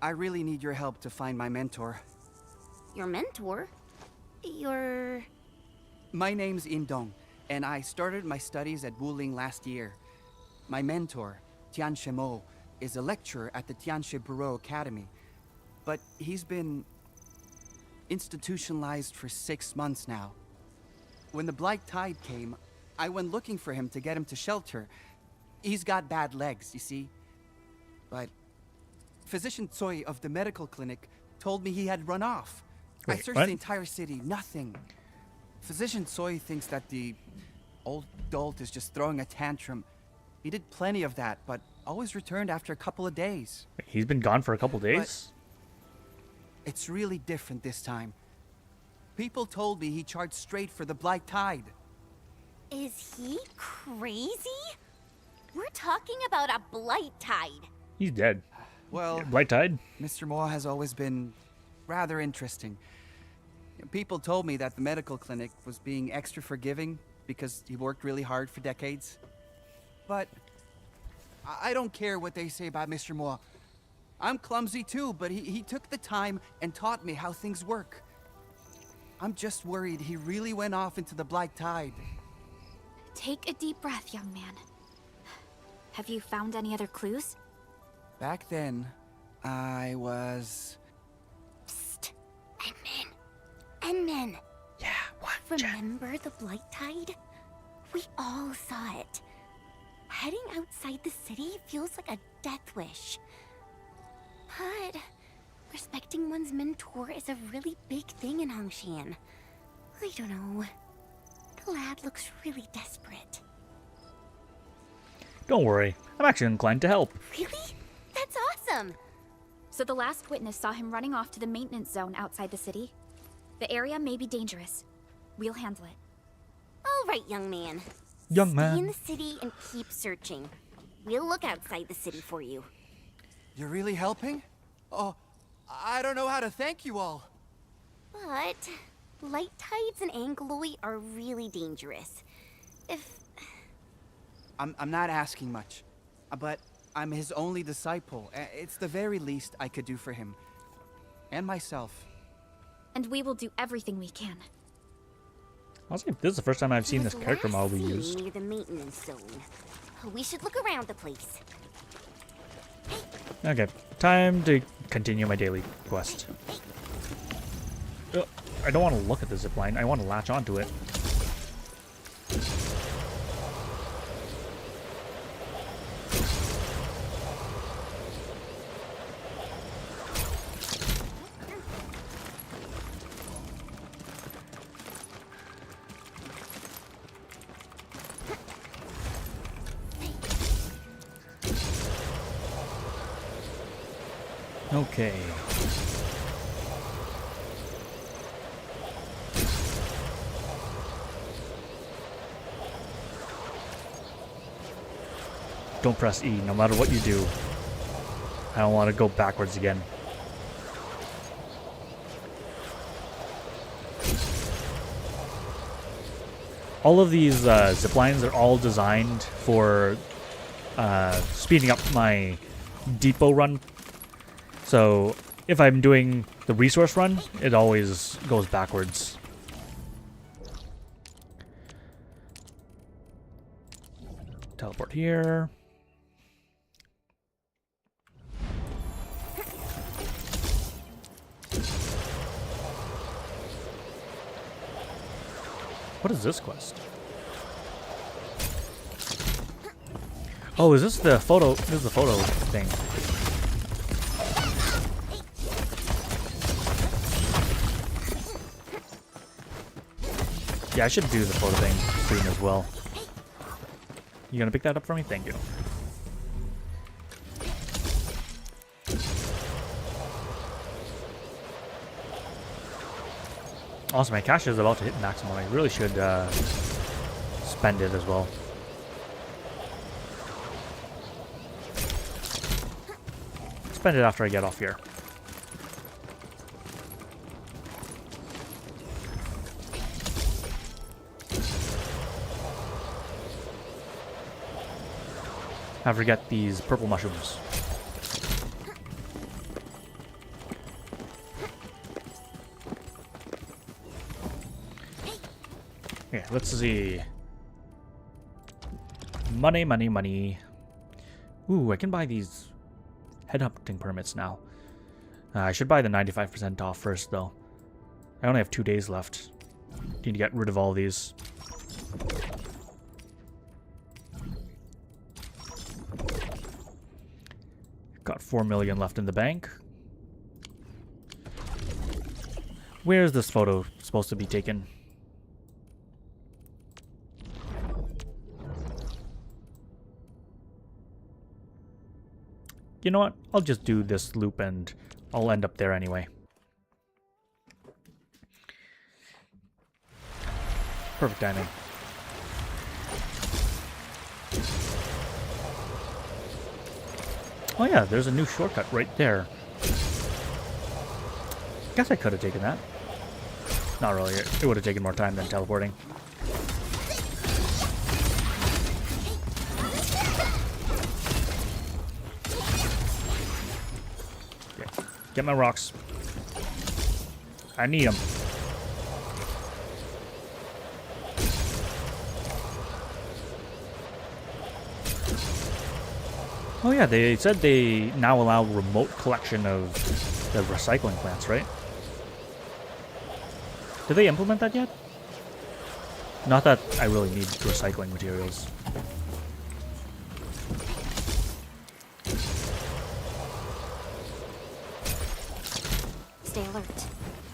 I really need your help to find my mentor. Your mentor? My name's Indong, and I started my studies at Wuling last year. My mentor, Tianche Mo, is a lecturer at the Tianche Bureau Academy, but he's been institutionalized for 6 months now. When the Blight Tide came, I went looking for him to get him to shelter. He's got bad legs, you see. But Physician Tsui of the medical clinic told me he had run off. I searched the entire city, nothing. Physician Tsui thinks that the old dolt is just throwing a tantrum. He did plenty of that, but always returned after a couple of days. He's been gone for a couple days? But it's really different this time. People told me he charged straight for the Blight Tide. Is he crazy? We're talking about a Blight Tide. He's dead. Well, Blight Tide? Mr. Moore has always been rather interesting. People told me that the medical clinic was being extra forgiving because he worked really hard for decades. But I don't care what they say about Mr. Moore. I'm clumsy too, but he took the time and taught me how things work. I'm just worried he really went off into the Blight Tide. Take a deep breath, young man. Have you found any other clues? Back then, I was... Psst. Enman. Yeah, what? Remember the Blight Tide? We all saw it. Heading outside the city feels like a death wish. But respecting one's mentor is a really big thing in Hongshan. I don't know. The lad looks really desperate. Don't worry. I'm actually inclined to help. Really? That's awesome! So the last witness saw him running off to the maintenance zone outside the city. The area may be dangerous. We'll handle it. All right, young man. Young Stay man. in the city and keep searching. We'll look outside the city for you. You're really helping? Oh, I don't know how to thank you all. But light tides and Angloy are really dangerous. I'm not asking much, but I'm his only disciple. It's the very least I could do for him. And myself. And we will do everything we can. Honestly, this is the first time I've seen this character model be Last seen used. near the maintenance zone. We should look around the place. Okay, time to continue my daily quest. I don't want to look at the zipline. I want to latch onto it. Okay. Don't press E, no matter what you do. I don't want to go backwards again. All of these zip lines are all designed for speeding up my depot run. So if I'm doing the resource run, it always goes backwards. Teleport here. What is this quest? Oh, is this the photo? This is the photo thing. Yeah, I should do the photo thing soon as well. You gonna pick that up for me? Thank you. Also, my cash is about to hit maximum. I really should spend it as well. Spend it after I get off here. I forget these purple mushrooms. Okay, let's see. Money, money, money. Ooh, I can buy these headhunting permits now. I should buy the 95% off first, though. I only have 2 days left. Need to get rid of all these. Got 4 million left in the bank. Where's this photo supposed to be taken? You know what? I'll just do this loop and I'll end up there anyway. Perfect timing. Oh yeah, there's a new shortcut right there. Guess I could have taken that. Not really. It would have taken more time than teleporting. Okay. Get my rocks. I need them. Oh yeah, they said they now allow remote collection of the recycling plants, right? Did they implement that yet? Not that I really need recycling materials. Stay alert.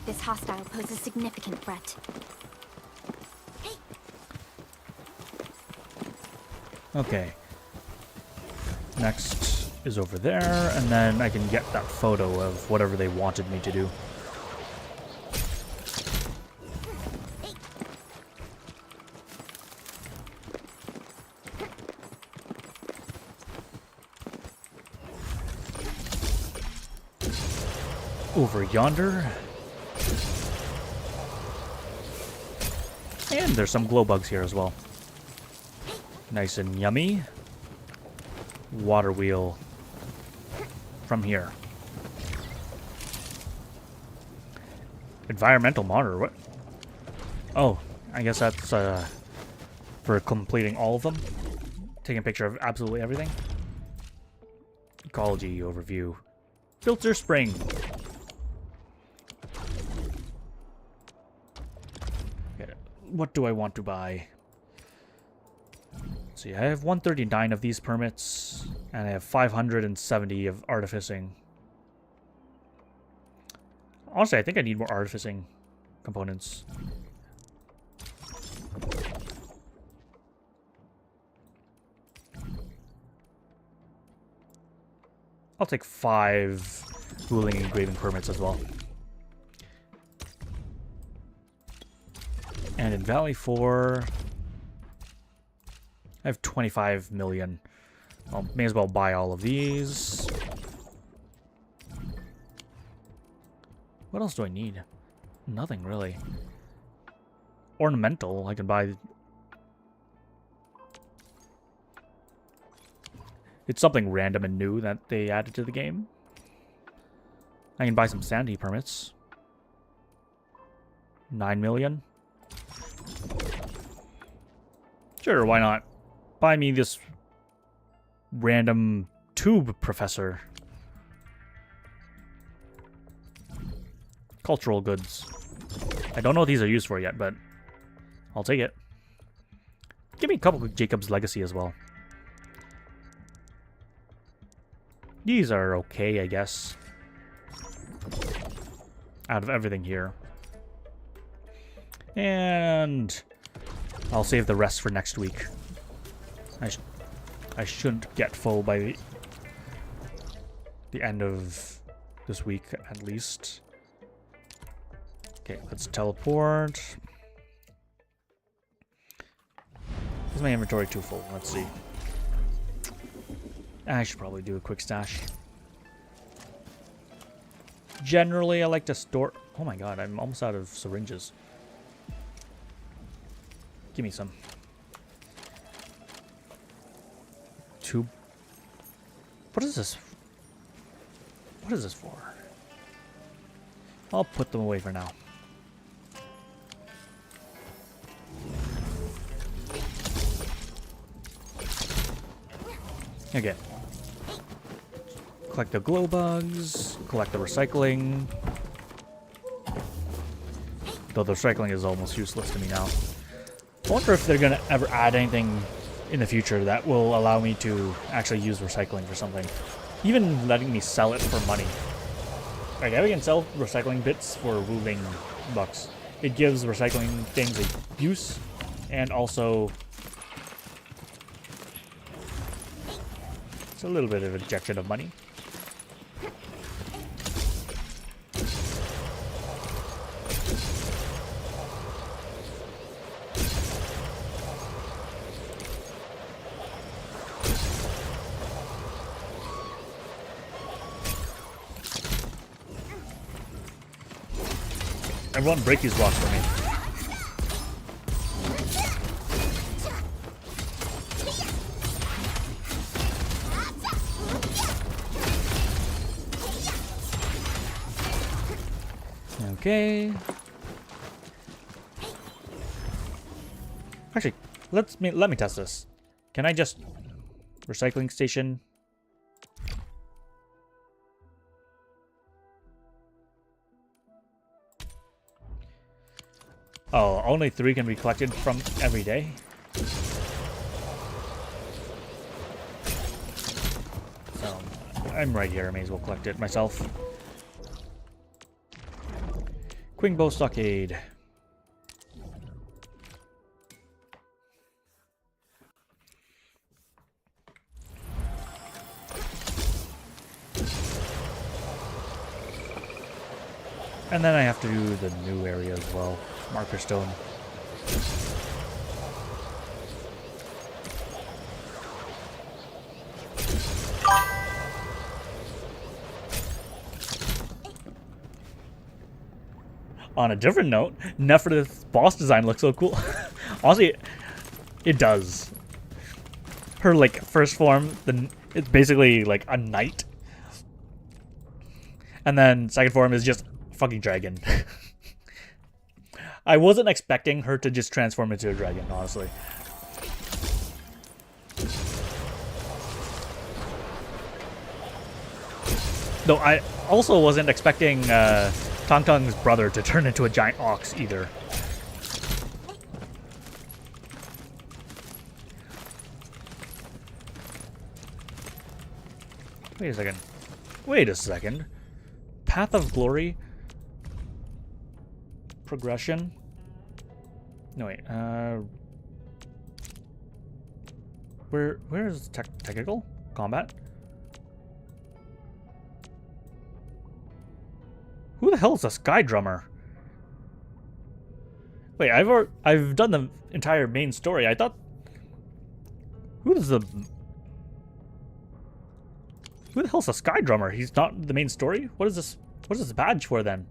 This hostile poses significant threat. Okay. Next is over there, and then I can get that photo of whatever they wanted me to do. Over yonder. And there's some glow bugs here as well. Nice and yummy. Water wheel from here. Environmental monitor, what? Oh, I guess that's for completing all of them. Taking a picture of absolutely everything. Ecology overview. Filter spring. Okay, what do I want to buy? Let's see, I have 139 of these permits, and I have 570 of artificing. Honestly, I think I need more artificing components. I'll take 5 ruling engraving permits as well. And in Valley 4, I have 25 million. Well, may as well buy all of these. What else do I need? Nothing really. Ornamental, I can buy. It's something random and new that they added to the game. I can buy some sanity permits. 9 million. Sure, why not? Buy me this random tube professor. Cultural goods. I don't know what these are used for yet, but I'll take it. Give me a couple of Jacob's Legacy as well. These are okay, I guess. Out of everything here. And I'll save the rest for next week. I shouldn't get full by the end of this week, at least. Okay, let's teleport. Is my inventory too full? Let's see. I should probably do a quick stash. Generally, I like to store... Oh my god, I'm almost out of syringes. Give me some. Tube. What is this? What is this for? I'll put them away for now. Okay. Collect the glow bugs. Collect the recycling. Though the recycling is almost useless to me now. I wonder if they're gonna ever add anything in the future that will allow me to actually use recycling for something. Even letting me sell it for money. Like, I can sell recycling bits for Wuling bucks. It gives recycling things a use, and also it's a little bit of injection of money. Everyone break these blocks for me. Okay. Actually, let me test this. Can I just recycling station Oh, only 3 can be collected from every day? So, I'm right here. I may as well collect it myself. Quingbo Stockade. And then I have to do the new area as well. Marker Stone. On a different note, Nefertiti's boss design looks so cool. Honestly, it does. Her, like, first form, it's basically, like, a knight. And then second form is just a fucking dragon. I wasn't expecting her to just transform into a dragon, honestly. Though I also wasn't expecting Tong Tong's brother to turn into a giant ox either. Wait a second. Wait a second. Path of Glory. Progression. No, wait. Where is technical combat? Who the hell is a Sky Drummer? Wait, I've done the entire main story. I thought who the hell's a Sky Drummer? He's not the main story? What is this? What is this badge for then?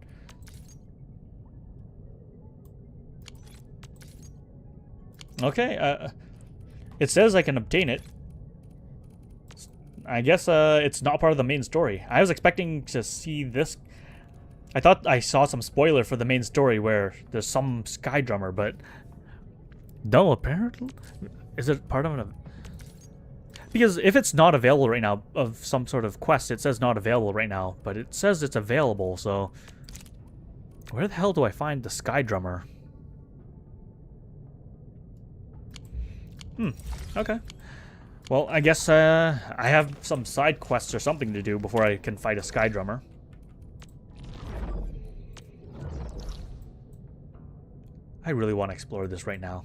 Okay, it says I can obtain it. I guess it's not part of the main story. I was expecting to see this. I thought I saw some spoiler for the main story where there's some Sky Drummer, but no, apparently. Is it part of an... Because if it's not available right now of some sort of quest, it says not available right now, but it says it's available, so where the hell do I find the Sky Drummer? Okay. Well, I guess I have some side quests or something to do before I can fight a Sky Drummer. I really want to explore this right now.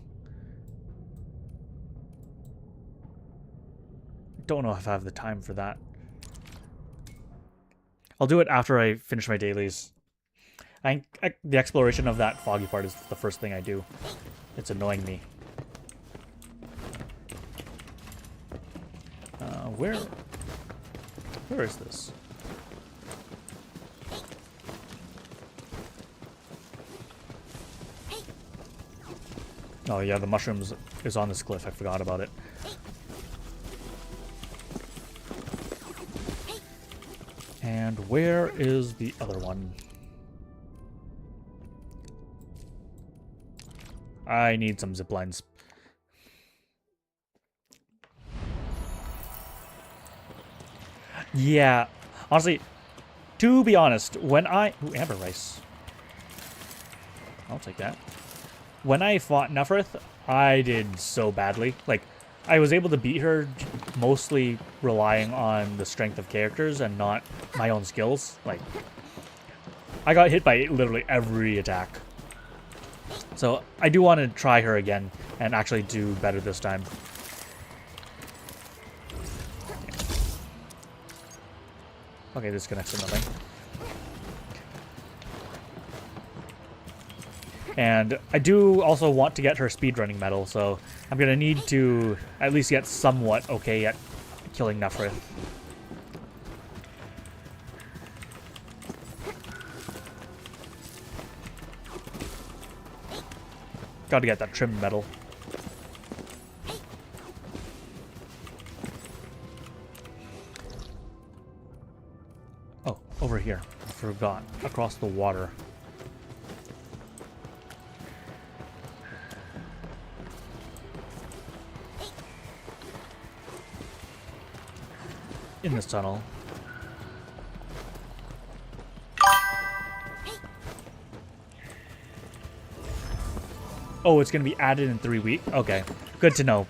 Don't know if I have the time for that. I'll do it after I finish my dailies. The exploration of that foggy part is the first thing I do. It's annoying me. Where is this? Oh yeah, the mushrooms is on this cliff. I forgot about it. And where is the other one? I need some zip lines. Yeah, honestly, to be honest, when I... Ooh, amber rice. I'll take that. When I fought Nefertiti, I did so badly. Like, I was able to beat her mostly relying on the strength of characters and not my own skills. Like, I got hit by literally every attack. So, I do want to try her again and actually do better this time. Okay, this connects to nothing. And I do also want to get her speedrunning medal, so I'm going to need to at least get somewhat okay at killing Nefertiti. Gotta get that trim medal. Oh, over here. I forgot. Across the water. In this tunnel. Oh, it's going to be added in 3 weeks? Okay, good to know.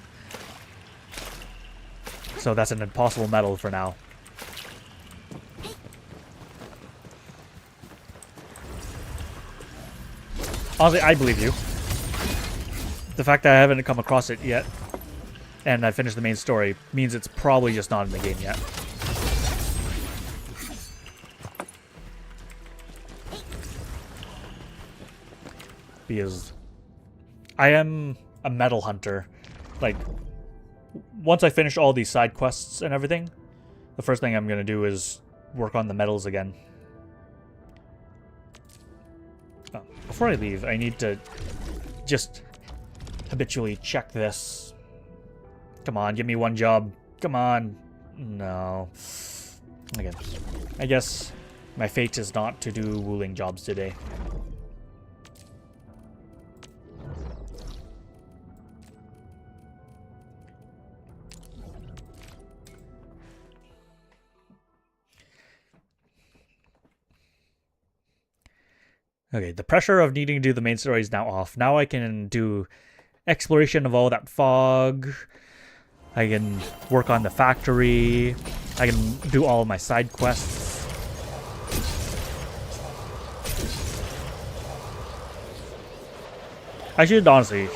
So that's an impossible metal for now. Honestly, I believe you. The fact that I haven't come across it yet, and I finished the main story, means it's probably just not in the game yet. Because I am a metal hunter. Like, once I finish all these side quests and everything, the first thing I'm going to do is work on the metals again. Oh, before I leave, I need to just habitually check this. Come on, give me one job. Come on. No. Again, I guess my fate is not to do Wuling jobs today. Okay, the pressure of needing to do the main story is now off. Now I can do exploration of all that fog. I can work on the factory. I can do all of my side quests. I should honestly...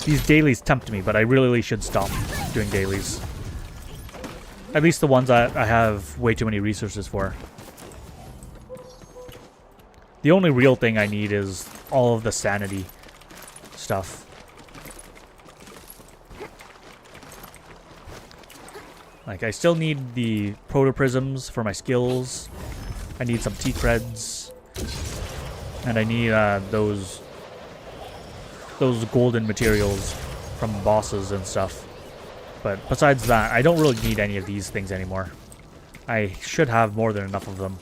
These dailies tempt me, but I really should stop doing dailies. At least the ones that I have way too many resources for. The only real thing I need is all of the sanity stuff. Like, I still need the protoprisms for my skills. I need some T-creds. And I need those golden materials from bosses and stuff. But besides that, I don't really need any of these things anymore. I should have more than enough of them.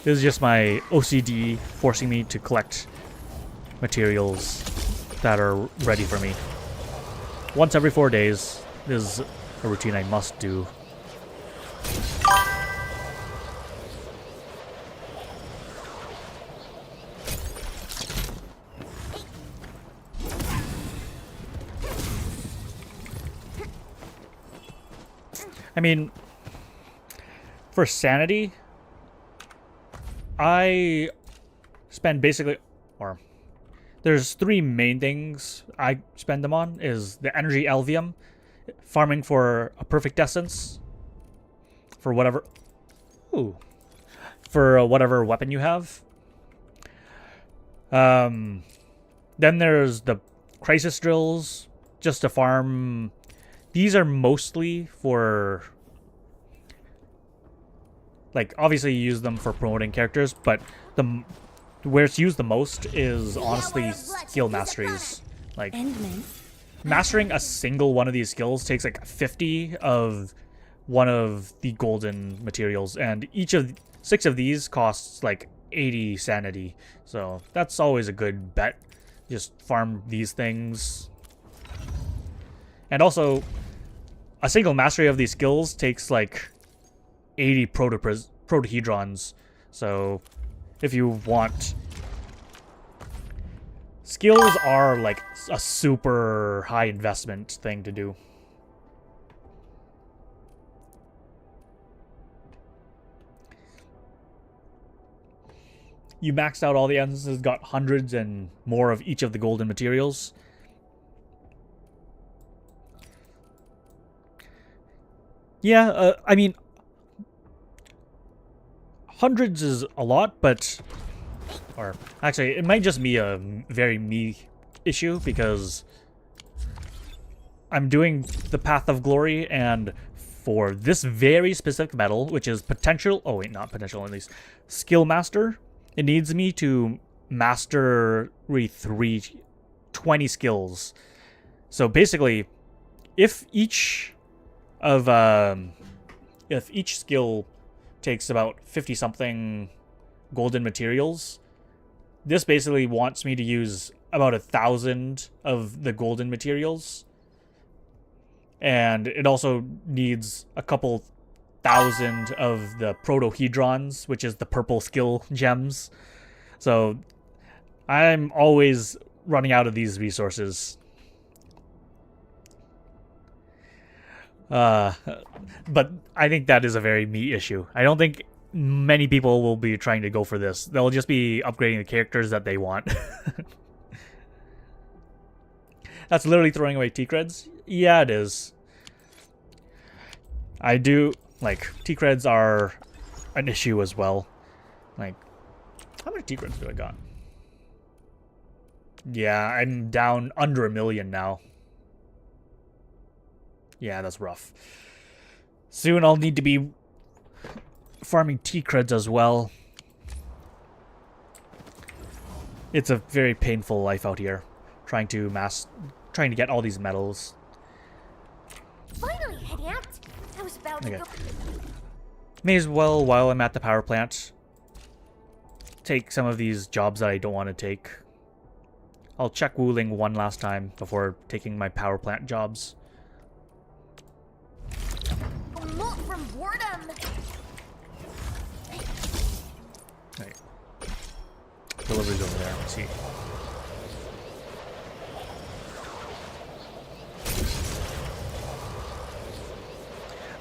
This is just my OCD forcing me to collect materials that are ready for me. Once every 4 days, this is a routine I must do. I mean, for sanity, I spend basically, or there's 3 main things I spend them on, is the energy alvium, farming for a perfect essence, for whatever, for whatever weapon you have. Then there's the crisis drills, just to farm. These are mostly for, like, obviously you use them for promoting characters, but where it's used the most is honestly skill masteries. Like, mastering a single one of these skills takes like 50 of one of the golden materials, and each of 6 of these costs like 80 sanity. So that's always a good bet. Just farm these things. And also, a single mastery of these skills takes like 80 protahedrons. So if you want, skills are like a super high investment thing to do. You maxed out all the instances, got hundreds and more of each of the golden materials. Yeah, I mean, hundreds is a lot, but, or actually, it might just be a very me issue, because I'm doing the Path of Glory, and for this very specific metal, which is potential, oh wait, not potential, at least, skill master, it needs me to master 20 skills. So basically, if each skill takes about 50 something golden materials, this basically wants me to use about 1,000 of the golden materials, and it also needs a couple 1,000 of the protohedrons, which is the purple skill gems. So I'm always running out of these resources. But I think that is a very me issue. I don't think many people will be trying to go for this. They'll just be upgrading the characters that they want. That's literally throwing away T-creds? Yeah, it is. I do, like, T-creds are an issue as well. Like, how many T-creds do I got? Yeah, I'm down under 1 million now. Yeah, that's rough. Soon I'll need to be farming T-creds as well. It's a very painful life out here, trying to get all these medals. Finally heading out. I was about to go. May as well, while I'm at the power plant, take some of these jobs that I don't want to take. I'll check Wuling one last time before taking my power plant jobs. Molt from boredom. Right. Delivery's over there. Let's see.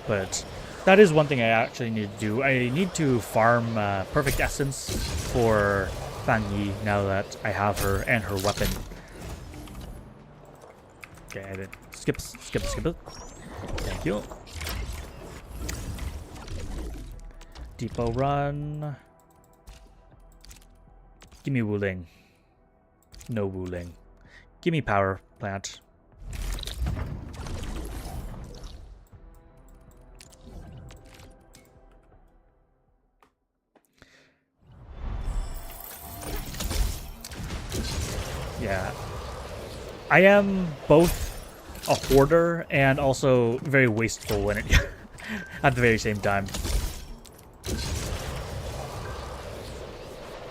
But that is one thing I actually need to do. I need to farm Perfect Essence for Fang Yi now that I have her and her weapon. Okay, I did. Skip it. Thank you. Depot run. Give me Wuling. No Wuling. Give me power plant. Yeah. I am both a hoarder and also very wasteful when it at the very same time.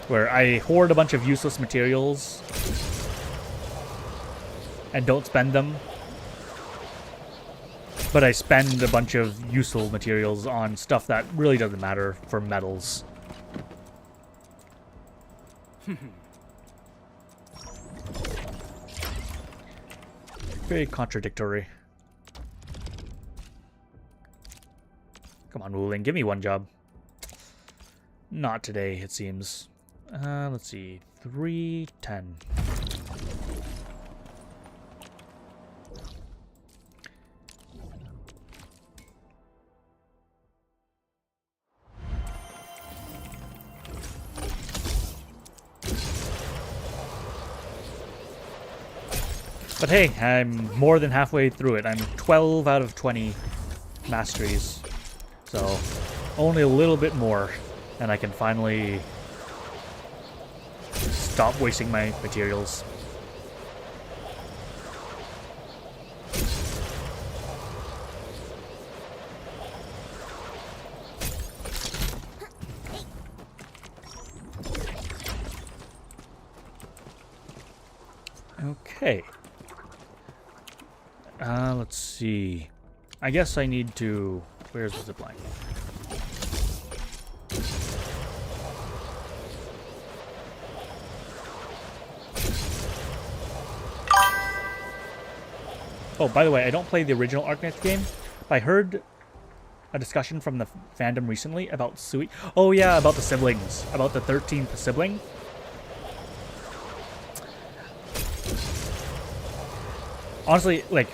Where I hoard a bunch of useless materials and don't spend them. But I spend a bunch of useful materials on stuff that really doesn't matter for metals. Very contradictory. Come on, Wuling, give me one job. Not today, it seems. Let's see. 310. But hey, I'm more than halfway through it. I'm 12 out of 20 masteries. So, only a little bit more, and I can finally stop wasting my materials. Okay. Let's see. I guess I need to... Where's the zipline? Oh, by the way, I don't play the original Arknights game, but I heard a discussion from the fandom recently about Sui. Oh yeah, about the siblings. About the 13th sibling. Honestly, like,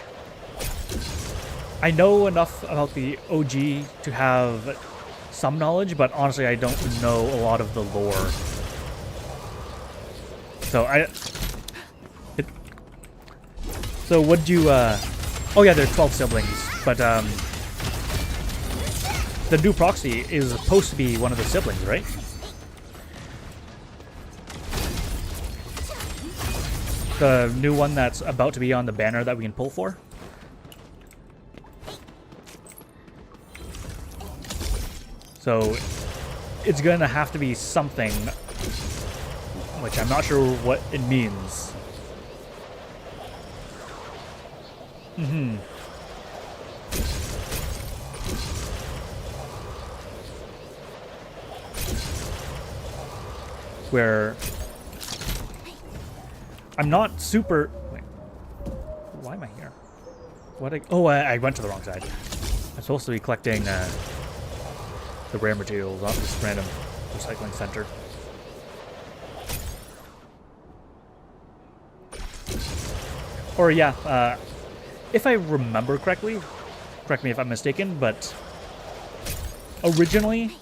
I know enough about the OG to have some knowledge, but honestly, I don't know a lot of the lore. So So would you, oh yeah, there are 12 siblings, but, the new proxy is supposed to be one of the siblings, right? The new one that's about to be on the banner that we can pull for? So, it's gonna have to be something, which I'm not sure what it means. where I'm not super... Wait. Why am I here? I went to the wrong side. I'm supposed to be collecting the rare materials, not this random recycling center. Or yeah, if I remember correctly, correct me if I'm mistaken, but originally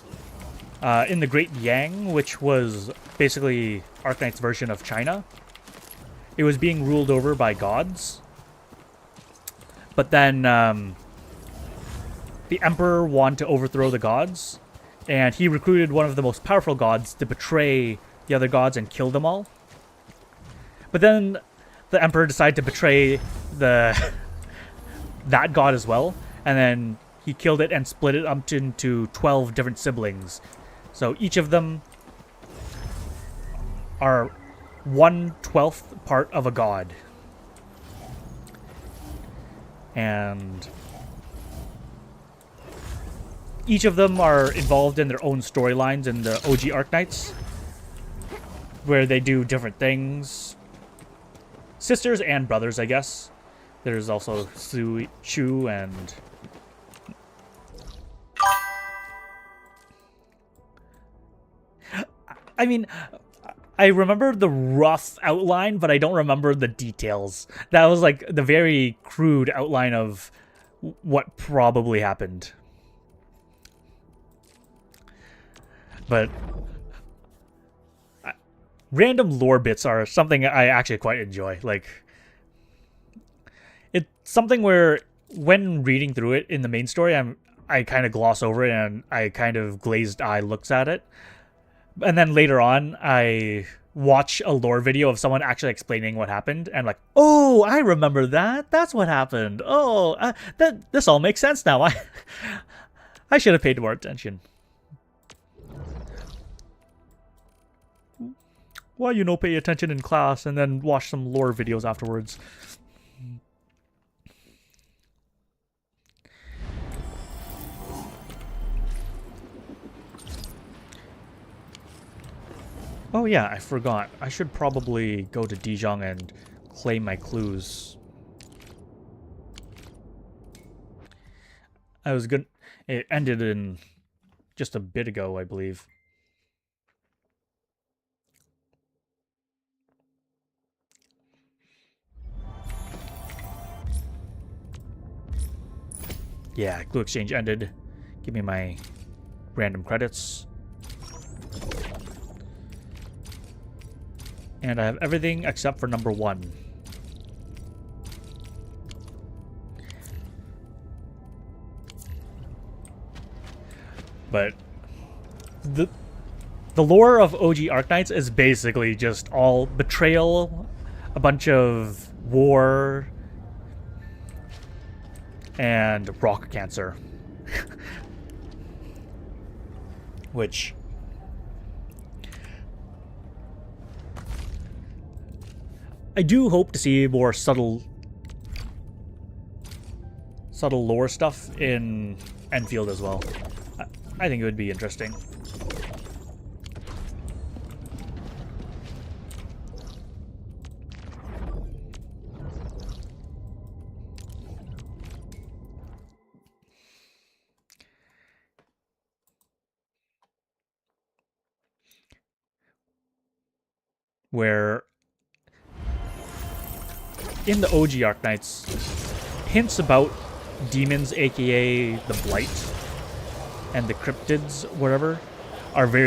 in the Great Yang, which was basically Arknights' version of China, it was being ruled over by gods. But then the Emperor wanted to overthrow the gods, and he recruited one of the most powerful gods to betray the other gods and kill them all. But then the Emperor decided to betray that god as well, and then he killed it and split it up into 12 different siblings. So each of them are 1/12 part of a god. And each of them are involved in their own storylines in the OG Arknights, where they do different things. Sisters and brothers, I guess. There's also Chu and... I mean, I remember the rough outline, but I don't remember the details. That was like the very crude outline of what probably happened. But random lore bits are something I actually quite enjoy. Like, it's something where when reading through it in the main story, I kind of gloss over it and I kind of glazed eye looks at it. And then later on, I watch a lore video of someone actually explaining what happened, and like, oh, I remember that. That's what happened. Oh, this all makes sense now. I should have paid more attention. Why you no pay attention in class and then watch some lore videos afterwards? Oh yeah, I forgot. I should probably go to Dijon and claim my clues. I was good. It ended in just a bit ago, I believe. Yeah, clue exchange ended. Give me my random credits. And I have everything except for number 1. But the lore of OG Arknights is basically just all betrayal, a bunch of war, and rock cancer. Which... I do hope to see more subtle lore stuff in Endfield as well. I think it would be interesting. Where in the OG Arknights, hints about demons, aka the Blight, and the cryptids, whatever, are very